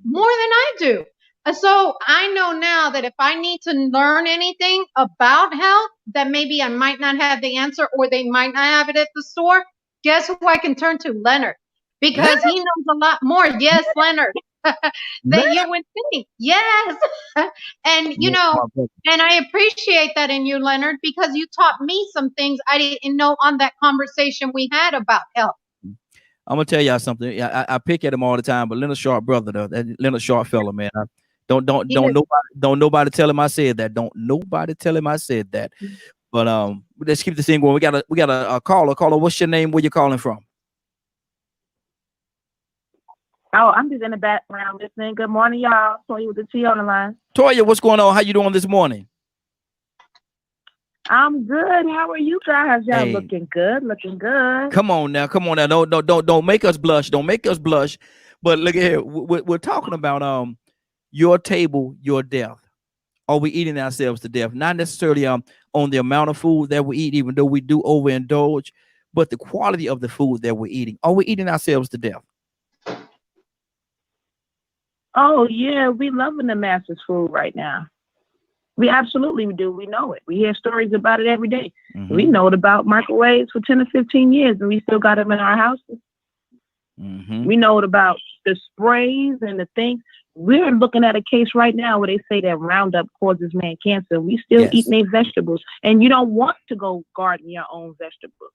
[SPEAKER 7] more than I do. So I know now that if I need to learn anything about health, that maybe I might not have the answer, or they might not have it at the store, guess who I can turn to? Leonard. Because he knows a lot more. Yes, Leonard. That you would think. Yes. And, you know, and I appreciate that in you, Leonard, because you taught me some things I didn't know on that conversation we had about health.
[SPEAKER 1] I'm going to tell y'all something. I pick at him all the time, but Leonard Sharp, brother, though, that Leonard Sharp fella, man. Don't nobody tell him I said that. Don't nobody tell him I said that. But let's keep this thing going. We got a caller. Caller, what's your name? Where you calling from?
[SPEAKER 13] Oh, I'm just in the background listening. Good morning, y'all. Toya with the T on the line.
[SPEAKER 1] Toya, what's going on? How you doing this morning?
[SPEAKER 13] I'm good. How are you guys? Y'all looking good.
[SPEAKER 1] Come on now. Don't make us blush. Don't make us blush. But look at here. We're talking about your table, your death. Are we eating ourselves to death? Not necessarily on the amount of food that we eat, even though we do overindulge, but the quality of the food that we're eating. Are we eating ourselves to death?
[SPEAKER 13] Oh, yeah. We loving the masses food right now. We absolutely do. We know it. We hear stories about it every day. We know about microwaves for 10 or 15 years, and we still got them in our houses. We know about the sprays and the things. we're looking at a case right now where they say that Roundup causes man cancer. We still eating their vegetables, and you don't want to go garden your own vegetables.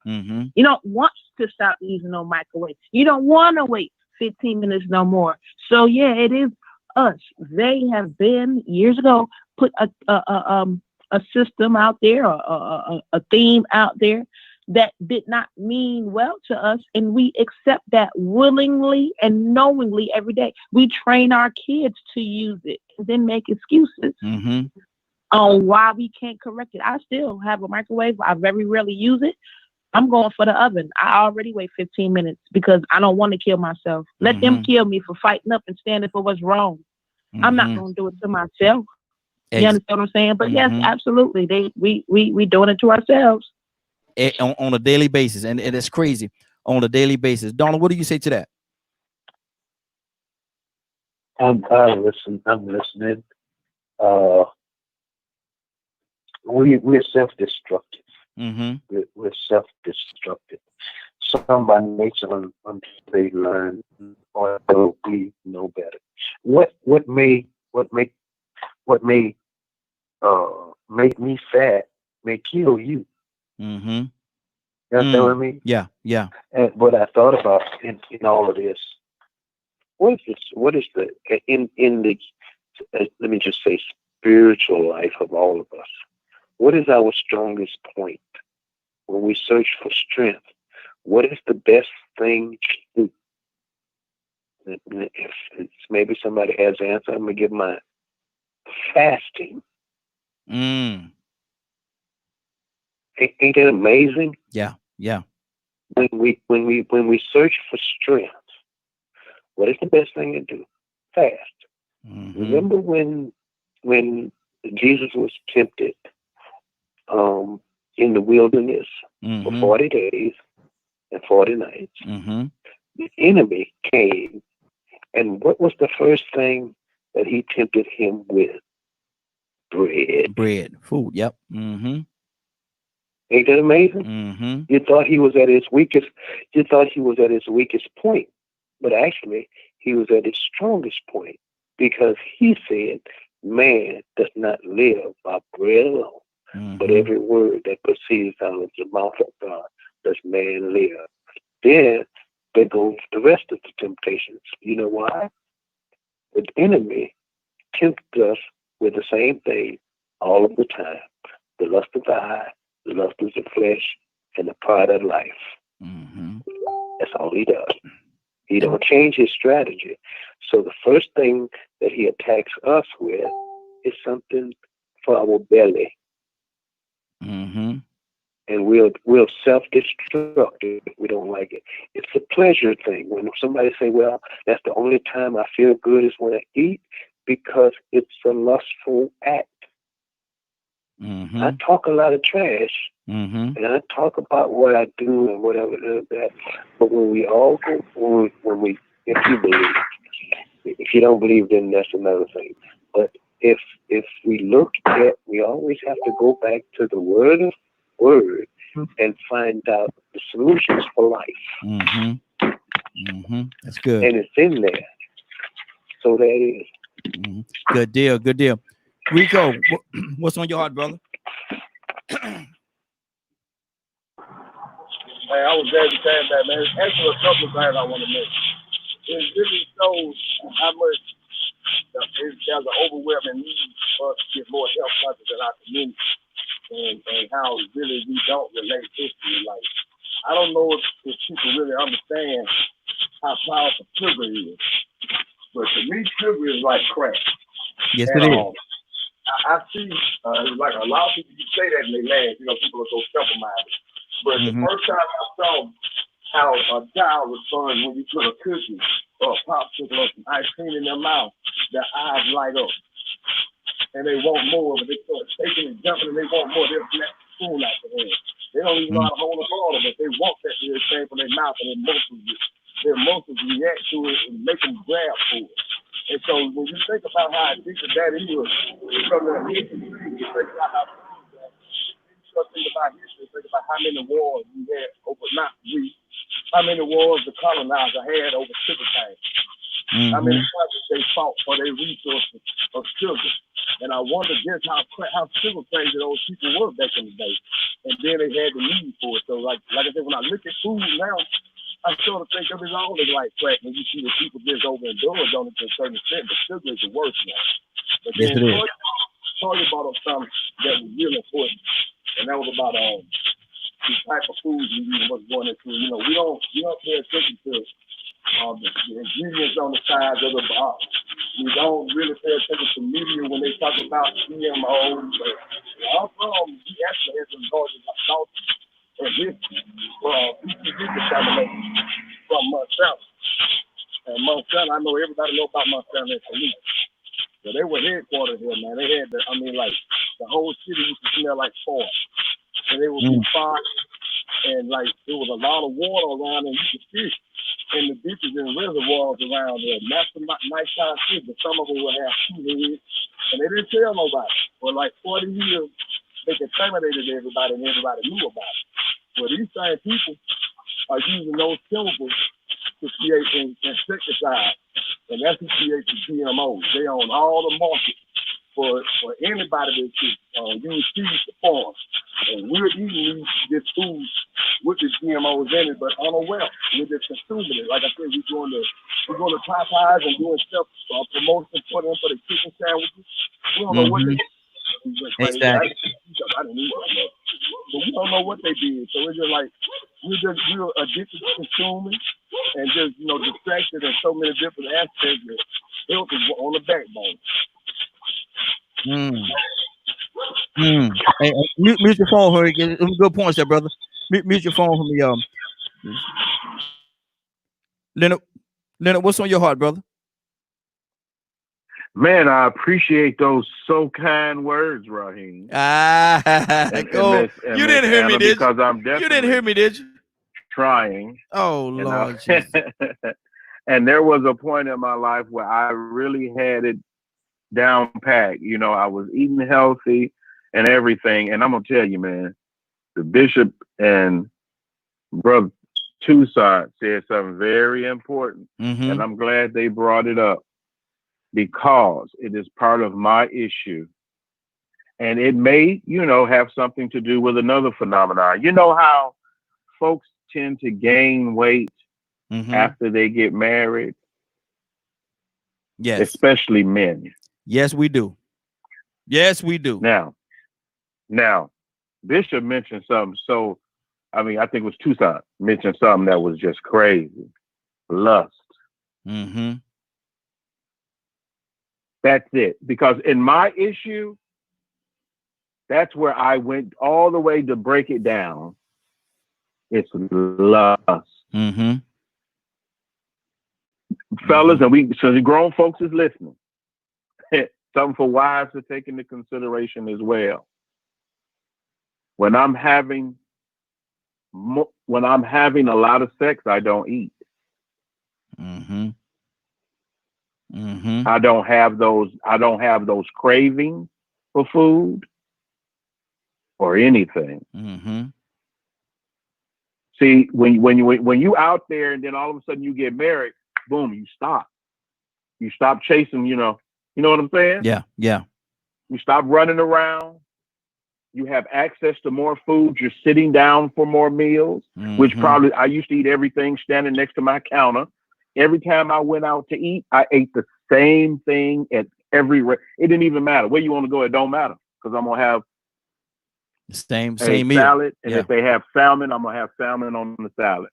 [SPEAKER 13] You don't want to stop using no microwave. You don't want to wait 15 minutes no more. So yeah, it is us. They have been years ago put a system out there, a theme out there that did not mean well to us, and we accept that willingly and knowingly every day. We train our kids to use it and then make excuses on why we can't correct it. I still have a microwave. I very rarely use it. I'm going for the oven. I already wait 15 minutes because I don't want to kill myself. Let them kill me for fighting up and standing for what's wrong. I'm not going to do it to myself. You understand what I'm saying? But yes, absolutely. We doing it to ourselves.
[SPEAKER 1] On a daily basis, and it's crazy on a daily basis. Donald, what do you say to that?
[SPEAKER 10] I'm listening. We're self-destructive. We're self-destructive. Some by nature until they learn or they'll be no better. What may make me fat may kill you. You understand what I mean?
[SPEAKER 1] Yeah.
[SPEAKER 10] And what I thought about in all of this, what is the let me just say spiritual life of all of us? What is our strongest point when we search for strength? What is the best thing to do? If maybe somebody has the answer, I'm gonna give mine. Fasting. Ain't that amazing?
[SPEAKER 1] Yeah.
[SPEAKER 10] When we search for strength, what is the best thing to do? Fast. Remember when Jesus was tempted in the wilderness for 40 days and 40 nights? The enemy came, and what was the first thing that he tempted him with? Bread.
[SPEAKER 1] Food. Yep.
[SPEAKER 10] Ain't that amazing? You thought he was at his weakest. You thought he was at his weakest point, but actually he was at his strongest point, because he said, "Man does not live by bread alone, but every word that proceeds out of the mouth of God does man live." Then there goes the rest of the temptations. You know why? The enemy tempts us with the same thing all of the time: the lust of the eye, the lust of the flesh, and the pride of life. That's all he does. He don't change his strategy. So the first thing that he attacks us with is something for our belly. And we'll self-destruct if we don't like it. It's a pleasure thing. When somebody say, "Well, that's the only time I feel good is when I eat," because it's a lustful act. I talk a lot of trash, and I talk about what I do and whatever that. But when we all go, if you believe, if you don't believe, then that's another thing. But if we look at, we always have to go back to the word and find out the solutions for life.
[SPEAKER 1] That's good.
[SPEAKER 10] And it's in there. So that is.
[SPEAKER 1] Good deal. Rico, what's on your heart, brother?
[SPEAKER 11] Hey, I was glad you said that, man. There's actually a couple of things I want to mention. It really shows how much there's an overwhelming need for us to get more health conscious in our community, and how really we don't relate history. Like, I don't know if people really understand how powerful sugar is, but to me, sugar is like crack.
[SPEAKER 1] Yes, it is.
[SPEAKER 11] I see, like a lot of people, you say that and they laugh. People are so simple-minded. But the first time I saw how a child responds when you put a cookie or a popsicle or some ice cream in their mouth, their eyes light up. And they want more, but they start shaking and jumping and they want more. They'll snap the spoon out their hand. They don't even know how to hold a bottle, but they want that to escape from their mouth, and their emotions react to it and make them grab for it. And so when you think about how addicted that is, from the history, you think about how think about history, think about how many wars we had over, how many wars the colonizer had over sugar cane. How many countries they they fought for their resources of sugar. And I wonder just how sugar crazy those people were back in the day. And then they had the need for it. So like I said, when I look at food now, I sort of think of it all as like crack. When you see the people just overindulge on it to a certain extent, but sugar is the worst now. But
[SPEAKER 1] yes,
[SPEAKER 11] then
[SPEAKER 1] it is.
[SPEAKER 11] Toya brought up something that was really important, and that was about the type of foods we use, what's going into. You know, we don't pay attention to the ingredients on the sides of the box. We don't really pay attention to media when they talk about GMOs. But we actually have some large losses and history BCG contamination from Monsanto. And Monsanto, I know everybody know about Monsanto and Toledo. So they were headquartered here, man. They had the whole city used to smell like forest. And they would be fine. And like there was a lot of water around and you could fish in the ditches and reservoirs around there. Not some nighttime fish, but some of them would have 2 heads. And they didn't tell nobody. For like 40 years, they contaminated everybody and everybody knew about it. Well, these same people are using those chemicals to create insecticides. And that's who creates the GMOs. They own all the market for anybody that could use seeds to farm. And we're eating this food with the GMOs in it, but unaware. We're just consuming it. Like I said, we're going to Popeyes and doing stuff, promotion for them for the chicken sandwiches. We don't know what they did.
[SPEAKER 1] Exactly.
[SPEAKER 11] I didn't eat that, but we don't know what they did. So it's just like we're addicted to consuming and just distracted in so many different aspects that health is on the backbone.
[SPEAKER 1] Hey, mute your phone, Hurry. Good points there, brother. Mute your phone for me, Leonard, what's on your heart, brother?
[SPEAKER 5] Man, I appreciate those so kind words, Raheem.
[SPEAKER 1] You didn't hear me, did you?
[SPEAKER 5] Because I'm definitely
[SPEAKER 1] you didn't hear me, did you?
[SPEAKER 5] Trying.
[SPEAKER 1] Oh, Lord Jesus.
[SPEAKER 5] And there was a point in my life where I really had it down packed. You know, I was eating healthy and everything. And I'm going to tell you, man, the bishop and Brother Toussaint said something very important. And I'm glad they brought it up because it is part of my issue. And it may, have something to do with another phenomenon. You know how folks tend to gain weight after they get married?
[SPEAKER 1] Yes.
[SPEAKER 5] Especially men.
[SPEAKER 1] Yes, we do. Yes, we do.
[SPEAKER 5] Now, Bishop mentioned something. So, I think it was Toussaint mentioned something that was just crazy. Lust. That's it. Because in my issue, that's where I went all the way to break it down. It's lust. Fellas, and so the grown folks is listening. Something for wives to take into consideration as well. When I'm having a lot of sex, I don't eat. I don't have those cravings for food or anything. See, when you out there and then all of a sudden you get married, boom, you stop. You stop chasing, you know what I'm saying?
[SPEAKER 1] Yeah.
[SPEAKER 5] You stop running around. You have access to more food. You're sitting down for more meals, which probably I used to eat everything standing next to my counter. Every time I went out to eat, I ate the same thing at every. It didn't even matter where you want to go. It don't matter because I'm gonna have
[SPEAKER 1] the same meal.
[SPEAKER 5] Salad, and if they have salmon, I'm gonna have salmon on the salad.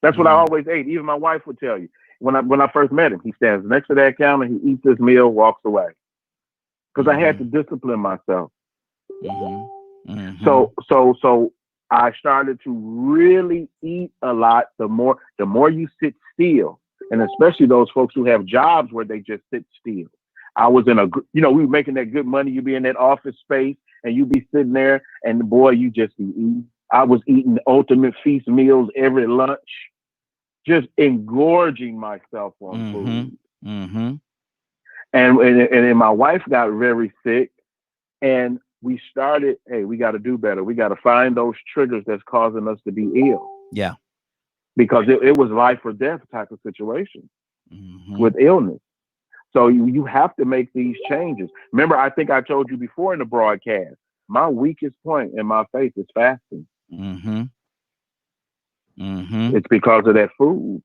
[SPEAKER 5] That's what I always ate. Even my wife would tell you when I first met him. He stands next to that counter. He eats his meal, walks away. Because I had to discipline myself. So I started to really eat a lot. The more you sit still, and especially those folks who have jobs where they just sit still. I was in we were making that good money. You be in that office space and you be sitting there, and boy, you just be eating. I was eating the ultimate feast meals every lunch, just engorging myself on food. And my wife got very sick, and we started, hey, we got to do better. We got to find those triggers that's causing us to be ill.
[SPEAKER 1] Yeah.
[SPEAKER 5] Because it was life or death type of situation. with illness. So you have to make these changes. Remember, I think I told you before in the broadcast, my weakest point in my faith is fasting. It's because of that food.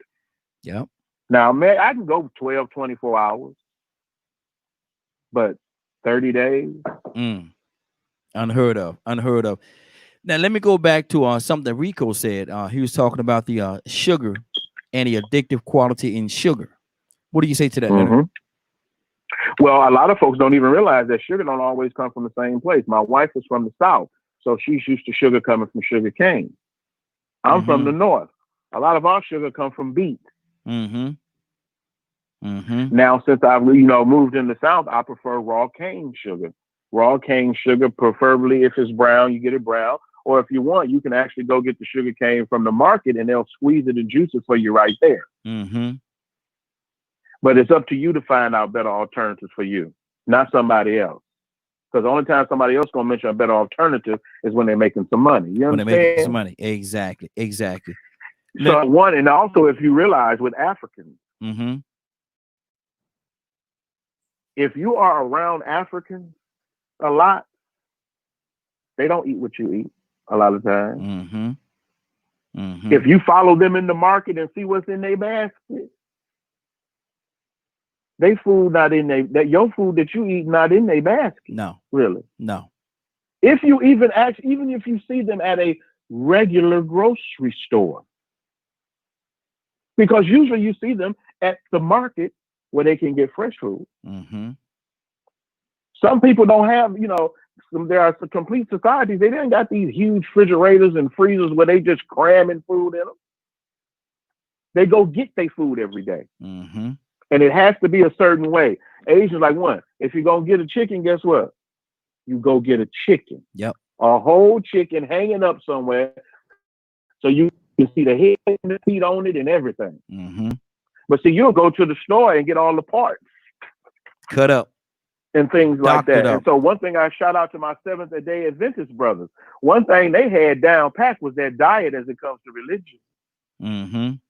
[SPEAKER 1] Yep.
[SPEAKER 5] Now, man, I can go 12, 24 hours, but 30 days?
[SPEAKER 1] Unheard of. Now, let me go back to something Rico said. He was talking about the sugar and the addictive quality in sugar. What do you say to that?
[SPEAKER 5] Well, a lot of folks don't even realize that sugar don't always come from the same place. My wife is from the South, so she's used to sugar coming from sugar cane. I'm from the North. A lot of our sugar comes from beet. Now, since I've moved in the South, I prefer raw cane sugar. Raw cane sugar, preferably if it's brown, you get it brown. Or if you want, you can actually go get the sugar cane from the market and they'll squeeze it and juice it for you right there. But it's up to you to find out better alternatives for you, not somebody else. Because the only time somebody else gonna mention a better alternative is when they're making some money. You understand?
[SPEAKER 1] When they're making some money. Exactly.
[SPEAKER 5] So one, and also if you realize with Africans, if you are around Africans a lot, they don't eat what you eat a lot of times. If you follow them in the market and see what's in their basket, they food not in your food that you eat not in their basket.
[SPEAKER 1] No,
[SPEAKER 5] really,
[SPEAKER 1] no.
[SPEAKER 5] If you even if you see them at a regular grocery store, because usually you see them at the market where they can get fresh food. Some people don't have, there are some complete societies, they didn't got these huge refrigerators and freezers where they just cramming food in them. They go get their food every day. And it has to be a certain way. Asians like one. If you're going to get a chicken, guess what? You go get a chicken.
[SPEAKER 1] Yep.
[SPEAKER 5] A whole chicken hanging up somewhere so you can see the head and the feet on it and everything. But see, you'll go to the store and get all the parts.
[SPEAKER 1] Cut up.
[SPEAKER 5] And things like that. And so one thing I shout out to my Seventh-day Adventist brothers. One thing they had down pat was their diet as it comes to religion.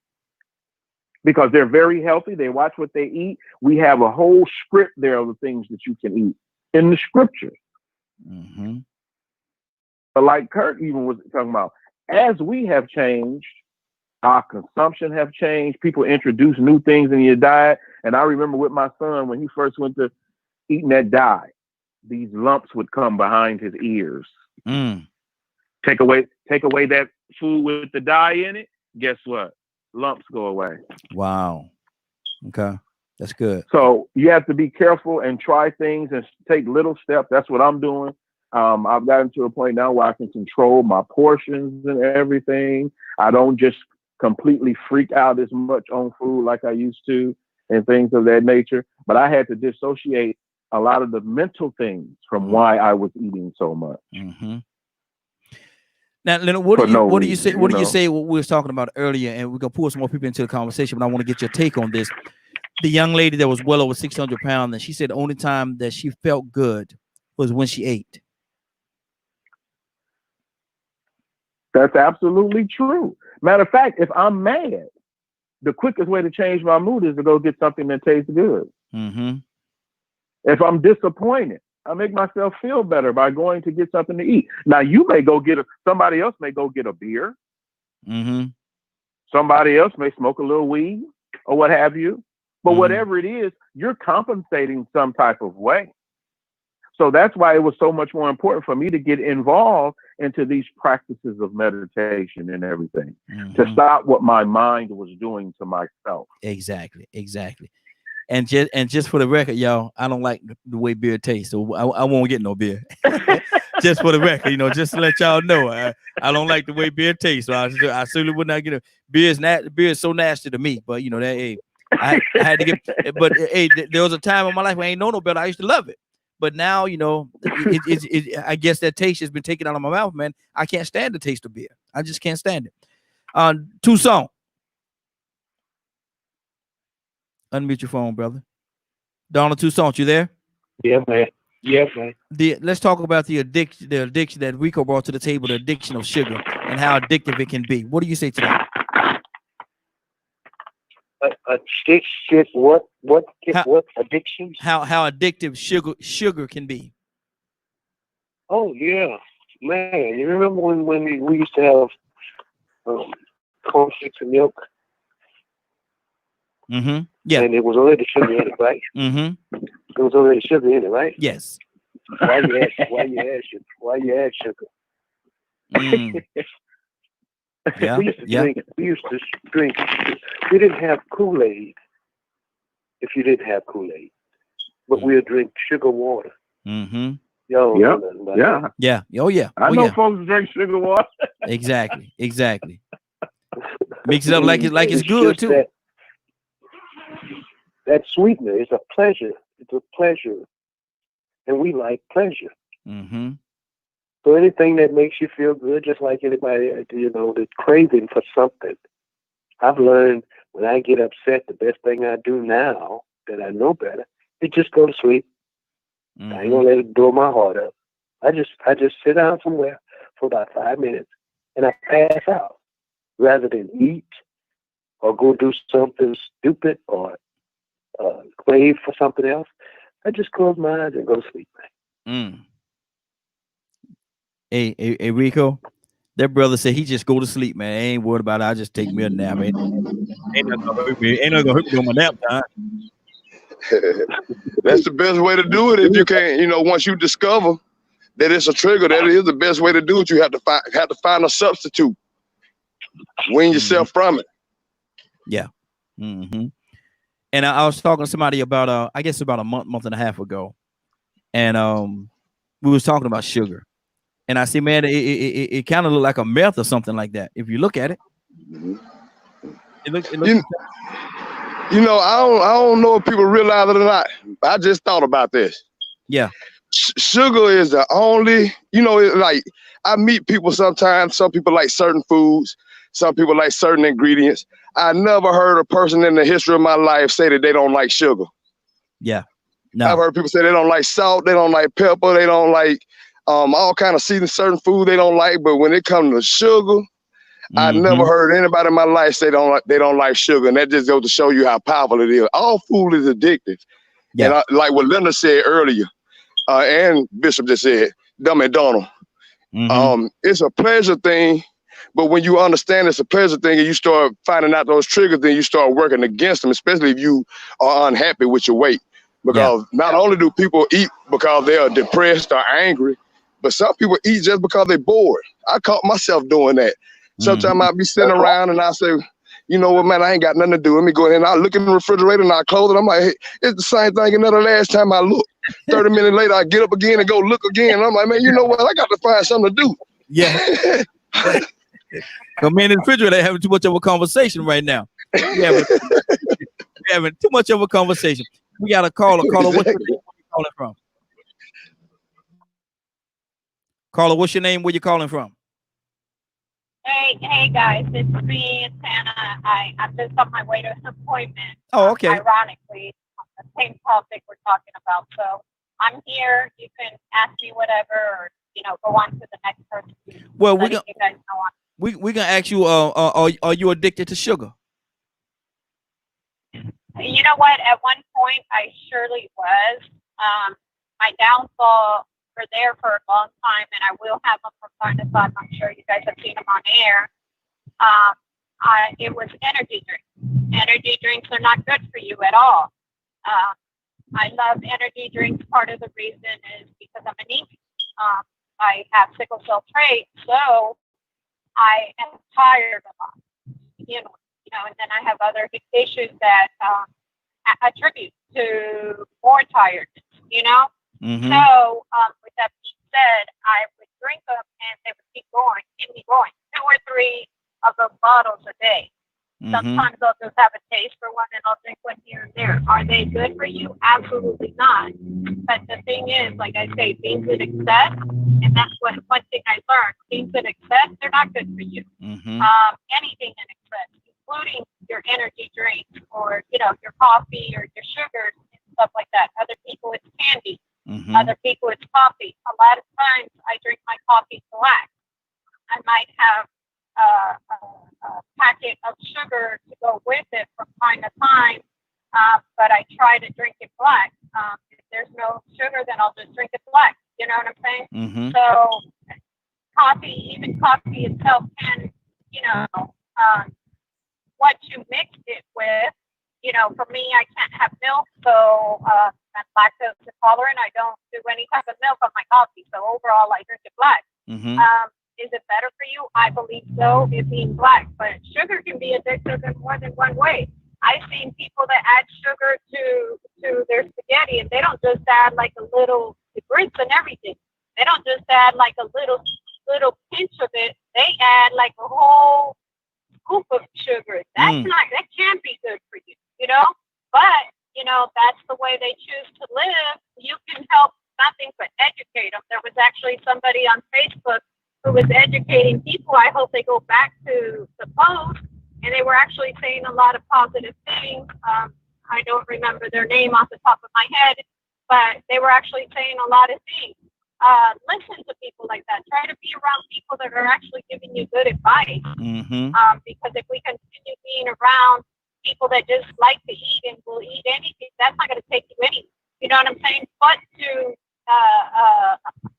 [SPEAKER 5] Because they're very healthy. They watch what they eat. We have a whole script there of the things that you can eat in the scriptures. But like Kurt even was talking about, as we have changed, our consumption have changed. People introduce new things in your diet. And I remember with my son, when he first went to eating that dye, these lumps would come behind his ears. Take away that food with the dye in it. Guess what? Lumps go away.
[SPEAKER 1] Wow. Okay. That's good.
[SPEAKER 5] So you have to be careful and try things and take little steps. That's what I'm doing. I've gotten to a point now where I can control my portions and everything. I don't just completely freak out as much on food like I used to and things of that nature. But I had to dissociate a lot of the mental things from why I was eating so much.
[SPEAKER 1] Now, Leonard, what do you say? What do you say? What we were talking about earlier, and we're gonna pull some more people into the conversation. But I want to get your take on this. The young lady that was well over 600 pounds, and she said the only time that she felt good was when she ate.
[SPEAKER 5] That's absolutely true. Matter of fact, if I'm mad, the quickest way to change my mood is to go get something that tastes good. If I'm disappointed, I make myself feel better by going to get something to eat. Now, you may go somebody else may go get a beer. Somebody else may smoke a little weed or what have you. But whatever it is, you're compensating some type of way. So that's why it was so much more important for me to get involved into these practices of meditation and everything, to stop what my mind was doing to myself.
[SPEAKER 1] Exactly. And just for the record, y'all, I don't like the way beer tastes, so I won't get no beer. Just for the record, just to let y'all know, I don't like the way beer tastes, so I certainly would not get a beer. Beer is so nasty to me, but that I had to get. But there was a time in my life where I ain't know no better. I used to love it, but now I guess that taste has been taken out of my mouth, man. I can't stand the taste of beer. I just can't stand it. Tucson. Unmute your phone, brother. Donald Tucson, you there?
[SPEAKER 10] Yeah, man.
[SPEAKER 1] Let's talk about the addiction that Rico brought to the table, the addiction of sugar and how addictive it can be. What do you say to that?
[SPEAKER 10] What addictions?
[SPEAKER 1] How addictive sugar can be.
[SPEAKER 10] Oh yeah, man! You remember when we used to have cornflakes and milk?
[SPEAKER 1] Mm-hmm. Yeah.
[SPEAKER 10] And it was already sugar in it, right?
[SPEAKER 1] Mm-hmm.
[SPEAKER 10] There was already sugar in it, right?
[SPEAKER 1] Yes.
[SPEAKER 10] Why you add sugar?
[SPEAKER 1] Mm. Yeah.
[SPEAKER 10] We used to drink. We didn't have Kool-Aid. If you didn't have Kool-Aid, but we'd drink sugar water.
[SPEAKER 1] Mm-hmm.
[SPEAKER 10] Yo,
[SPEAKER 5] yeah.
[SPEAKER 1] Oh yeah.
[SPEAKER 5] I know folks drink sugar water.
[SPEAKER 1] Exactly. Mix it up like it's good too.
[SPEAKER 10] That sweetener is a pleasure. It's a pleasure, and we like pleasure.
[SPEAKER 1] Mm-hmm.
[SPEAKER 10] So anything that makes you feel good, just like anybody, the craving for something. I've learned when I get upset, the best thing I do now that I know better is just go to sleep.
[SPEAKER 1] Mm-hmm.
[SPEAKER 10] I ain't gonna let it blow my heart up. I just sit down somewhere for about 5 minutes and I pass out rather than eat or go do something stupid or crave for something else. I just close my eyes and go to sleep.
[SPEAKER 1] Hey, Rico, that brother said he just go to sleep, man. I ain't worried about it. I just take me a nap. Ain't not gonna hurt me on my nap time.
[SPEAKER 11] That's the best way to do it. If you can't, once you discover that it's a trigger, that is the best way to do it. You have to find a substitute. Wean yourself from it.
[SPEAKER 1] Yeah. Mm-hmm. And I was talking to somebody about I guess about a month and a half ago, and we was talking about sugar, and I see, man, it kind of looked like a meth or something like that. If you look at it, it looks.
[SPEAKER 11] I don't know if people realize it or not. I just thought about this.
[SPEAKER 1] Yeah.
[SPEAKER 11] Sugar is the only, like I meet people sometimes. Some people like certain foods. Some people like certain ingredients. I never heard a person in the history of my life say that they don't like sugar.
[SPEAKER 1] Yeah. No.
[SPEAKER 11] I've heard people say they don't like salt, they don't like pepper, they don't like all kind of seasoned certain food they don't like. But when it comes to sugar, I never heard anybody in my life say they don't like sugar. And that just goes to show you how powerful it is. All food is addictive. Yeah. And like what Linda said earlier, and Bishop just said, Dumb and Donald. It's a pleasure thing. But when you understand it's a pleasure thing and you start finding out those triggers, then you start working against them, especially if you are unhappy with your weight. Because not only do people eat because they are depressed or angry, but some people eat just because they're bored. I caught myself doing that. Sometimes I'll be sitting around and I say, you know what, man, I ain't got nothing to do. Let me go in and I look in the refrigerator and I close it. I'm like, hey, it's the same thing another last time I look. 30 minutes later, I get up again and go look again. And I'm like, man, you know what? I got to find something to do.
[SPEAKER 1] Yeah. Come in the refrigerator having too much of a conversation right now. We're having too much of a conversation. We got a caller. Caller, what's your name? Where you calling from? Caller, what's your name? Where you calling from?
[SPEAKER 14] Hey guys, it's me, it's Hannah. I'm just on my way to an appointment.
[SPEAKER 1] Oh, okay.
[SPEAKER 14] Ironically, the same topic we're talking about. So I'm here. You can ask me whatever, or go on to the next person.
[SPEAKER 1] Well, we're gonna ask you. Are you addicted to sugar?
[SPEAKER 14] You know what? At one point, I surely was. My downfall were there for a long time, and I will have them from time to time. I'm sure you guys have seen them on air. It was energy drinks. Energy drinks are not good for you at all. I love energy drinks. Part of the reason is because I'm anemic. I have sickle cell trait, so I am tired a lot. And then I have other issues that attribute to more tiredness. So with that being said, I would drink them and they would keep me going. 2 or 3 of those bottles a day. Sometimes I'll just have a taste for one and I'll drink one here and there. Are they good for you? Absolutely not. But the thing is, like I say, things in excess, and that's one thing I learned. Things in excess, they're not good for you. Anything in excess, including your energy drinks or your coffee or your sugars and stuff like that. Other people, it's candy. Other people, it's coffee. A lot of times I drink my coffee black. I might have packet of sugar to go with it from time to time. But I try to drink it black. If there's no sugar, then I'll just drink it black. You know what I'm saying?
[SPEAKER 1] Mm-hmm.
[SPEAKER 14] So even coffee itself can, what you mix it with. For me, I can't have milk, so I'm lactose intolerant. I don't do any type of milk on my coffee. So overall, I drink it black.
[SPEAKER 1] Mm-hmm.
[SPEAKER 14] Is it better for you? I believe so, it being black. But sugar can be addictive in more than one way. I've seen people that add sugar to their spaghetti, and they don't just add like a little grits and everything. They don't just add like a little pinch of it. They add like a whole scoop of sugar. That can't be good for you, But that's the way they choose to live. You can help nothing but educate them. There was actually somebody on Facebook who was educating people. I hope they go back to the post. And they were actually saying a lot of positive things. I don't remember their name off the top of my head, but they were actually saying a lot of things. Listen to people like that. Try to be around people that are actually giving you good advice.
[SPEAKER 1] Mm-hmm.
[SPEAKER 14] Because if we continue being around people that just like to eat and will eat anything, that's not going to take you anywhere. You know what I'm saying? But to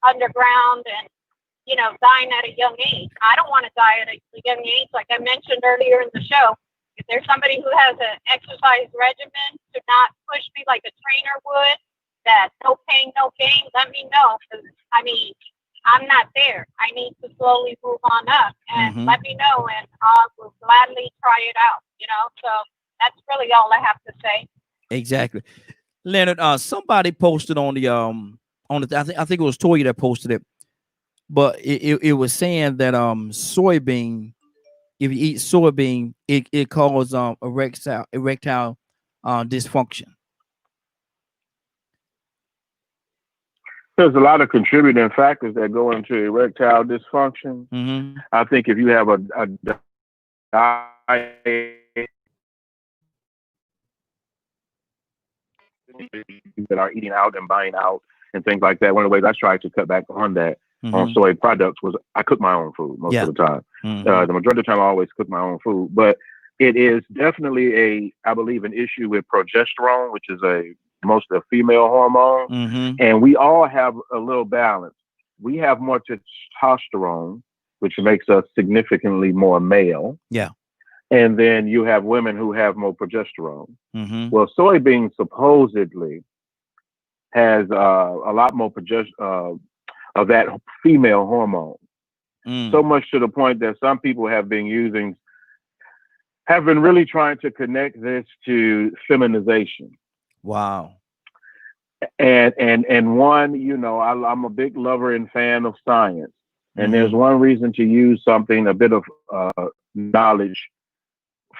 [SPEAKER 14] underground and dying at a young age. I don't want to die at a young age. Like I mentioned earlier in the show, if there's somebody who has an exercise regimen to not push me like a trainer would, that no pain, no gain, let me know. Because, I'm not there. I need to slowly move on up. And let me know, and I will gladly try it out, So that's really all I have to say.
[SPEAKER 1] Exactly. Leonard, somebody posted on the I think it was Toya that posted it. But it was saying that soybean, if you eat soybean, it causes erectile dysfunction.
[SPEAKER 5] There's a lot of contributing factors that go into erectile dysfunction.
[SPEAKER 1] Mm-hmm.
[SPEAKER 5] I think if you have a diet that are eating out and buying out and things like that, one of the ways I tried to cut back on that. On soy products was I cook my own food most of the time.
[SPEAKER 1] Mm-hmm.
[SPEAKER 5] The majority of the time I always cook my own food, but it is definitely I believe an issue with progesterone, which is most of female hormone.
[SPEAKER 1] Mm-hmm.
[SPEAKER 5] And we all have a little balance. We have more testosterone, which makes us significantly more male.
[SPEAKER 1] Yeah.
[SPEAKER 5] And then you have women who have more progesterone.
[SPEAKER 1] Mm-hmm.
[SPEAKER 5] Well, soybean supposedly has a lot more of that female hormone. So much to the point that some people have been really trying to connect this to feminization.
[SPEAKER 1] Wow.
[SPEAKER 5] And one, I'm a big lover and fan of science. And there's
[SPEAKER 1] Mm-hmm.
[SPEAKER 5] one reason to use something, a bit of knowledge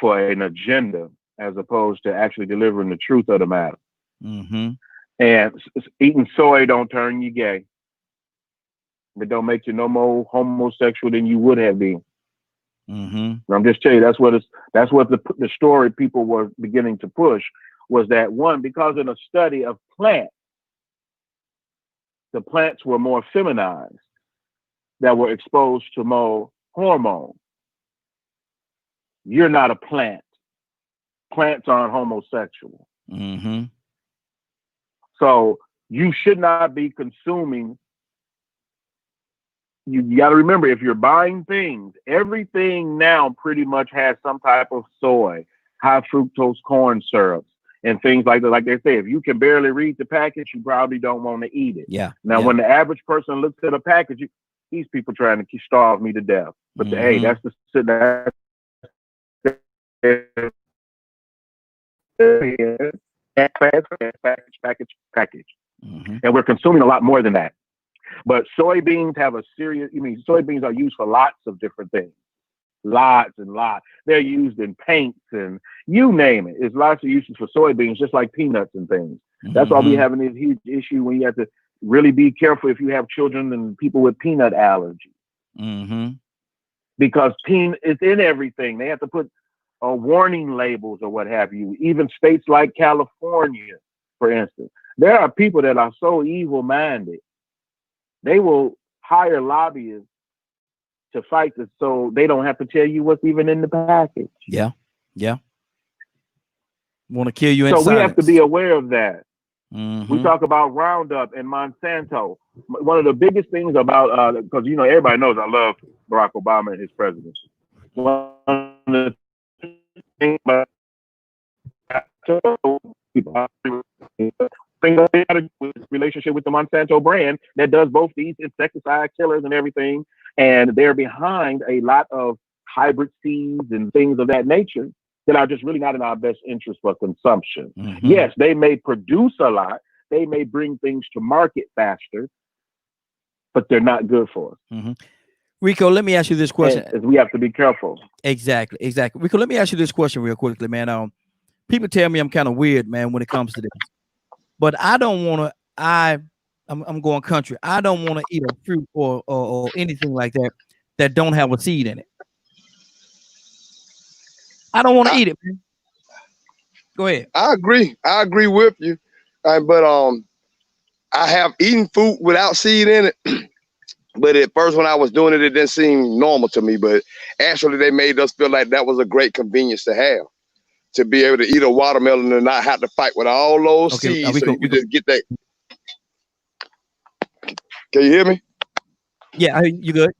[SPEAKER 5] for an agenda, as opposed to actually delivering the truth of the matter.
[SPEAKER 1] Mm-hmm.
[SPEAKER 5] And eating soy don't turn you gay. It don't make you no more homosexual than you would have been.
[SPEAKER 1] Mm-hmm.
[SPEAKER 5] I'm just telling you, that's what the story people were beginning to push was that one, because in a study of plants, the plants were more feminized, that were exposed to more hormone. You're not a plant. Plants aren't homosexual.
[SPEAKER 1] Mm-hmm.
[SPEAKER 5] So you should not be consuming. You got to remember, if you're buying things, everything now pretty much has some type of soy, high fructose corn syrups, and things like that. Like they say, if you can barely read the package, you probably don't want to eat it.
[SPEAKER 1] Yeah.
[SPEAKER 5] Now, when the average person looks at a package, these people trying to starve me to death. But hey, that's the package.
[SPEAKER 1] Mm-hmm.
[SPEAKER 5] And we're consuming a lot more than that. But soybeans have soybeans are used for lots of different things. Lots and lots. They're used in paints and you name it. There's lots of uses for soybeans, just like peanuts and things.
[SPEAKER 1] Mm-hmm.
[SPEAKER 5] That's why we have this huge issue when you have to really be careful if you have children and people with peanut allergy.
[SPEAKER 1] Mm-hmm.
[SPEAKER 5] Because it's in everything. They have to put warning labels or what have you. Even states like California, for instance. There are people that are so evil-minded. They will hire lobbyists
[SPEAKER 6] to fight this, so they don't have to tell you what's even in the package.
[SPEAKER 1] Yeah. Want to kill you in
[SPEAKER 6] So
[SPEAKER 1] silence.
[SPEAKER 6] we have to be aware of that.
[SPEAKER 1] Mm-hmm.
[SPEAKER 6] We talk about Roundup and Monsanto. One of the biggest things about, because everybody knows I love Barack Obama and his presidency. One of the things about relationship with the Monsanto brand that does both these insecticide killers and everything, and they're behind a lot of hybrid seeds and things of that nature that are just really not in our best interest for consumption.
[SPEAKER 1] Mm-hmm.
[SPEAKER 6] Yes, they may produce a lot, they may bring things to market faster, but they're not good for us.
[SPEAKER 1] Mm-hmm. Rico, let me ask you this question.
[SPEAKER 6] And we have to be careful.
[SPEAKER 1] Exactly. Rico, let me ask you this question real quickly, man. People tell me I'm kind of weird, man, when it comes to this. But I don't want to, I'm going country. I don't want to eat a fruit or anything like that don't have a seed in it. I don't want to eat it, man. Go ahead.
[SPEAKER 11] I agree with you. But I have eaten food without seed in it. But at first when I was doing it, it didn't seem normal to me. But actually they made us feel like that was a great convenience to have. To be able to eat a watermelon and not have to fight with all those seeds. So you can just get that. Can you hear me?
[SPEAKER 1] Yeah, you good?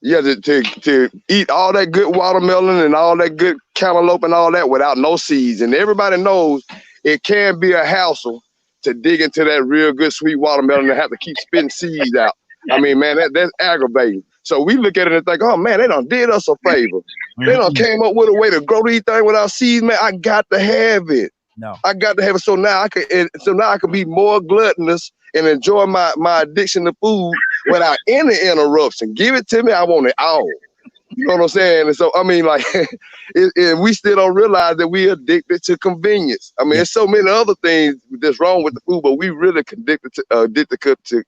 [SPEAKER 11] Yeah, to eat all that good watermelon and all that good cantaloupe and all that without no seeds. And everybody knows it can be a hassle to dig into that real good sweet watermelon and have to keep spitting seeds out. I mean, man, that's aggravating. So we look at it and think, oh man, they done did us a favor. They done came up with a way to grow these things without seeds, man. I got to have it.
[SPEAKER 1] No,
[SPEAKER 11] I got to have it. So now I could be more gluttonous and enjoy my addiction to food without any interruption. Give it to me. I want it all. You know what I'm saying? And so, I mean, like, we still don't realize that we're addicted to convenience. I mean, there's so many other things that's wrong with the food, but we really addicted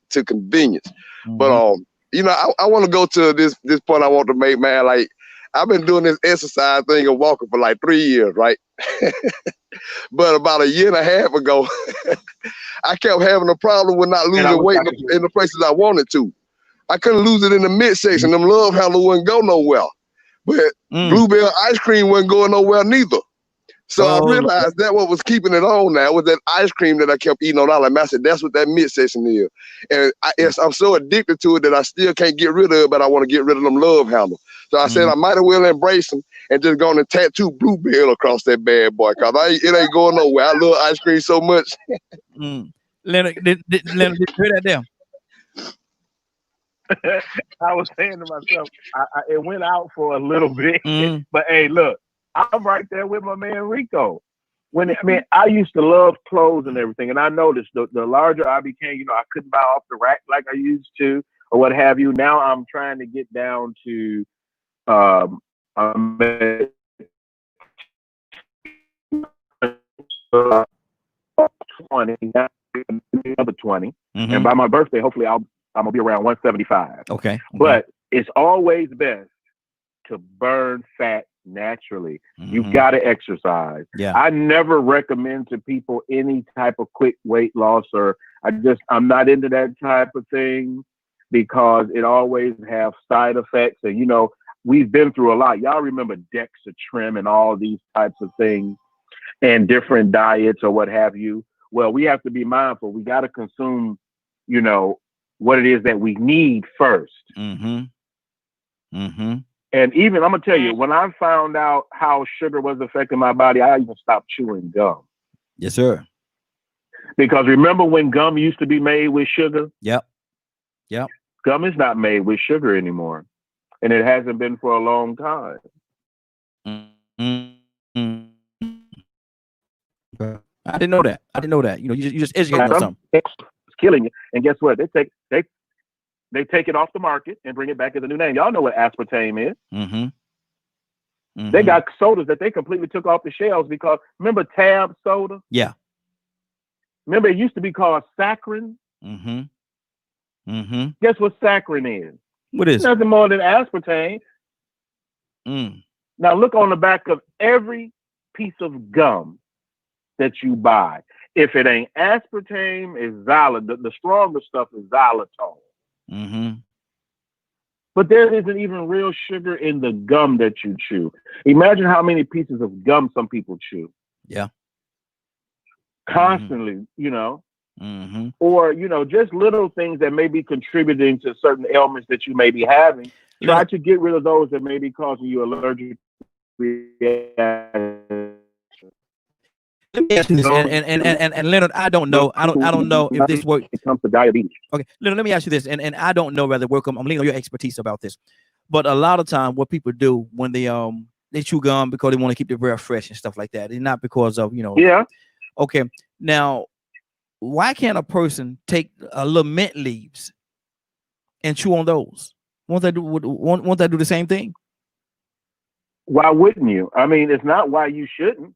[SPEAKER 11] to convenience. Mm-hmm. But, I want to go to this point I want to make, man. Like, I've been doing this exercise thing of walking for like 3 years, right? But about a year and a half ago, I kept having a problem with not losing weight in the places I wanted to. I couldn't lose it in the midsection. Them love handles wouldn't go nowhere. But Bluebell ice cream wasn't going nowhere neither. So I realized that what was keeping it on now was that ice cream that I kept eating on all that. I said, that's what that midsection is. And I'm so addicted to it that I still can't get rid of it, but I want to get rid of them love handles. So I said I might as well embrace them and just go and tattoo Bluebell across that bad boy, because it ain't going nowhere. I love ice cream so much.
[SPEAKER 1] Leonard, did hear that down?
[SPEAKER 6] I was saying to myself, it went out for a little bit, but hey, look, I'm right there with my man Rico. I used to love clothes and everything, and I noticed the larger I became, I couldn't buy off the rack like I used to, or what have you. Now I'm trying to get down to 20, another 20, and by my birthday, hopefully I'm gonna be around 175.
[SPEAKER 1] Okay.
[SPEAKER 6] But it's always best to burn fat naturally. You've got to exercise.
[SPEAKER 1] Yeah.
[SPEAKER 6] I never recommend to people any type of quick weight loss, or I'm not into that type of thing, because it always have side effects. And we've been through a lot. Y'all remember Dexatrim and all these types of things and different diets or what have you. Well, we have to be mindful. We got to consume, what it is that we need first. And even, I'm going to tell you, when I found out how sugar was affecting my body, I even stopped chewing gum.
[SPEAKER 1] Yes, sir.
[SPEAKER 6] Because remember when gum used to be made with sugar?
[SPEAKER 1] Yep.
[SPEAKER 6] Gum is not made with sugar anymore. And it hasn't been for a long time.
[SPEAKER 1] I didn't know that. You just educated on something.
[SPEAKER 6] It's killing you. And guess what? They take it off the market and bring it back as a new name. Y'all know what aspartame is. They got sodas that they completely took off the shelves, because remember Tab soda?
[SPEAKER 1] Yeah.
[SPEAKER 6] Remember it used to be called saccharin? Guess what saccharin is?
[SPEAKER 1] What is it?
[SPEAKER 6] Nothing more than aspartame. Now look on the back of every piece of gum that you buy. If it ain't aspartame, it's xylitol. The stronger stuff is xylitol.
[SPEAKER 10] But there isn't even real sugar in the gum that you chew. Imagine how many pieces of gum some people chew.
[SPEAKER 1] Yeah.
[SPEAKER 10] Constantly, you know. Or, you know, just little things that may be contributing to certain ailments that you may be having. Try to get rid of those that may be causing you allergic reaction.
[SPEAKER 1] Let me ask you this, and Leonard, I don't know if this works.
[SPEAKER 10] It comes to diabetes.
[SPEAKER 1] Okay, Leonard, let me ask you this, and I don't know whether it works. I'm leaning on your expertise about this, but a lot of time, what people do when they chew gum because they want to keep their breath fresh and stuff like that, and not because of, you know.
[SPEAKER 10] Yeah.
[SPEAKER 1] Okay, now, why can't a person take little mint leaves and chew on those? Won't they do the same thing?
[SPEAKER 10] Why wouldn't you? I mean, it's not why you shouldn't.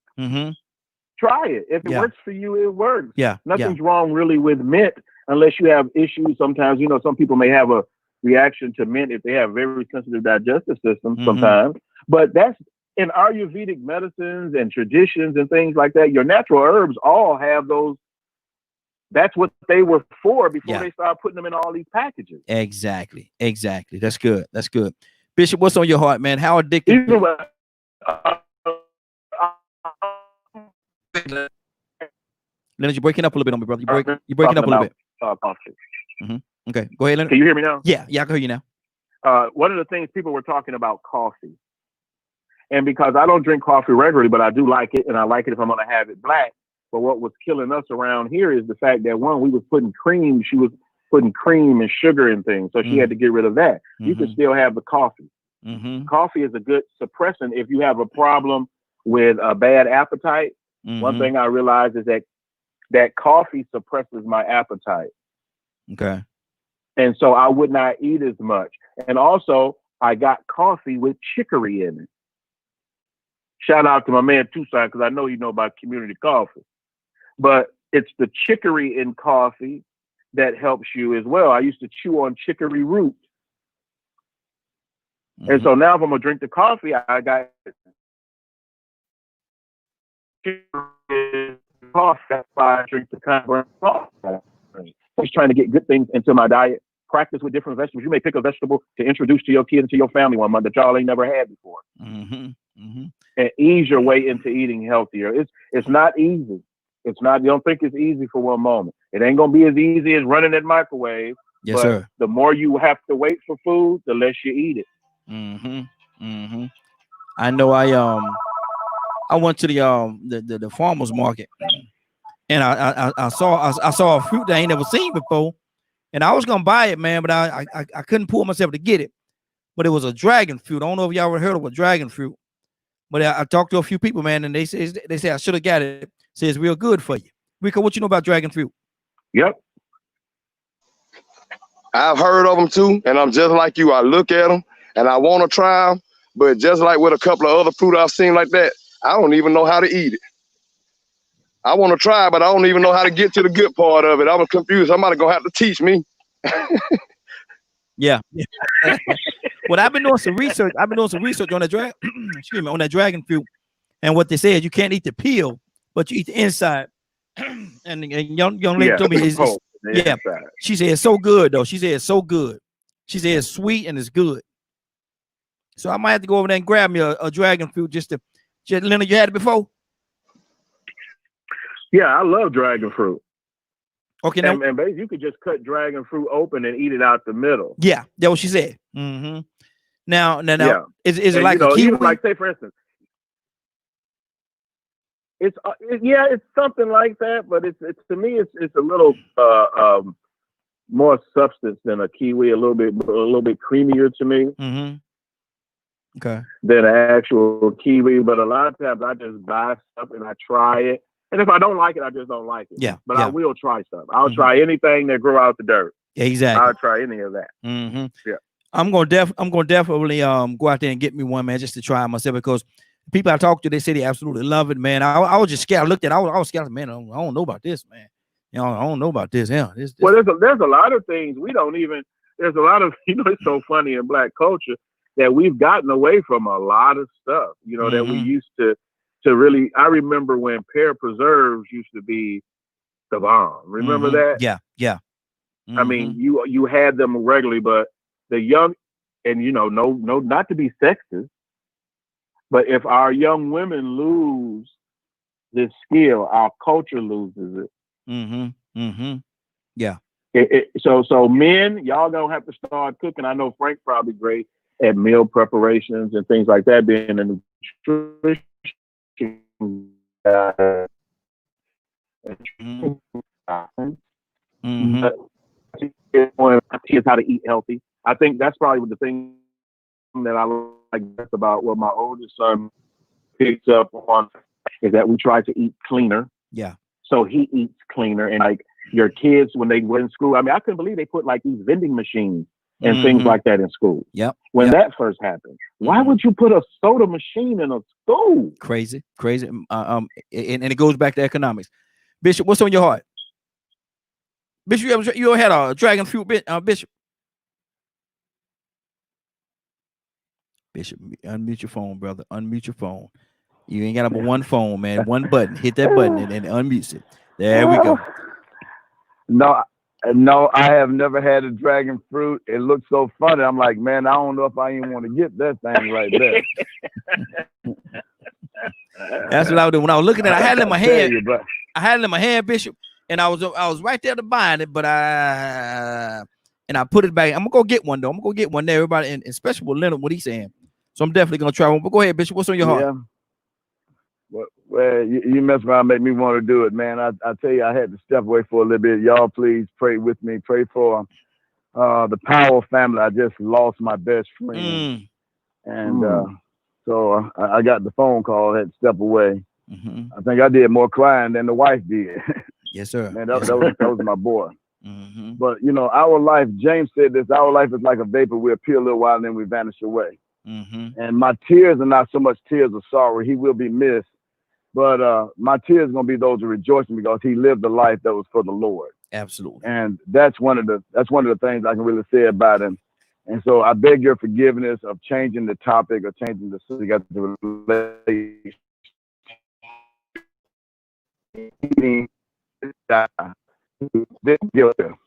[SPEAKER 10] Try it. If it works for you, it works.
[SPEAKER 1] Yeah.
[SPEAKER 10] Nothing's wrong really with mint unless you have issues. Sometimes, you know, some people may have a reaction to mint if they have very sensitive digestive systems sometimes. But that's in Ayurvedic medicines and traditions and things like that. Your natural herbs all have those. That's what they were for before they started putting them in all these packages.
[SPEAKER 1] Exactly. That's good. Bishop, what's on your heart, man? How addictive? Leonard, you're breaking up a little bit on me, brother. You're breaking up a little bit. Okay, go ahead, Leonard.
[SPEAKER 10] Can you hear me now?
[SPEAKER 1] Yeah, I can hear you
[SPEAKER 10] now. One of the things people were talking about coffee, and because I don't drink coffee regularly, but I do like it, and I like it if I'm going to have it black. But what was killing us around here is the fact that we was putting cream. She was putting cream and sugar and things, so she had to get rid of that. You can still have the coffee. Coffee is a good suppressant if you have a problem with a bad appetite. One thing I realized is that coffee suppresses my appetite.
[SPEAKER 1] Okay.
[SPEAKER 10] And so I would not eat as much. And also, I got coffee with chicory in it. Shout out to my man Tucson, because I know you know about community coffee. But it's the chicory in coffee that helps you as well. I used to chew on chicory root. And so now if I'm going to drink the coffee, I got coffee. That's why I drink the kind of coffee. Just trying to get good things into my diet. Practice with different vegetables. You may pick a vegetable to introduce to your kid and to your family one month that y'all ain't never had before. And ease your way into eating healthier. It's not easy. It's not. You don't think it's easy for one moment. It ain't gonna be as easy as running that microwave.
[SPEAKER 1] Yes,
[SPEAKER 10] but
[SPEAKER 1] sir.
[SPEAKER 10] The more you have to wait for food, the less you eat it.
[SPEAKER 1] I know. I went to the farmers market, and I saw a fruit that I ain't never seen before, and I was gonna buy it, man, but I couldn't pull myself to get it. But it was a dragon fruit. I don't know if y'all ever heard of a dragon fruit, but I talked to a few people, man, and they say I should have got it. Say it's real good for you. Rico, what you know about dragon fruit?
[SPEAKER 10] Yep.
[SPEAKER 11] I've heard of them too, and I'm just like you. I look at them and I want to try them, but just like with a couple of other fruit I've seen like that, I don't even know how to eat it. I want to try, but I don't even know how to get to the good part of it. I'm confused. Somebody gonna have to teach me.
[SPEAKER 1] Yeah. Well, I've been doing some research. on the on that dragon fruit, and what they say is you can't eat the peel, but you eat the inside. and young lady told me, she said it's so good though. She said it's so good. She said it's sweet and it's good. So I might have to go over there and grab me a dragon fruit just Leonard, you had it before?
[SPEAKER 10] Yeah, I love dragon fruit.
[SPEAKER 1] Okay,
[SPEAKER 10] and basically you could just cut dragon fruit open and eat it out the middle.
[SPEAKER 1] Yeah, that's what she said. Now, is it like
[SPEAKER 10] a
[SPEAKER 1] kiwi?
[SPEAKER 10] Like, say for instance, it's something like that, but it's to me it's a little more substance than a kiwi, a little bit creamier to me.
[SPEAKER 1] Okay.
[SPEAKER 10] Than an actual kiwi, but a lot of times I just buy stuff and I try it, and if I don't like it, I just don't like it.
[SPEAKER 1] Yeah.
[SPEAKER 10] But I will try stuff. I'll try anything that grow out the dirt.
[SPEAKER 1] Exactly.
[SPEAKER 10] I'll try any of that. Yeah.
[SPEAKER 1] I'm gonna definitely go out there and get me one, man, just to try it myself, because people I talk to, they say they absolutely love it, man. I was just scared. I looked at it, I was scared, man. I don't know about this, man. You know, I don't know about this. Yeah. This.
[SPEAKER 10] Well, there's a lot of things we don't even. There's a lot of it's so funny in Black culture that we've gotten away from a lot of stuff. You know that we used to really. I remember when pear preserves used to be the bomb. Remember that?
[SPEAKER 1] Yeah.
[SPEAKER 10] I mean, you had them regularly, but the young and no, not to be sexist, but if our young women lose this skill, our culture loses it.
[SPEAKER 1] Yeah.
[SPEAKER 10] So men, y'all don't have to start cooking. I know Frank probably great at meal preparations and things like that, being a nutrition guy. Is how to eat healthy. I think that's probably the thing that I like best about what my oldest son picks up on is that we try to eat cleaner.
[SPEAKER 1] Yeah.
[SPEAKER 10] So he eats cleaner, and like your kids when they were in school. I mean, I couldn't believe they put like these vending machines and things like that in school.
[SPEAKER 1] Yep.
[SPEAKER 10] When that first happened, why would you put a soda machine in a school?
[SPEAKER 1] Crazy. And it goes back to economics. Bishop, what's on your heart? Bishop, you ever had a dragon fruit, Bishop? Bishop, unmute your phone, brother. Unmute your phone. You ain't got but one phone, man. One button. Hit that button and unmute it. There we go.
[SPEAKER 5] No, I have never had a dragon fruit. It looks so funny. I'm like, man, I don't know if I even want to get that thing right there.
[SPEAKER 1] That's what I was doing when I was looking at it. I had it in my hand. I had it in my hand, Bishop, and I was right there to buy it, but I put it back. I'm gonna go get one though. I'm gonna go get one there, everybody, and especially with Leonard, what he's saying. So I'm definitely gonna try one. But go ahead, Bishop. What's on your heart?
[SPEAKER 5] Yeah. Well, you mess around, make me want to do it, man. I tell you, I had to step away for a little bit. Y'all, please pray with me. Pray for the Powell family. I just lost my best friend, and so I got the phone call. I had to step away. I think I did more crying than the wife did.
[SPEAKER 1] Yes, sir.
[SPEAKER 5] Man, that was my boy. But our life. James said this. Our life is like a vapor. We appear a little while, and then we vanish away. And my tears are not so much tears of sorrow. He will be missed. But my tears are gonna be those of rejoicing because he lived a life that was for the Lord.
[SPEAKER 1] Absolutely.
[SPEAKER 5] And that's one of the things I can really say about him. And so I beg your forgiveness of changing the topic or changing the subject to relate.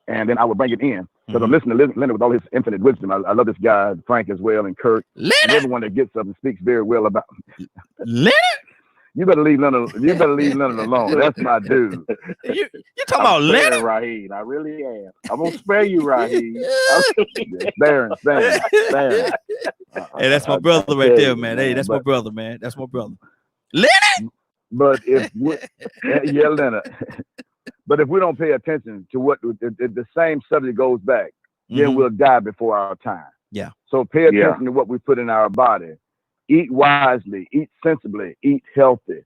[SPEAKER 5] And then I would bring it in because I'm listening to Leonard with all his infinite wisdom. I love this guy, Frank as well, and Kurt. And everyone that gets up and speaks very well about
[SPEAKER 1] Leonard.
[SPEAKER 5] You better leave Leonard. You better leave Leonard alone. That's my dude.
[SPEAKER 1] You talking about Leonard?
[SPEAKER 10] Raheem, I really am. I'm gonna spare you, Raheem.
[SPEAKER 5] Sparing.
[SPEAKER 1] Hey, that's my brother right there, man. Hey, that's my brother, man. That's my brother. Leonard.
[SPEAKER 5] But if Leonard. But if we don't pay attention to what the same subject goes back, then we'll die before our time.
[SPEAKER 1] Yeah.
[SPEAKER 5] So pay attention to what we put in our body. Eat wisely, eat sensibly, eat healthy.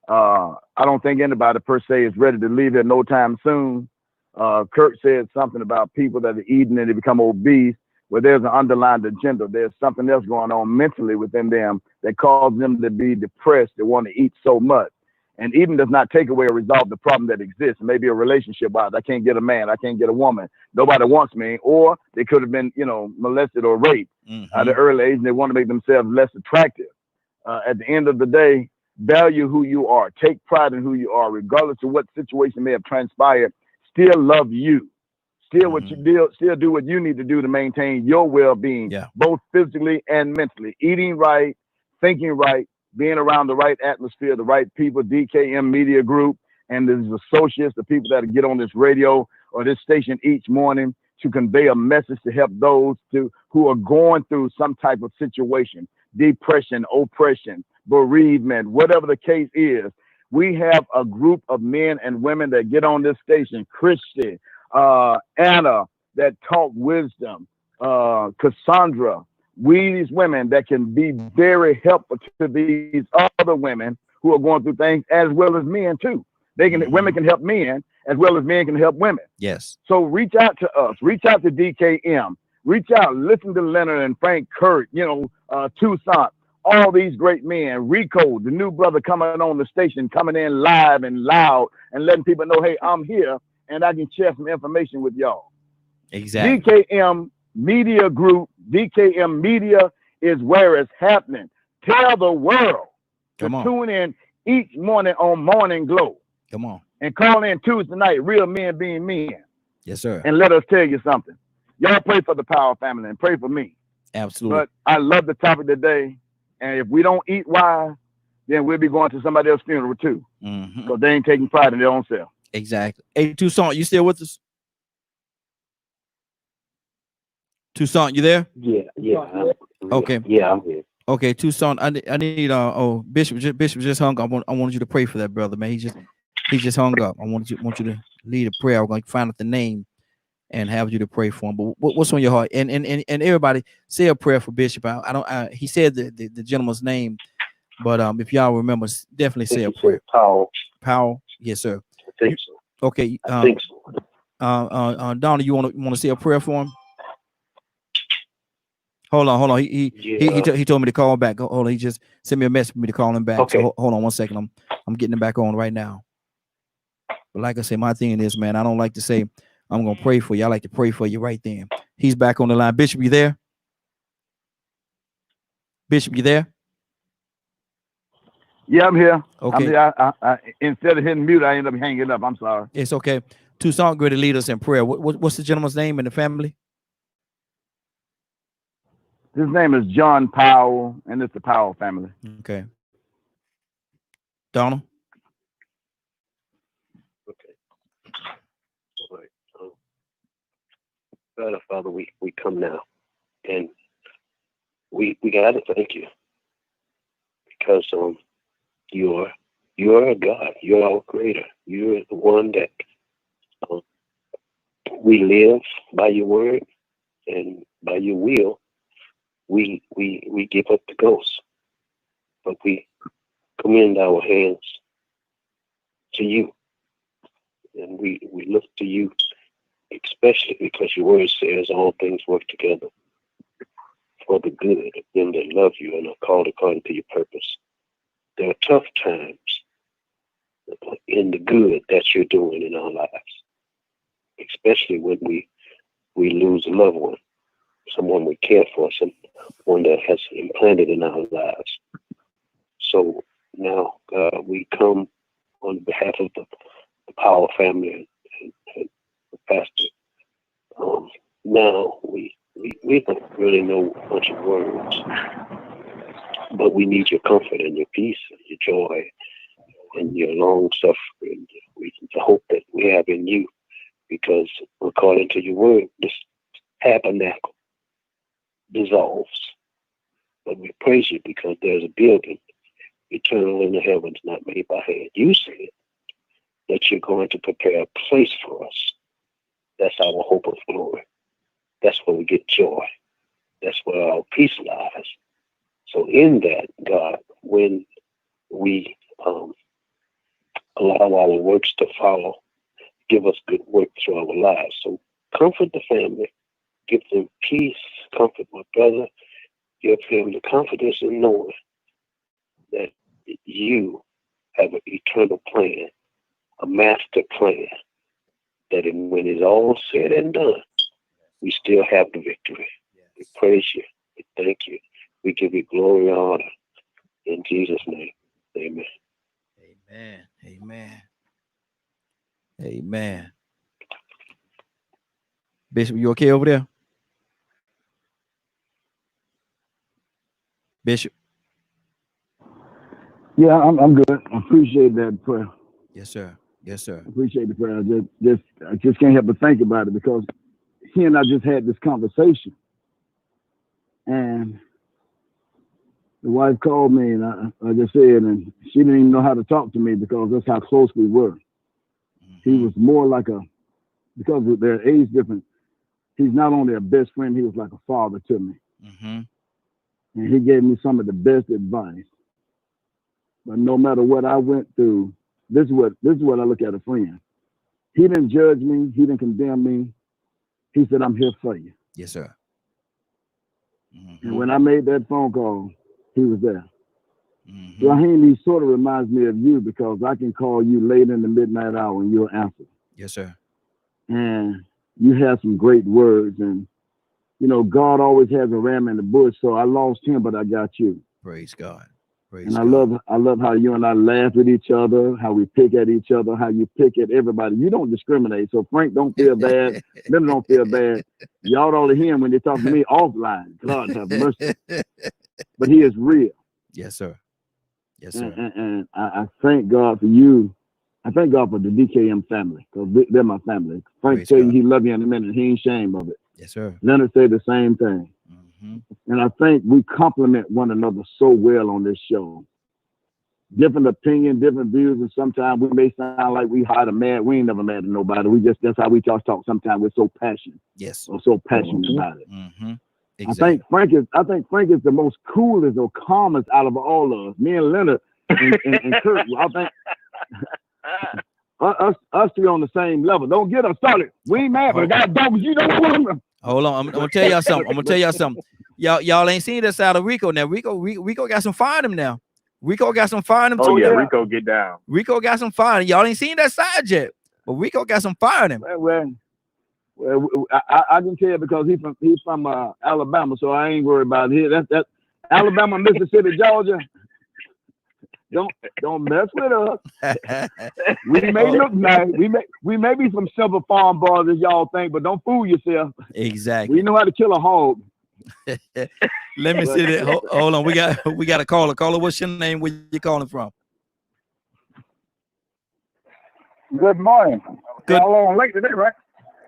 [SPEAKER 5] I don't think anybody per se is ready to leave here no time soon. Kurt said something about people that are eating and they become obese. Well, there's an underlying agenda. There's something else going on mentally within them that causes them to be depressed. They want to eat so much. And eating does not take away or resolve the problem that exists. Maybe a relationship-wise, I can't get a man, I can't get a woman. Nobody wants me. Or they could have been, molested or raped at an early age, and they want to make themselves less attractive. At the end of the day, value who you are. Take pride in who you are, regardless of what situation may have transpired. Still love you. Still what you do. Still do what you need to do to maintain your well-being, both physically and mentally. Eating right, thinking right, being around the right atmosphere, the right people, DKM Media Group, and the associates, the people that get on this radio or this station each morning to convey a message to help those who are going through some type of situation, depression, oppression, bereavement, whatever the case is. We have a group of men and women that get on this station, Christy, Anna, that talk wisdom, Cassandra, these women that can be very helpful to these other women who are going through things, as well as men too. Women can help men as well as men can help women.
[SPEAKER 1] Yes.
[SPEAKER 5] So reach out to us, reach out to DKM, reach out, listen to Leonard and Frank, Kurt, Toussaint, all these great men, Rico, the new brother coming on the station, coming in live and loud and letting people know, hey, I'm here and I can share some information with y'all.
[SPEAKER 1] Exactly.
[SPEAKER 5] DKM Media Group, DKM Media is where it's happening. Tell the world to tune in each morning on Morning Glow.
[SPEAKER 1] Come on.
[SPEAKER 5] And call in Tuesday night, Real Men Being Men.
[SPEAKER 1] Yes, sir.
[SPEAKER 5] And let us tell you something. Y'all pray for the Powell family and pray for me.
[SPEAKER 1] Absolutely.
[SPEAKER 5] But I love the topic today. And if we don't eat wise, then we'll be going to somebody else's funeral too. Because they ain't taking pride in their own self.
[SPEAKER 1] Exactly. Hey, Toussaint, you still with us? Toussaint, you there?
[SPEAKER 10] Yeah.
[SPEAKER 1] Okay.
[SPEAKER 10] Yeah, I'm here.
[SPEAKER 1] Okay, Toussaint, I need Bishop just hung up. I wanted you to pray for that brother, man. He just hung up. I want you to lead a prayer. We're going to find out the name and have you to pray for him. But what's on your heart? And everybody say a prayer for Bishop. He said the gentleman's name, but if y'all remember, definitely say a prayer. Powell. Yes, sir.
[SPEAKER 10] I think so.
[SPEAKER 1] Okay.
[SPEAKER 10] I think so.
[SPEAKER 1] Donna, you want to say a prayer for him? Hold on. He told me to call back. Hold on. He just sent me a message for me to call him back.
[SPEAKER 10] Okay.
[SPEAKER 1] So hold on 1 second. I'm getting him back on right now. But like I say, my thing is, man, I don't like to say I'm gonna pray for you. I like to pray for you right then. He's back on the line. Bishop, you there? Bishop, you there?
[SPEAKER 5] Yeah, I'm here.
[SPEAKER 1] Okay.
[SPEAKER 5] I'm here. I instead of hitting mute, I end up hanging up. I'm sorry.
[SPEAKER 1] It's okay. Toussaint, great to lead us in prayer. What's the gentleman's name and the family?
[SPEAKER 5] His name is John Powell, and it's the Powell family.
[SPEAKER 1] Okay. Donald?
[SPEAKER 10] Okay. All right. Father, we come now, and we got to thank you because you're a God. You're our creator. You're the one that we live by your word and by your will. We give up the ghost, but we commend our hands to you, and we look to you, especially because your word says all things work together for the good of them that love you and are called according to your purpose. There are tough times in the good that you're doing in our lives, especially when we lose a loved one, someone we care for, someone that has implanted in our lives. So now, God, we come on behalf of the Powell family and the pastor. Now we don't really know a bunch of words, but we need your comfort and your peace and your joy and your long suffering, the hope that we have in you, because according to your word, this tabernacle dissolves. But we praise you because there's a building eternal in the heavens, not made by hand. You said that you're going to prepare a place for us. That's our hope of glory. That's where we get joy. That's where our peace lies. So in that, God, when we allow our works to follow, give us good work through our lives. So comfort the family, give them peace, comfort my brother, give him the confidence in knowing that you have an eternal plan, a master plan, that when it's all said and done, we still have the victory. We praise you. We thank you. We give you glory and honor. In Jesus' name, amen.
[SPEAKER 1] Amen. Amen. Amen. Bishop, you okay over there? Bishop?
[SPEAKER 5] Yeah, I'm good. I appreciate that prayer.
[SPEAKER 1] Yes, sir. Yes, sir.
[SPEAKER 5] I appreciate the prayer. I just can't help but think about it because he and I just had this conversation, and the wife called me, and I just said, and she didn't even know how to talk to me because that's how close we were. He was more like because of their age difference, he's not only a best friend, he was like a father to me. And he gave me some of the best advice. But no matter what I went through, this is what I look at a friend. He didn't judge me. He didn't condemn me. He said, I'm here for you.
[SPEAKER 1] Yes, sir.
[SPEAKER 5] And when I made that phone call, he was there. Raheem, he sort of reminds me of you because I can call you late in the midnight hour and you'll answer.
[SPEAKER 1] Yes, sir.
[SPEAKER 5] And you have some great words. And, you know, God always has a ram in the bush. So I lost him, but I got you.
[SPEAKER 1] Praise God.
[SPEAKER 5] And I love how you and I laugh at each other, how we pick at each other, how you pick at everybody. You don't discriminate. So Frank don't feel bad. Them don't feel bad. Y'all don't hear him when they talk to me offline. God have mercy. But he is real.
[SPEAKER 1] Yes, sir. Yes, sir.
[SPEAKER 5] And I thank God for you. I thank God for the DKM family, because they're my family. Frank tell you he love you in a minute. He ain't ashamed of it.
[SPEAKER 1] Yes, sir.
[SPEAKER 5] Leonard say the same thing. And I think we complement one another so well on this show. Different opinion, different views, and sometimes we may sound like we hide a mad. We ain't never mad at nobody. That's how we talk. Sometimes we're so passionate.
[SPEAKER 1] Yes.
[SPEAKER 5] Or so passionate about it.
[SPEAKER 1] Exactly.
[SPEAKER 5] I think Frank is the most coolest or calmest out of all of us. Me and Leonard and Kurt. I think us three on the same level. Don't get us started. We ain't mad, but God dogs, you know what?
[SPEAKER 1] Hold on, I'm gonna tell y'all something. Y'all ain't seen this side of Rico now. Rico got some fire him now. Rico got some fire him.
[SPEAKER 6] Oh yeah, Rico get down.
[SPEAKER 1] Rico got some fire. Y'all ain't seen that side yet, but Rico got some fire in him.
[SPEAKER 5] Well, I can tell because he's from Alabama, so I ain't worried about it. That's Alabama, Mississippi, Georgia. Don't mess with us. We may look nice. We may be some silver farm boys as y'all think, but don't fool yourself.
[SPEAKER 1] Exactly.
[SPEAKER 5] We know how to kill a hog.
[SPEAKER 1] Let me see that. Hold on. We got a caller. Caller, what's your name? Where you calling from?
[SPEAKER 15] Good morning.
[SPEAKER 1] Good.
[SPEAKER 15] Y'all on late today, right?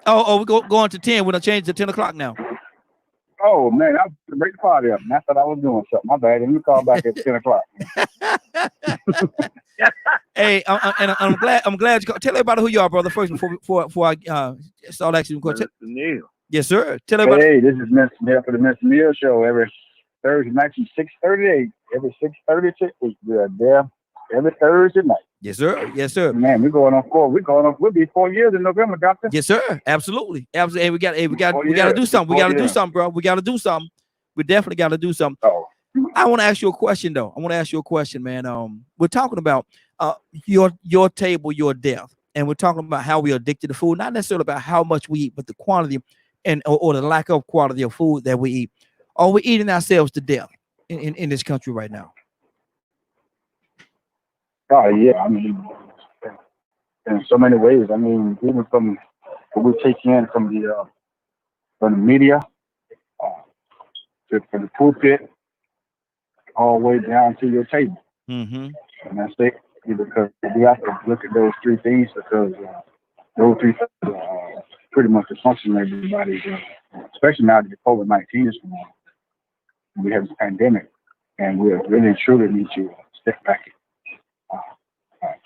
[SPEAKER 1] Oh, we're going to 10. We're gonna change to 10 o'clock now.
[SPEAKER 15] Oh man, I was to break the party up. And I thought I was doing something. My bad. And you call back at 10 o'clock.
[SPEAKER 1] Hey, I'm glad you called. Tell everybody who you are, brother, first before I start asking you questions.
[SPEAKER 15] Neil.
[SPEAKER 1] Yes, sir. Tell everybody.
[SPEAKER 15] Hey, this is Mr. Neil for the Mr. Neil Show every Thursday night from 6:30 every 6:30 we're there every Thursday night.
[SPEAKER 1] Yes, sir. Yes, sir.
[SPEAKER 15] Man, we're going on 4. We'll be 4 years in November, Doctor.
[SPEAKER 1] Yes, sir. Absolutely. Hey, we got to do something. We got to do something, bro. We got to do something. We definitely got to do something.
[SPEAKER 15] Oh.
[SPEAKER 1] I want to ask you a question, though. I want to ask you a question, man. We're talking about your table, your death, and we're talking about how we're addicted to food. Not necessarily about how much we eat, but the quantity and or the lack of quality of food that we eat. Are we eating ourselves to death in this country right now?
[SPEAKER 15] Oh yeah, I mean, in so many ways. I mean, even from what we take in from the media, from the pulpit, all the way down to your table. And I say because we have to look at those three things because those three things are pretty much the function of everybody, especially now that the COVID-19 is going on. We have this pandemic, and we really and truly need to step back and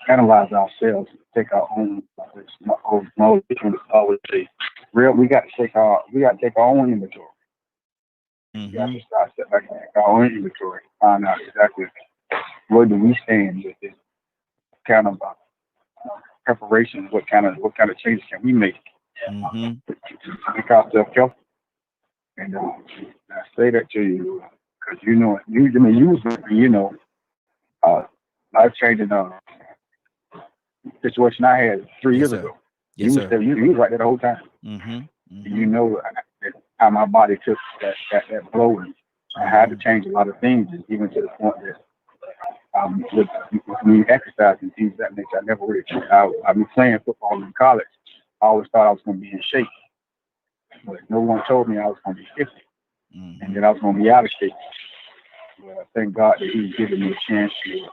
[SPEAKER 15] analyze ourselves, take our own. We got to take our own inventory. We got to step back and take our own inventory, find out exactly where do we stand with this kind of preparation. What kind of changes can we make to make ourselves healthy? And I say that to you because you know life changing situation I had 3 years ago.
[SPEAKER 1] Yes, sir.
[SPEAKER 15] You was right there the whole time. You know how my body took that blow, and I had to change a lot of things, even to the point that with me exercising things that nature, I never really changed. I've been playing football in college. I always thought I was going to be in shape, but no one told me I was going to be 50, and that I was going to be out of shape. Well, thank God that He's given me a chance to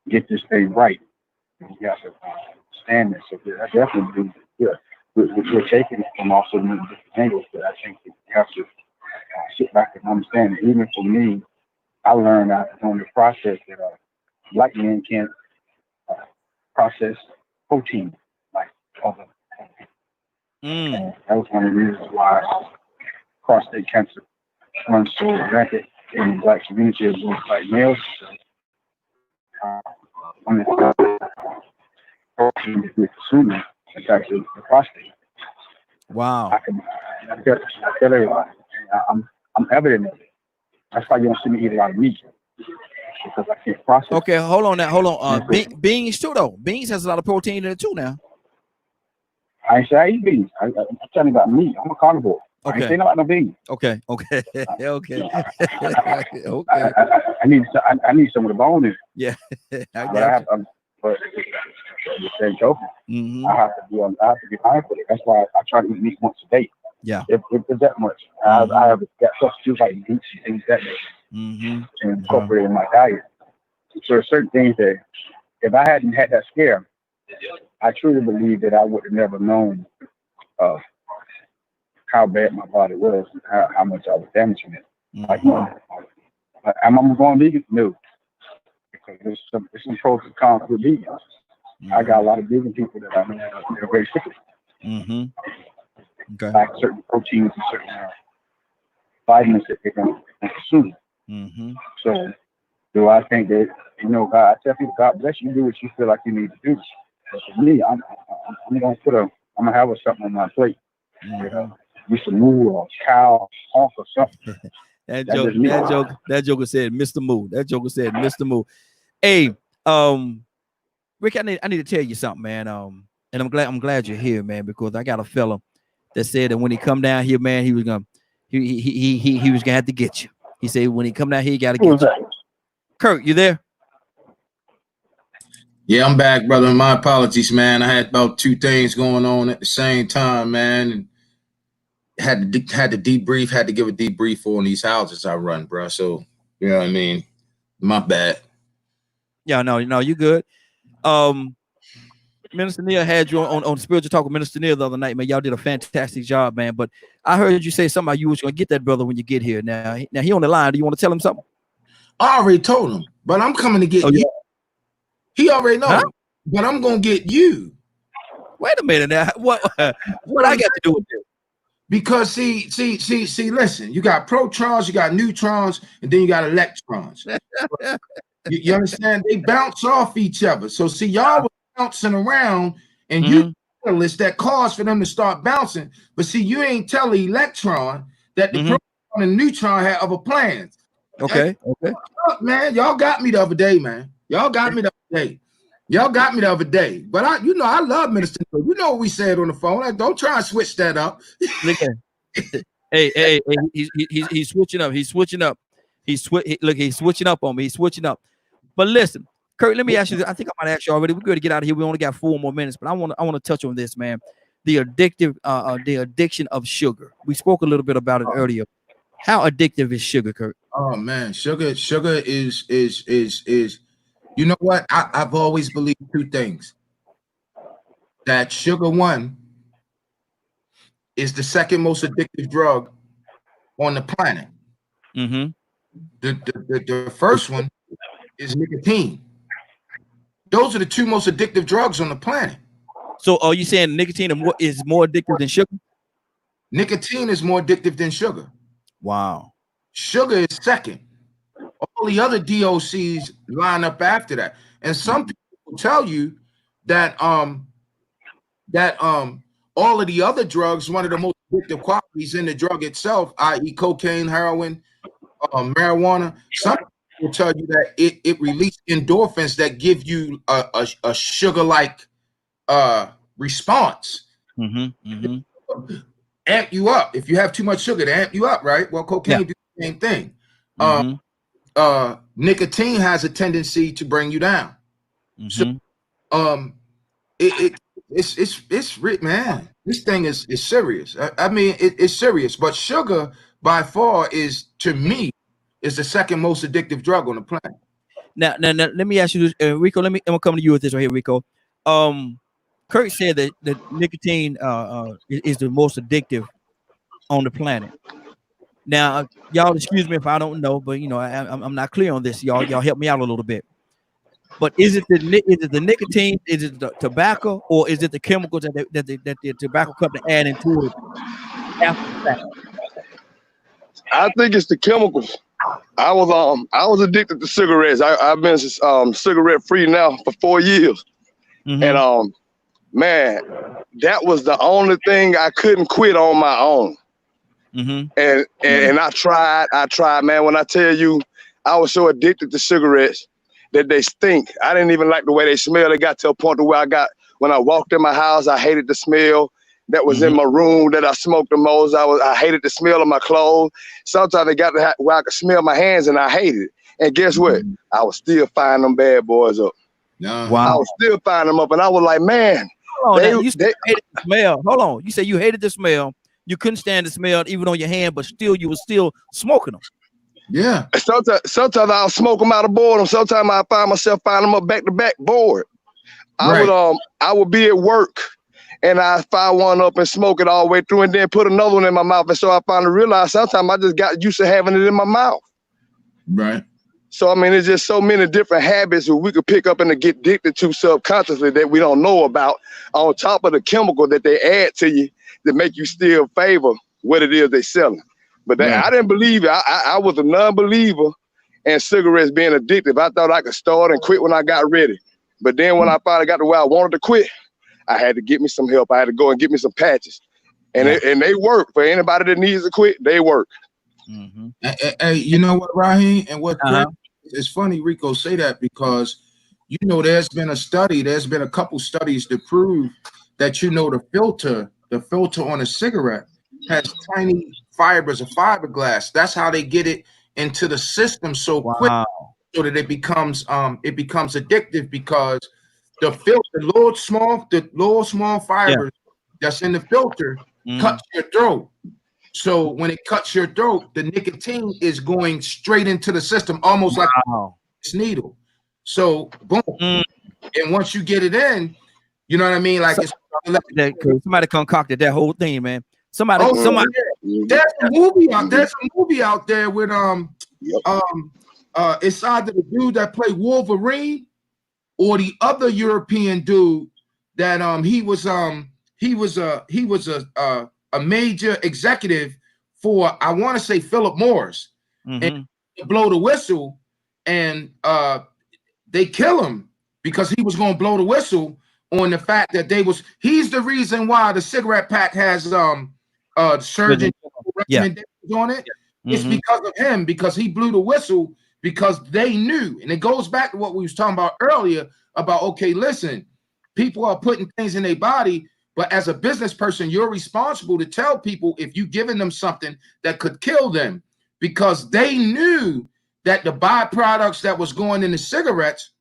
[SPEAKER 15] get this thing right. You have to stand there. So I definitely believe that we're taking it from also different angles, but I think that you have to sit back and understand it. Even for me, I learned during the process that black men can't process protein like other people. That was one of the reasons why prostate cancer runs so rampant in the black community as well as black males. Protein that we're consuming attacks the prostate.
[SPEAKER 1] Wow.
[SPEAKER 15] I tell everybody. I'm evident of it. That's why you don't see me eat a lot of meat, because I can't process.
[SPEAKER 1] Okay, hold on now. Hold on. Beans too, though. Beans has a lot of protein in it too now.
[SPEAKER 15] I ain't say I eat beans. I'm telling you about meat. I'm a carnivore. I ain't saying about no beans.
[SPEAKER 1] Okay. Okay. Okay.
[SPEAKER 15] I need some of the bone in it.
[SPEAKER 1] Yeah.
[SPEAKER 15] But the same token, I have to be mindful. That's why I try to eat meat once a day.
[SPEAKER 1] Yeah.
[SPEAKER 15] If it's that much, I have got substitutes like meats and things that and incorporate in my diet. So there's certain things that if I hadn't had that scare, I truly believe that I would have never known how bad my body was and how much I was damaging it. Like, I'm going vegan? No. Because there's some pros and cons with vegan. I got a lot of vegan people that I know they're very sick of.
[SPEAKER 1] Okay.
[SPEAKER 15] Like certain proteins and certain vitamins that they're going to consume. So, do I think that, God, I tell people, God bless you, do what you feel like you need to do. But for me, I'm going to have something on my plate. Be some moo or cow, honk or something.
[SPEAKER 1] That joker said, Mr. Moo. That joker said, Mr. Moo. Hey, Rick, I need to tell you something, man. And I'm glad you're here, man, because I got a fella that said that when he come down here, man, he was gonna have to get you. He said when he come down here, he got to get you. Kurt, you there?
[SPEAKER 8] Yeah, I'm back, brother. My apologies, man. I had about 2 things going on at the same time, man. And had to debrief, had to give a debrief on these houses I run, bro. So, you know what I mean? My bad.
[SPEAKER 1] Yeah, no, you good. Minister Neal had you on Spiritual Talk with Minister Neal the other night, man. Y'all did a fantastic job, man. But I heard you say something about you was going to get that brother when you get here. Now he on the line. Do you want to tell him something?
[SPEAKER 8] I already told him, but I'm coming to get you. He already knows, but I'm going to get you.
[SPEAKER 1] Wait a minute now. What I got to do with this?
[SPEAKER 8] Because see, listen, you got protons, you got neutrons, and then you got electrons. you understand? They bounce off each other. So see, y'all were bouncing around, and you catalyst that caused for them to start bouncing. But see, you ain't tell the electron that the proton and neutron had other plans.
[SPEAKER 1] Okay.
[SPEAKER 8] Look, man, y'all got me the other day, man. Y'all got me the other day. But I love Minister. You know what we said on the phone. Like, don't try and switch that up.
[SPEAKER 1] Hey, he's switching up. He's switching up. He's switching up on me. He's switching up. But listen, Kurt, let me ask you this. I think I might ask you already. We're going to get out of here. We only got 4 more minutes, but I want to touch on this, man. The addiction of sugar. We spoke a little bit about it earlier. How addictive is sugar, Kurt?
[SPEAKER 8] Oh man, sugar is you know what? I've always believed 2 things. That sugar, one, is the second most addictive drug on the planet. The first one is nicotine. Those are the 2 most addictive drugs on the planet.
[SPEAKER 1] So are you saying nicotine is more addictive than sugar?
[SPEAKER 8] Nicotine is more addictive than sugar.
[SPEAKER 1] Wow.
[SPEAKER 8] Sugar is second. All the other DOCs line up after that. And some people will tell you that all of the other drugs, one of the most addictive qualities in the drug itself, i.e. cocaine, heroin, marijuana, some people will tell you that it releases endorphins that give you a sugar-like response. Amp you up. If you have too much sugar, to amp you up, right? Well, cocaine do the same thing. Nicotine has a tendency to bring you down. So, it's man. This thing is serious. I mean, it's serious. But sugar, by far, to me, is the second most addictive drug on the planet.
[SPEAKER 1] Now let me ask you this, Rico. I'm gonna come to you with this right here, Rico. Kurt said that nicotine is the most addictive on the planet. Now, y'all excuse me if I don't know, but I'm not clear on this. Y'all help me out a little bit. But is it the nicotine? Is it the tobacco, or is it the chemicals that the tobacco company add into it after that?
[SPEAKER 11] I think it's the chemicals. I was addicted to cigarettes. I've been cigarette free now for 4 years, and man, that was the only thing I couldn't quit on my own. And I tried, man. When I tell you, I was so addicted to cigarettes that they stink. I didn't even like the way they smell. It got to a point to where when I walked in my house, I hated the smell. that was in my room that I smoked the most. I hated the smell of my clothes. Sometimes it got to where I could smell my hands and I hated it. And guess what? I was still firing them bad boys up.
[SPEAKER 8] Wow.
[SPEAKER 11] I was still firing them up, and I was like, man.
[SPEAKER 1] You hated the smell. Hold on. You say you hated the smell. You couldn't stand the smell even on your hand, but still you were still smoking them.
[SPEAKER 8] Yeah.
[SPEAKER 11] Sometimes I'll smoke them out of boredom. Sometimes I find myself finding them up back to back bored. I would be at work and I fire one up and smoke it all the way through and then put another one in my mouth. And so I finally realized sometimes I just got used to having it in my mouth.
[SPEAKER 8] Right.
[SPEAKER 11] So, I mean, it's just so many different habits that we could pick up and get addicted to subconsciously that we don't know about, on top of the chemical that they add to you that make you still favor what it is they're selling. But I didn't believe it. I was a non-believer in cigarettes being addictive. I thought I could start and quit when I got ready. But then when I finally got to where I wanted to quit, I had to get me some help. I had to go and get me some patches. And they work. For anybody that needs to quit, they work.
[SPEAKER 8] Hey, you know what, Raheem? And what it's funny Rico say that, because you know there's been a couple studies to prove that, you know, the filter on a cigarette has tiny fibers of fiberglass. That's how they get it into the system so quick, so that it becomes addictive, because the little small fibers that's in the filter cuts your throat. So when it cuts your throat, the nicotine is going straight into the system, almost like a needle. So boom, and once you get it in, you know what I mean? Like
[SPEAKER 1] somebody concocted that whole thing, man. Somebody.
[SPEAKER 8] There's a movie out there with it's either the dude that played Wolverine or the other European dude that he was a major executive for, I want to say, Philip Morris, and blow the whistle, and they kill him because he was going to blow the whistle on the fact that he's the reason why the cigarette pack has surgeon recommendations on it. It's because of him, because he blew the whistle, because they knew. And it goes back to what we was talking about earlier about, okay, listen, people are putting things in their body, but as a business person, you're responsible to tell people if you're giving them something that could kill them, because they knew that the byproducts that was going in the cigarettes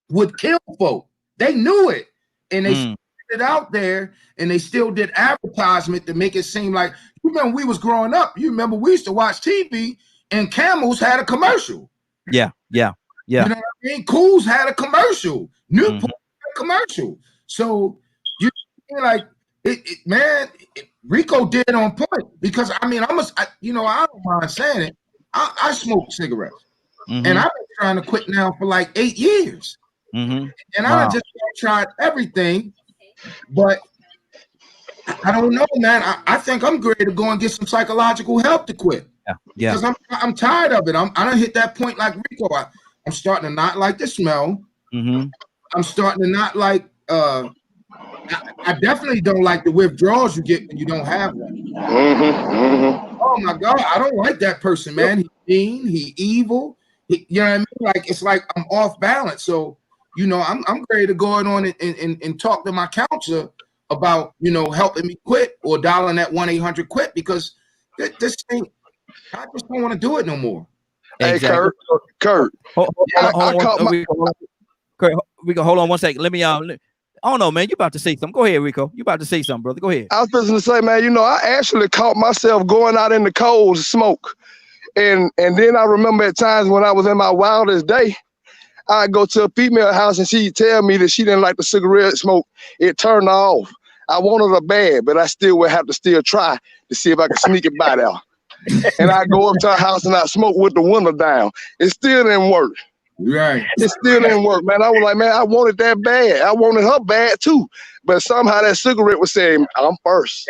[SPEAKER 8] would kill folk. They knew it. And they put it out there, and they still did advertisement to make it seem like, you remember we was growing up, you remember we used to watch TV and Camels had a commercial.
[SPEAKER 1] Yeah.
[SPEAKER 8] You know what I mean? Cools had a commercial. Newport had a commercial. So you like man, Rico did it on point, because I mean, I don't mind saying it. I smoke cigarettes, and I've been trying to quit now for like 8 years. And I just tried everything, but I don't know, man. I think I'm ready to go and get some psychological help to quit. Because I'm tired of it. I done hit that point like Rico. I'm starting to not like the smell. I'm starting to not like. I definitely don't like the withdrawals you get when you don't have one. Oh my God, I don't like that person, man. He's mean. He evil. You know what I mean? Like, it's like I'm off balance. So, you know, I'm ready to go on and talk to my counselor about, you know, helping me quit, or dialing that 1-800-QUIT, because this thing, I just don't want to do it no more.
[SPEAKER 1] Exactly.
[SPEAKER 11] Hey, Kurt.
[SPEAKER 1] Hold on 1 second. Let me I don't know, man. You about to say something. Go ahead, Rico. You about to say something, brother. Go ahead.
[SPEAKER 11] I was supposed to say, man, you know, I actually caught myself going out in the cold to smoke. And then I remember at times when I was in my wildest day, I'd go to a female house and she'd tell me that she didn't like the cigarette smoke. It turned her off. I wanted her bad, but I still would have to still try to see if I could sneak it by there. And I go up to her house and I smoke with the window down. It still didn't work.
[SPEAKER 8] Right.
[SPEAKER 11] It still didn't work, man. I was like, man, I wanted that bad. I wanted her bad too. But somehow that cigarette was saying, I'm first.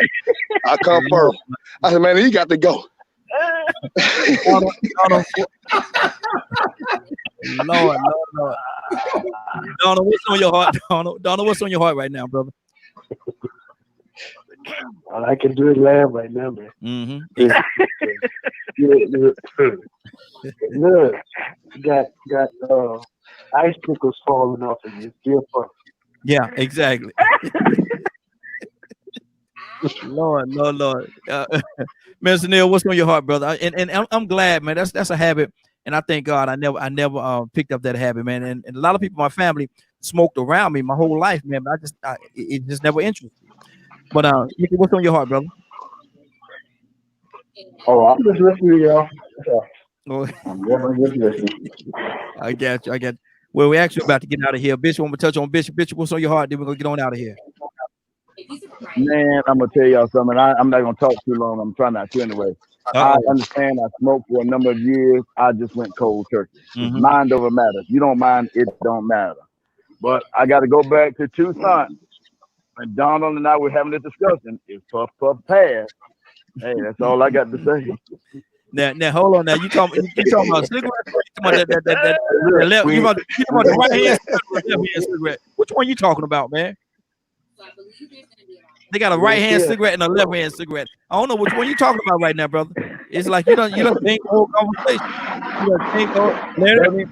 [SPEAKER 11] I come first. I said, man, he got to go.
[SPEAKER 1] Lord. Donald, what's on your heart? Donald, what's on your heart right now, brother?
[SPEAKER 10] All I can do is laugh right now, man. Look, got ice pickles falling off of you. Still fun.
[SPEAKER 1] Yeah, exactly. Lord. Mr. Neil, what's on your heart, brother? And I'm glad, man. That's a habit, and I thank God I never picked up that habit, man. And a lot of people in my family smoked around me my whole life, man. But it just never interested. But Mickey, what's on your heart, brother?
[SPEAKER 10] Oh, I'm just listening, y'all.
[SPEAKER 1] Oh.
[SPEAKER 10] I'm just listening.
[SPEAKER 1] I got you. Well, we're actually about to get out of here. Bishop, want to touch on Bishop? Bishop, what's on your heart? Then we're gonna get on out of here.
[SPEAKER 5] Man, I'm gonna tell y'all something. I'm not gonna talk too long. I'm trying not to anyway. I understand. I smoked for a number of years. I just went cold turkey. Mind over matter. If you don't mind, it don't matter. But I got to go back to Tucson. And Donald and I were having a discussion. If Puff passed, hey, that's all I got to say.
[SPEAKER 1] Now, hold on. Now, you talking about cigarettes? You talking about the right hand cigarette, left hand cigarette? Which one you talking about, man? They got a right hand cigarette and a left hand cigarette. I don't know which one you talking about right now, brother. It's like you don't think the whole conversation.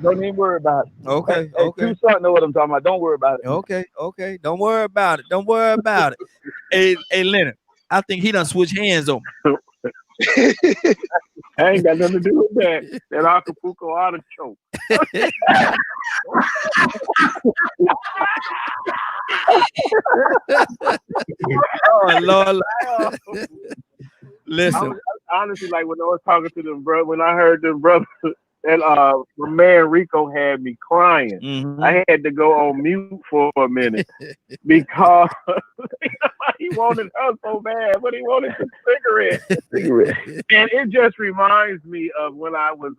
[SPEAKER 5] Don't even worry about it.
[SPEAKER 1] Okay.
[SPEAKER 5] Tucson know what I'm talking about. Don't worry about it.
[SPEAKER 1] Okay. Don't worry about it. Hey, Leonard, I think he done switched hands on me.
[SPEAKER 10] I ain't got nothing to do with that. That Acapulco artichoke.
[SPEAKER 1] Oh, Lord. Listen.
[SPEAKER 10] Honestly, like when I was talking to them, bro, when I heard them brothers, and my man Rico had me crying. I had to go on mute for a minute because he wanted us so bad, but he wanted a cigarette. And it just reminds me of when I was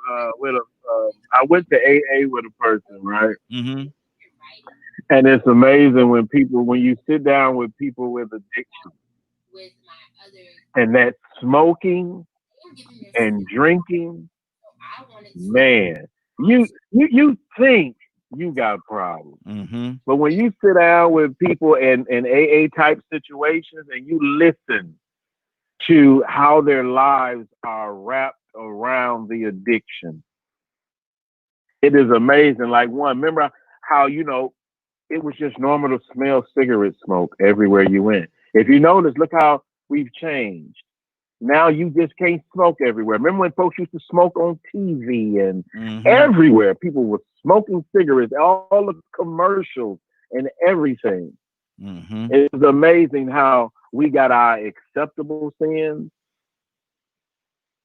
[SPEAKER 10] I went to AA with a person, right? And it's amazing when you sit down with people with addiction, and that smoking and drinking. Man, you think you got problems, but when you sit down with people in AA type situations and you listen to how their lives are wrapped around the addiction, it is amazing. Like remember how it was just normal to smell cigarette smoke everywhere you went. If you notice, look how we've changed. Now you just can't smoke everywhere. Remember when folks used to smoke on TV and everywhere? People were smoking cigarettes, all the commercials and everything. It's amazing how we got our acceptable sins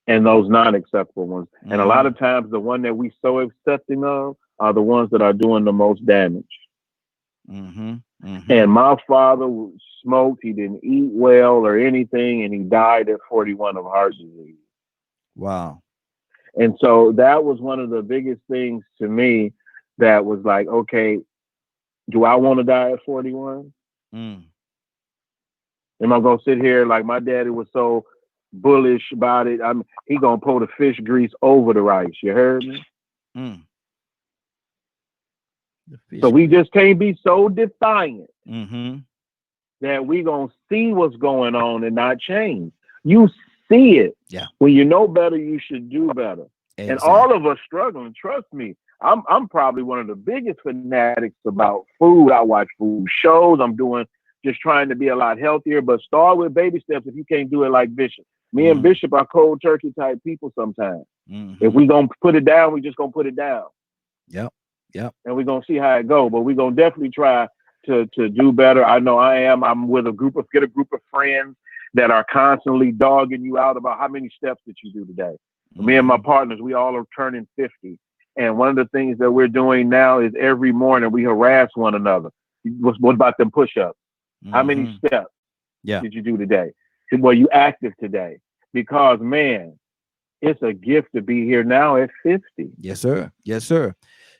[SPEAKER 10] and those non-acceptable ones. And a lot of times the one that we so accepting of are the ones that are doing the most damage. And my father smoked, he didn't eat well or anything, and he died at 41 of heart disease.
[SPEAKER 1] Wow.
[SPEAKER 10] And so that was one of the biggest things to me that was like, okay, do I want to die at 41? Am I going to sit here like my daddy was so bullish about it? He going to pour the fish grease over the rice. You heard me? So we just can't be so defiant that we gonna see what's going on and not change. You see it.
[SPEAKER 1] Yeah.
[SPEAKER 10] When you know better, you should do better. Exactly. And all of us struggling. Trust me, I'm probably one of the biggest fanatics about food. I watch food shows. I'm just trying to be a lot healthier. But start with baby steps if you can't do it like Bishop. Me and Bishop are cold turkey type people sometimes. If we gonna put it down, we just gonna put it down.
[SPEAKER 1] Yep.
[SPEAKER 10] And we're going to see how it goes. But we're going to definitely try to do better. I know I am. I'm with a group of friends that are constantly dogging you out about how many steps that you do today. Me and my partners, we all are turning 50. And one of the things that we're doing now is every morning we harass one another. What about them push-ups? How many steps did you do today? Were you active today? Because, man, it's a gift to be here now at 50.
[SPEAKER 1] Yes, sir.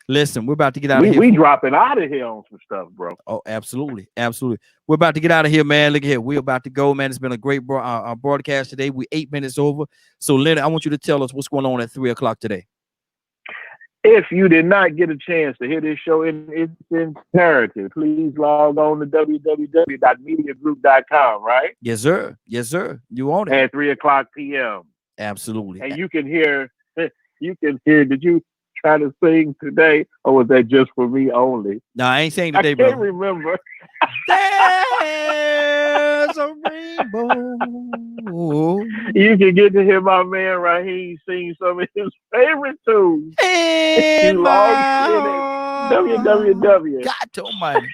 [SPEAKER 1] Listen, we're about to get out of here.
[SPEAKER 10] We dropping out of here on some stuff, bro.
[SPEAKER 1] Oh, absolutely. We're about to get out of here, man. Look at here. We're about to go, man. It's been a great broadcast today. We're 8 minutes over. So, Leonard, I want you to tell us what's going on at 3 o'clock today.
[SPEAKER 10] If you did not get a chance to hear this show in its entirety, please log on to www.mediagroup.com, right?
[SPEAKER 1] Yes, sir. You own it.
[SPEAKER 10] At 3 o'clock p.m.
[SPEAKER 1] Absolutely.
[SPEAKER 10] And you can hear, did you try to sing today, or was that just for me only?
[SPEAKER 1] No, I ain't saying today,
[SPEAKER 10] bro. I can't remember.
[SPEAKER 1] There's there's a rainbow.
[SPEAKER 10] You can get to hear my man Raheem sing some of his favorite tunes.
[SPEAKER 1] And
[SPEAKER 10] www.
[SPEAKER 1] God almighty.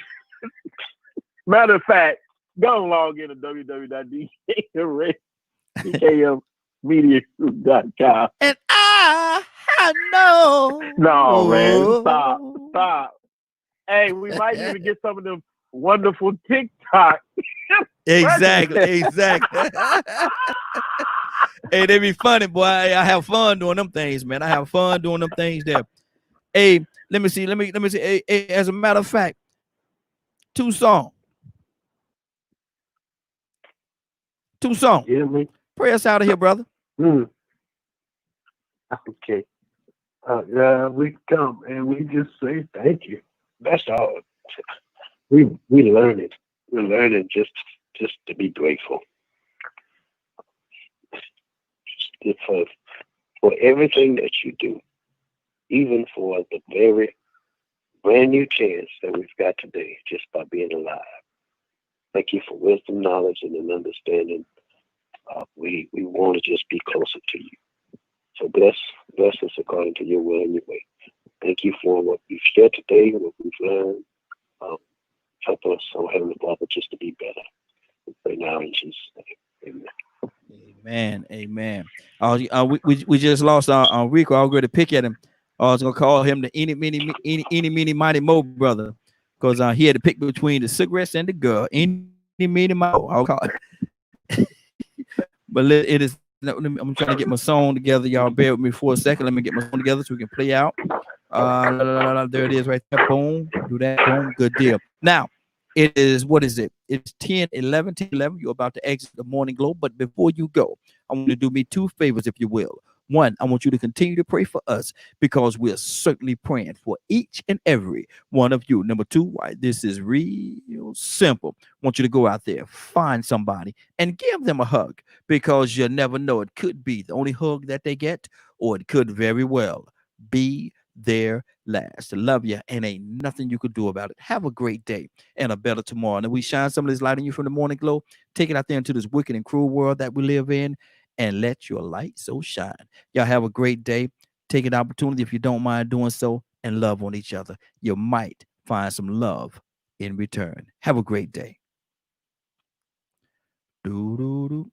[SPEAKER 10] Matter of fact, go log in to www.dkmmedia.com.
[SPEAKER 1] And I know.
[SPEAKER 10] No, man. Stop. Hey, we might need to get some of them wonderful TikTok.
[SPEAKER 1] Exactly. Hey, they be funny, boy. I have fun doing them things, man. I have fun doing them things there. Hey, let me see. Hey, as a matter of fact, 2 songs.
[SPEAKER 10] Yeah, man.
[SPEAKER 1] Pray us out of here, brother.
[SPEAKER 10] Okay. We come and we just say thank you. That's all. We learning. We're learning just to be grateful. Just for everything that you do, even for the very brand new chance that we've got today, just by being alive. Thank you for wisdom, knowledge, and an understanding. We want to just be closer to you. So bless us according to your will and your way. Thank you for what we've shared today, what we've learned. Help us, oh Heavenly Father, just to be better. We pray now in Jesus' name. Amen.
[SPEAKER 1] Amen. We just lost Rico. I was going to pick at him. I was gonna call him the any meeny mighty mo brother, because he had to pick between the cigarettes and the girl. Any meeny mo. I'll call it. But it is. I'm trying to get my song together. Y'all bear with me for a second. Let me get my song together so we can play out. There it is right there. Boom. Do that. Boom. Good deal. Now, it is, what is it? It's 10:11. You're about to exit the Morning Glow. But before you go, I want you to do me 2 favors, if you will. One, I want you to continue to pray for us, because we're certainly praying for each and every one of you. Number 2, why this is real simple. I want you to go out there, find somebody, and give them a hug, because you never know. It could be the only hug that they get, or it could very well be their last. I love you, and ain't nothing you could do about it. Have a great day and a better tomorrow. And we shine some of this light on you from the Morning Glow. Take it out there into this wicked and cruel world that we live in, and let your light so shine. Y'all have a great day. Take an opportunity, if you don't mind doing so, and love on each other. You might find some love in return. Have a great day. Do, do, do.